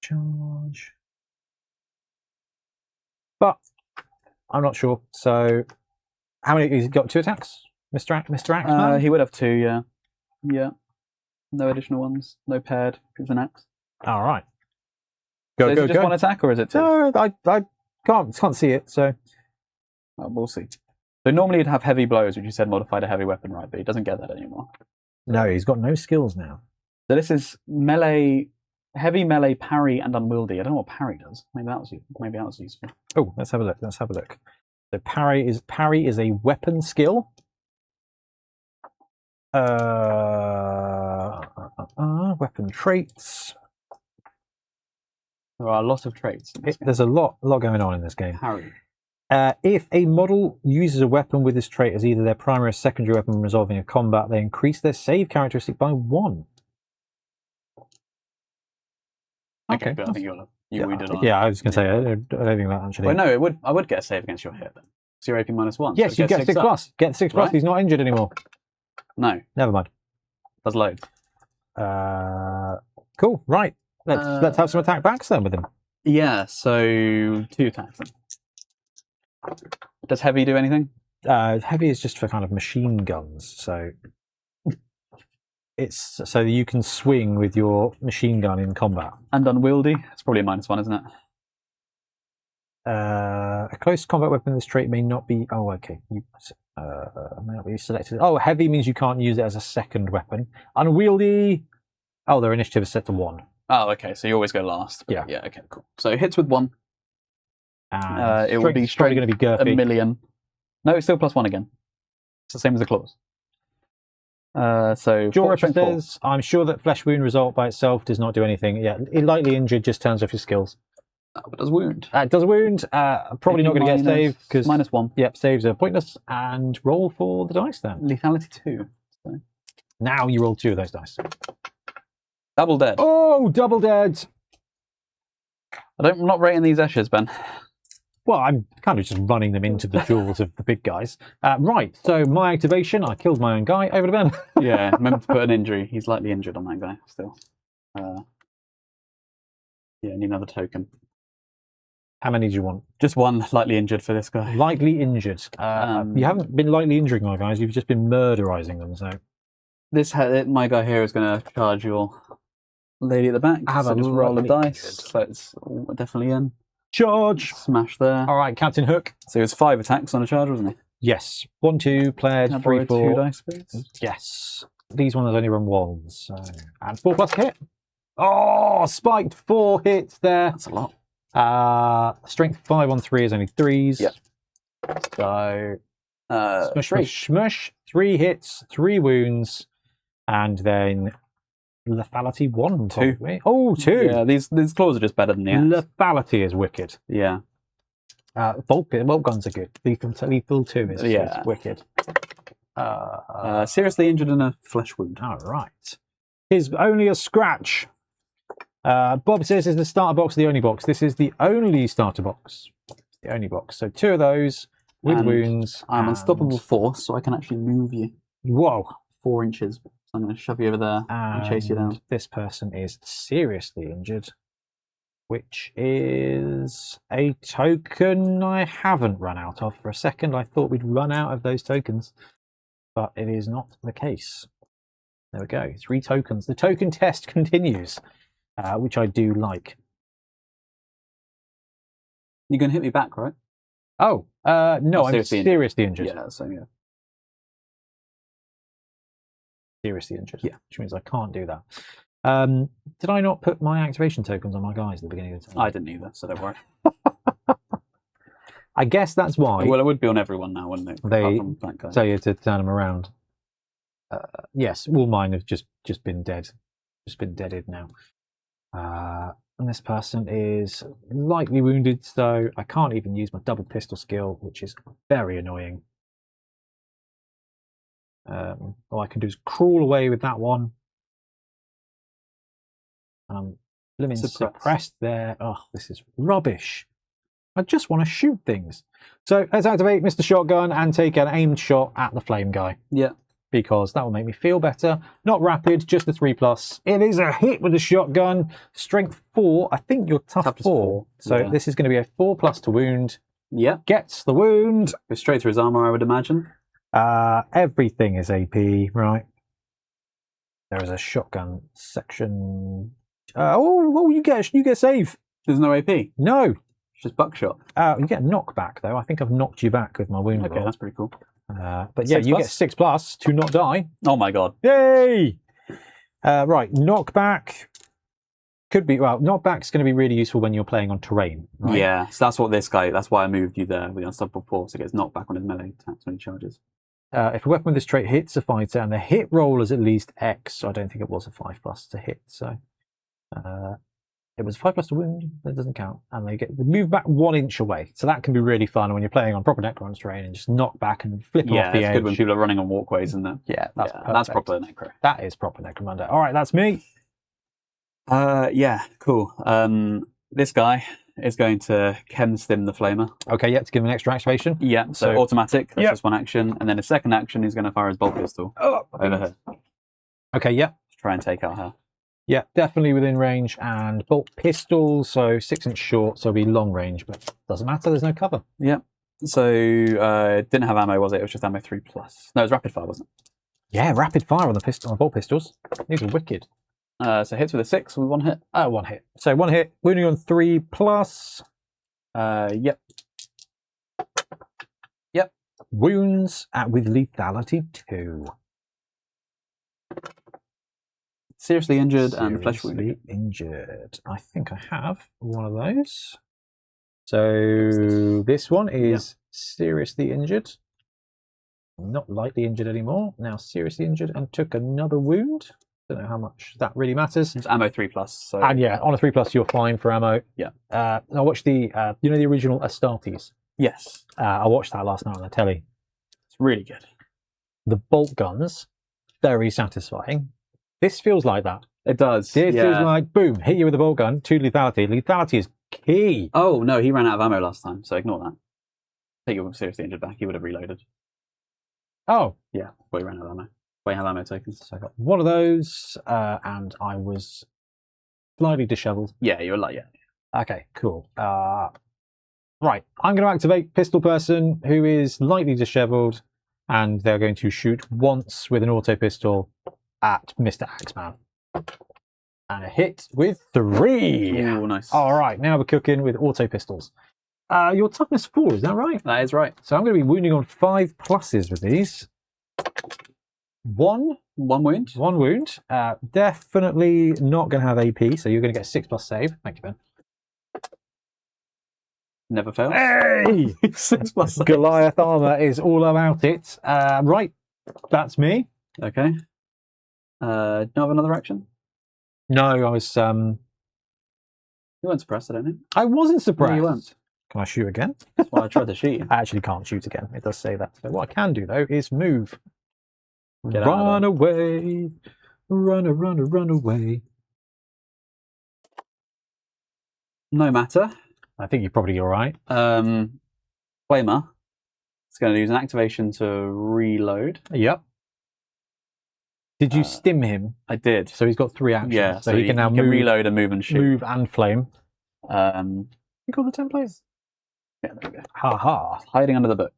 charge. But I'm not sure. So how many? He's got 2 attacks, Mr. Axeman? He would have 2, yeah. Yeah. No additional ones. No paired. It's an axe. All right. So is it just 1 attack, or is it 2? No, I can't see it. So we'll see. So normally you'd have heavy blows, which you said modified a heavy weapon, right? But he doesn't get that anymore. No, he's got no skills now. So this is melee, heavy melee, parry, and unwieldy. I don't know what parry does. Maybe that was useful. Oh, let's have a look. So parry is a weapon skill. Weapon traits. There are a lot of traits. There's a lot going on in this game. Parry. If a model uses a weapon with this trait as either their primary or secondary weapon when resolving a combat, they increase their save characteristic by 1. Okay, but I think you wounded on. Yeah, I was going to say, I don't think that actually. Well, no, I would get a save against your hit then. So you're AP -1. Yes, so you get 6+. Get 6+. Right? He's not injured anymore. No. Never mind. Does load. Cool. Right. Let's have some attack backs then with him. Yeah. So 2 attacks then. Does heavy do anything? Heavy is just for kind of machine guns. So it's so you can swing with your machine gun in combat. And unwieldy. It's probably a -1, isn't it? A close combat weapon in this trait may not be. Oh, okay. May not be selected. Oh, heavy means you can't use it as a second weapon. Unwieldy. Oh, their initiative is set to 1. Oh, okay. So you always go last. Yeah. Yeah. Okay. Cool. So it hits with 1. It will be probably going to be girthy. 1,000,000. No, it's still +1 again. It's the same as the claws. So Jaw says, I'm sure that flesh wound result by itself does not do anything. Yeah, lightly injured just turns off your skills. But does wound. It does wound. Probably not going to get a save because -1. Yep, saves are pointless. And roll for the dice then. Lethality 2. So. Now you roll 2 of those dice. Double dead. Oh, double dead. I'm not rating these ashes, Ben. Well, I'm kind of just running them into the jaws of the big guys. Right, so my activation, I killed my own guy. Over to Ben. Yeah, remember to put an injury. He's lightly injured on that guy still. Yeah, I need another token. How many do you want? Just one lightly injured for this guy. Lightly injured. You haven't been lightly injuring my guys. You've just been murderizing them. So My guy here is going to charge your lady at the back. Have so a just roll the lightly dice. injured. So it's definitely in. charge. Smash there. All right, Captain Hook. So it was 5 attacks on a charge, wasn't it? Yes. 1, 2, played, Can I 3, borrow 4. 2 dice, please? Yes. These ones only run once. So. And 4 plus hit. Oh, spiked 4 hits there. That's a lot. Strength 5 on 3 is only 3s. Yep. So smush, 3. smush, smush. 3 hits, 3 wounds, and then lethality 1. 2. Probably. Oh, 2. Yeah, these claws are just better than the axe. Lethality is wicked. Yeah. Bolt guns are good. Lethal 2 is wicked. Seriously injured in a flesh wound. All right. Is only a scratch. Bob says, is the starter box the only box? This is the only starter box. The only box. So 2 of those with wounds. I'm unstoppable force, so I can actually move you. Whoa. 4 inches. So I'm going to shove you over there and chase you down. This person is seriously injured, which is a token I haven't run out of. For a second, I thought we'd run out of those tokens, but it is not the case. There we go. 3 tokens. The token test continues, which I do like. You're going to hit me back, right? Oh, no, I'm seriously injured. Yeah, so yeah. Seriously injured. Yeah. Which means I can't do that. Did I not put my activation tokens on my guys at the beginning of the time? I didn't either, so don't worry. I guess that's why. Well, it would be on everyone now, wouldn't it? They tell you to turn them around. Yes, all mine have just been dead. Just been deaded now. And this person is lightly wounded, so I can't even use my double pistol skill, which is very annoying. All I can do is crawl away with that one. Blimmin' suppressed there. Oh, this is rubbish. I just want to shoot things. So let's activate Mr. Shotgun and take an aimed shot at the flame guy. Yeah. Because that will make me feel better. Not rapid, just a 3+. It is a hit with the shotgun. Strength 4. I think you're tough 4. So this is going to be a 4+ to wound. Yeah. Gets the wound. Go straight through his armor, I would imagine. Everything is AP, right? There is a shotgun section. You get save. There's no AP. No. It's just buckshot. You get a knockback though. I think I've knocked you back with my wound roll. Okay, that's pretty cool. But yeah, you get 6+ to not die. Oh my god. Yay! Right, knockback could be, well, knockback's going to be really useful when you're playing on terrain, right? Yeah, so that's what this guy, that's why I moved you there with the unstoppable force. It gets knocked back on his melee attacks when he charges. If a weapon with this trait hits a fighter and the hit roll is at least X, so I don't think it was a 5+ to hit, so it was 5+ to wound, that doesn't count. And they move back 1 inch away. So that can be really fun when you're playing on proper Necron's terrain and just knock back and flip off the edge. Yeah, it's good when people are running on walkways and that. Yeah, that's proper Necro. That is proper Necromunda. All right, that's me. Yeah, cool. This guy is going to chem stim the flamer. Okay, yeah, to give him an extra activation. Yeah, so automatic, that's just 1 action. And then a second action, he's going to fire his bolt pistol over her. Okay, yeah. To try and take out her. Yeah, definitely within range, and bolt pistol, so 6 inch short, so it'll be long range, but doesn't matter, there's no cover. Yeah. So didn't have ammo, was it? It was just ammo 3+. No, it was rapid fire, wasn't it? Yeah, rapid fire on the bolt pistols. These are wicked. So hits with a 6 with 1 hit. 1 hit. So 1 hit, wounding on 3+. Yep. Yep. Wounds with lethality 2. Seriously injured and flesh wounded. Injured. I think I have one of those. So this one is seriously injured. Not lightly injured anymore. Now seriously injured and took another wound. Don't know how much that really matters. It's ammo 3+. So and yeah, on a 3+, you're fine for ammo. Yeah. I watched the the original Astartes. Yes. I watched that last night on the telly. It's really good. The bolt guns, very satisfying. This feels like that. It does. This feels like, boom, hit you with a bolt gun, 2 lethality. Lethality is key. Oh, no, he ran out of ammo last time, so ignore that. I think he was seriously injured back. He would have reloaded. Oh. Yeah, but he ran out of ammo. We have ammo tokens. So I got one of those, and I was slightly disheveled. Yeah, you're like, yeah. Okay, cool. Right, I'm going to activate Pistol Person, who is lightly disheveled, and they're going to shoot once with an auto pistol at Mr. Axeman. And a hit with 3. Oh, nice. All right, now we're cooking with auto pistols. Your toughness 4, is that right? That is right. So I'm going to be wounding on 5 pluses with these. 1 wound. 1 wound. Definitely not going to have AP, so you're going to get a 6+ save. Thank you, Ben. Never fails. Hey! 6+ save. Goliath armor is all about it. Right, that's me. Okay. Do you have another action? No, I was. You weren't suppressed, I don't think. I wasn't surprised. No, you weren't. Can I shoot again? That's why I tried to shoot you. I actually can't shoot again. It does say that. So what I can do though is move. Get out of Run there. away. Run away. No matter. I think you're probably all right. Flamer is going to use an activation to reload. Yep. Did you stim him? I did. So he's got 3 actions. Yeah, So he can now move, reload and move and shoot. move and flame. You got the template? Yeah, there we go. Ha ha. Hiding under the book.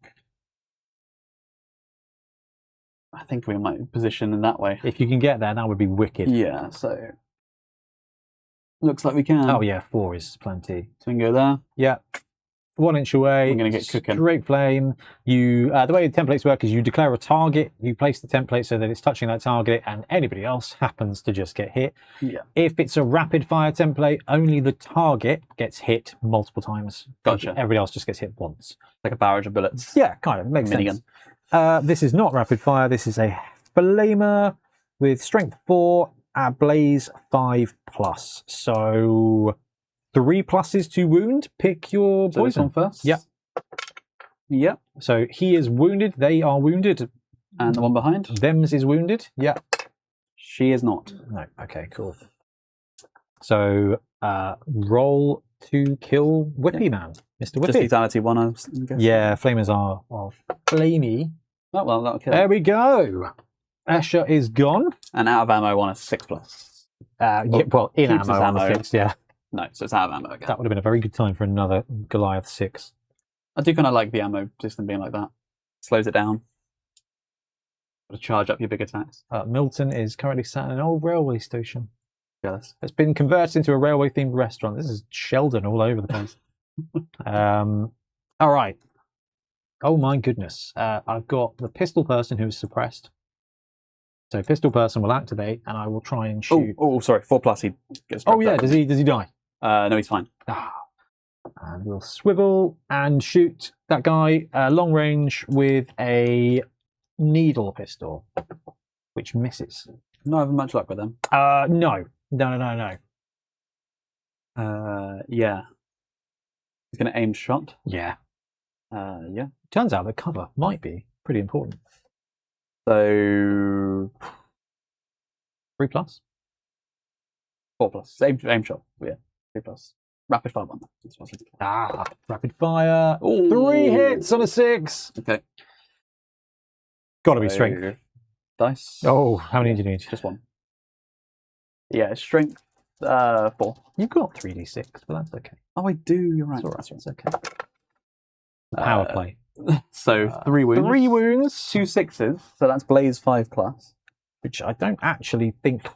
I think we might position in that way. If you can get there, that would be wicked. Yeah, so looks like we can. Oh yeah, 4 is plenty. So we can go there. Yeah. 1 inch away. We're gonna get cooking. Straight flame. You the way the templates work is you declare a target, you place the template so that it's touching that target, and anybody else happens to just get hit. Yeah. If it's a rapid fire template, only the target gets hit multiple times. Gotcha. Everybody else just gets hit once. Like a barrage of bullets. Yeah, kind of. Makes Minigun. sense. This is not rapid fire. This is a flamer with strength 4, blaze 5+. So 3 pluses to wound. Pick your So this poison. one first? Yep. Yep. So he is wounded. They are wounded. And the one behind? Them's is wounded. Yeah. She is not. No. Okay, cool. So roll to kill Whippy Man. Mr. Just Whippy. lethality 1, I'm guessing. Yeah, flamers are flamey. Oh, well, that'll kill. There we go. Escher is gone. And out of ammo on a 6+. Yeah, well, in keeps ammo his on the ammo. 6, yeah. No, so it's out of ammo again. That would have been a very good time for another Goliath 6. I do kind of like the ammo system being like that. Slows it down. Got to charge up your big attacks. Milton is currently sat in an old railway station. Jealous. It's been converted into a railway-themed restaurant. This is Sheldon all over the place. All right. Oh my goodness. I've got the pistol person who is suppressed. So pistol person will activate, and I will try and shoot. Oh, sorry. 4+, he gets Oh dropped yeah, out. does he die? No, he's fine. And we'll swivel and shoot that guy long range with a needle pistol, which misses. Not having much luck with them. No. Yeah. He's going to aim shot. Yeah. Yeah. Turns out that cover might be pretty important. So 3+. 4+. Aim shot. Yeah. 3+. Rapid fire one. Rapid fire. Ooh. 3 hits on a 6. Okay. Got to be strength. Dice. Oh, how many do you need? Just 1. Yeah, strength 4. You've got 3d6, but that's okay. Oh, I do. You're right. It's all right. It's okay. Power play. So 3 wounds. 3 wounds. 2 6s. So that's blaze 5+. Which I don't actually think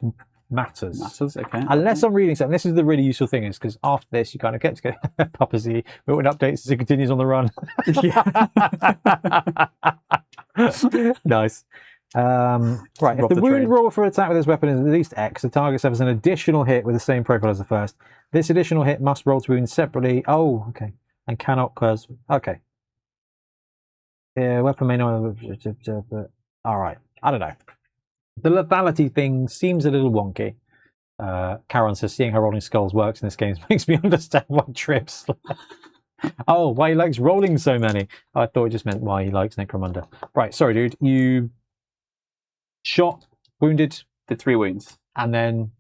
matters. Matters. Okay. Unless I'm reading something. This is the really useful thing, is because after this, you kind of get to go, Papa Z, Milton updates as it continues on the run. Nice. Right, if the wound roll for attack with this weapon is at least X, the target suffers an additional hit with the same profile as the first. This additional hit must roll to wound separately. Oh, okay. And cannot cause. Okay. Yeah, weapon may not. All right. I don't know. The lethality thing seems a little wonky. Karen says, seeing how rolling skulls works in this game makes me understand why trips. Oh, why he likes rolling so many. I thought it just meant why he likes Necromunda. Right, sorry, dude. You shot, wounded, Did 3 wounds. and then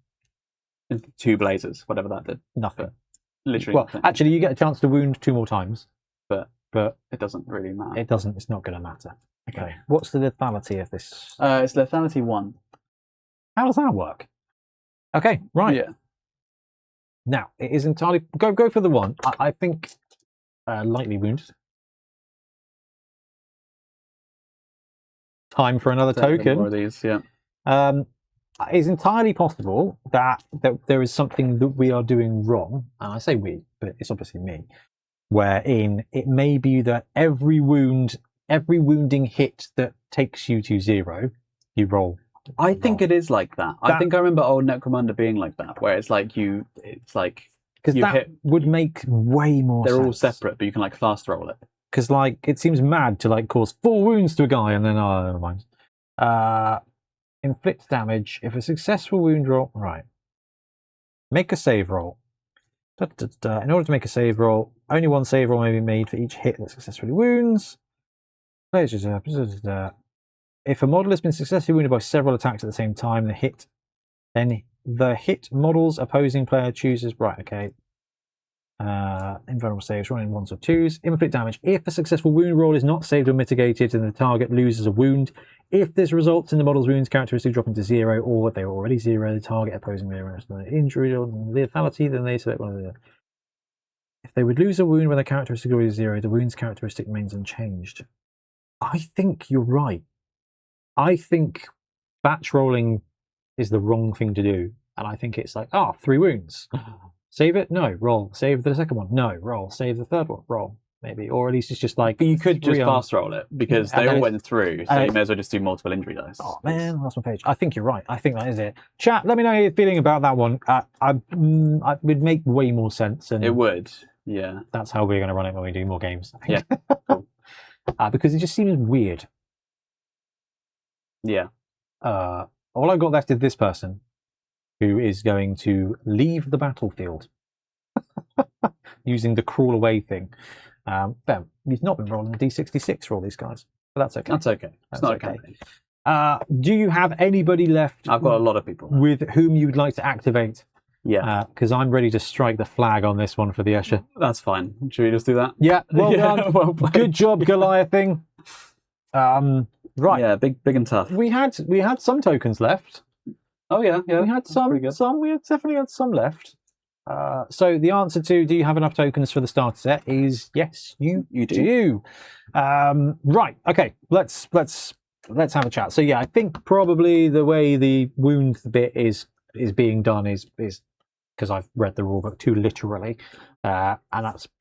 2 blazes. Whatever that did. nothing. Literally Well, nothing. actually, you get a chance to wound 2 more times, but It doesn't really matter. it doesn't. It's not going to matter. Okay. What's the lethality of this? It's lethality 1. How does that work? Okay, right. Yeah. Now, it is entirely... Go for the one. I think lightly wounded. Time for another token. More of these, yeah. It's entirely possible that there is something that we are doing wrong, and I say we, but it's obviously me, wherein it may be that every wounding hit that takes you to 0, you roll. I think it is like that. I think I remember old Necromunda being like that, where it's like because that hit, would make way more sense. They're all separate, but you can like fast roll it. Because like it seems mad to like cause 4 wounds to a guy and then never mind. Inflict damage if a successful wound roll. Right. Make a save roll. In order to make a save roll, only one save roll may be made for each hit that successfully wounds. If a model has been successfully wounded by several attacks at the same time, then the hit model's opposing player chooses. Right, okay. Invulnerable saves, running 1s or 2s. Inflict damage. If a successful wound roll is not saved or mitigated and the target loses a wound, if this results in the model's wounds characteristic dropping to 0 or they are already 0, the target opposing player has an injury or lethality, then they select one of the... If they would lose a wound when the characteristic is already 0, the wound's characteristic remains unchanged. I think you're right. I think batch rolling is the wrong thing to do. And I think it's like, 3 wounds. Save it? No. Roll. Save the second one? No. Roll. Save the third one? Roll. Maybe. Or at least it's just like... But you could just fast roll it, because they all went through, so you may as well just do multiple injury dice. Oh man, I lost my page. I think you're right. I think that is it. Chat, let me know how you're feeling about that one. It would make way more sense. And it would, yeah. That's how we're going to run it when we do more games. Yeah. Cool. Because it just seems weird. Yeah. All I've got left is this person, who is going to leave the battlefield using the crawl away thing. Ben, you've not been rolling a D66 for all these guys, but that's okay. That's okay. It's not okay. Do you have anybody left? I've got a lot of people with whom you'd like to activate. Yeah. Because I'm ready to strike the flag on this one for the Escher. That's fine. Should we just do that? Yeah. Well done. Well good job, Goliath thing. Right. Yeah. Big and tough. We had some tokens left. Oh yeah. Yeah. We had some. We definitely had some left. So the answer to do you have enough tokens for the starter set is yes, you do. Right. Okay. Let's have a chat. So yeah, I think probably the way the wound bit is being done is because I've read the rulebook too literally, and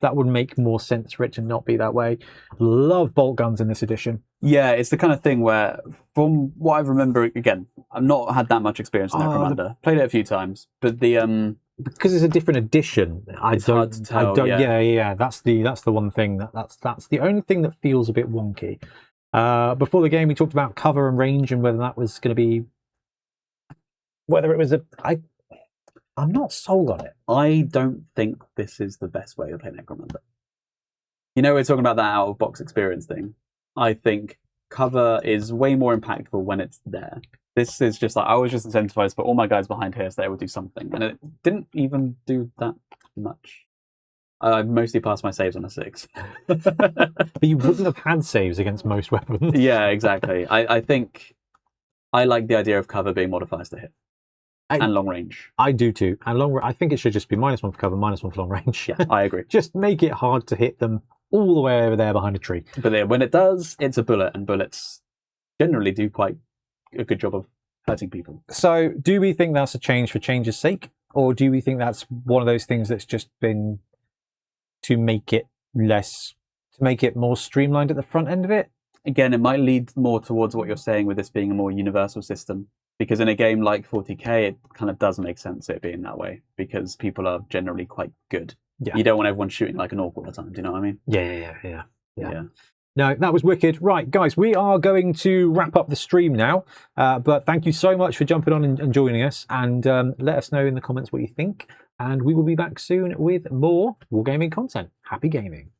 that would make more sense for it to not be that way. Love bolt guns in this edition. Yeah, it's the kind of thing where, from what I remember, again, I've not had that much experience in Necromunda. Played it a few times, but the because it's a different edition. It's hard to tell. Yeah. That's the one thing that's the only thing that feels a bit wonky. Before the game, we talked about cover and range and whether that was going to be, whether it was I'm not sold on it. I don't think this is the best way to play Necromunda. You know, we're talking about that out of box experience thing. I think cover is way more impactful when it's there. This is just like, I was just incentivized to put all my guys behind here so they would do something. And it didn't even do that much. I mostly passed my saves on a 6. But you wouldn't have had saves against most weapons. Yeah, exactly. I think I like the idea of cover being modifiers to hit. And long range. I do too. And I think it should just be -1 for cover, -1 for long range. Yeah, I agree. Just make it hard to hit them all the way over there behind a tree. But then when it does, it's a bullet, and bullets generally do quite a good job of hurting people. So do we think that's a change for change's sake? Or do we think that's one of those things that's just been to make it more streamlined at the front end of it? Again, it might lead more towards what you're saying with this being a more universal system. Because in a game like 40k, it kind of does make sense it being that way. Because people are generally quite good. Yeah. You don't want everyone shooting like an orc all the time. Do you know what I mean? Yeah. No, that was wicked. Right, guys, we are going to wrap up the stream now. But thank you so much for jumping on and joining us. And let us know in the comments what you think. And we will be back soon with more wargaming content. Happy gaming.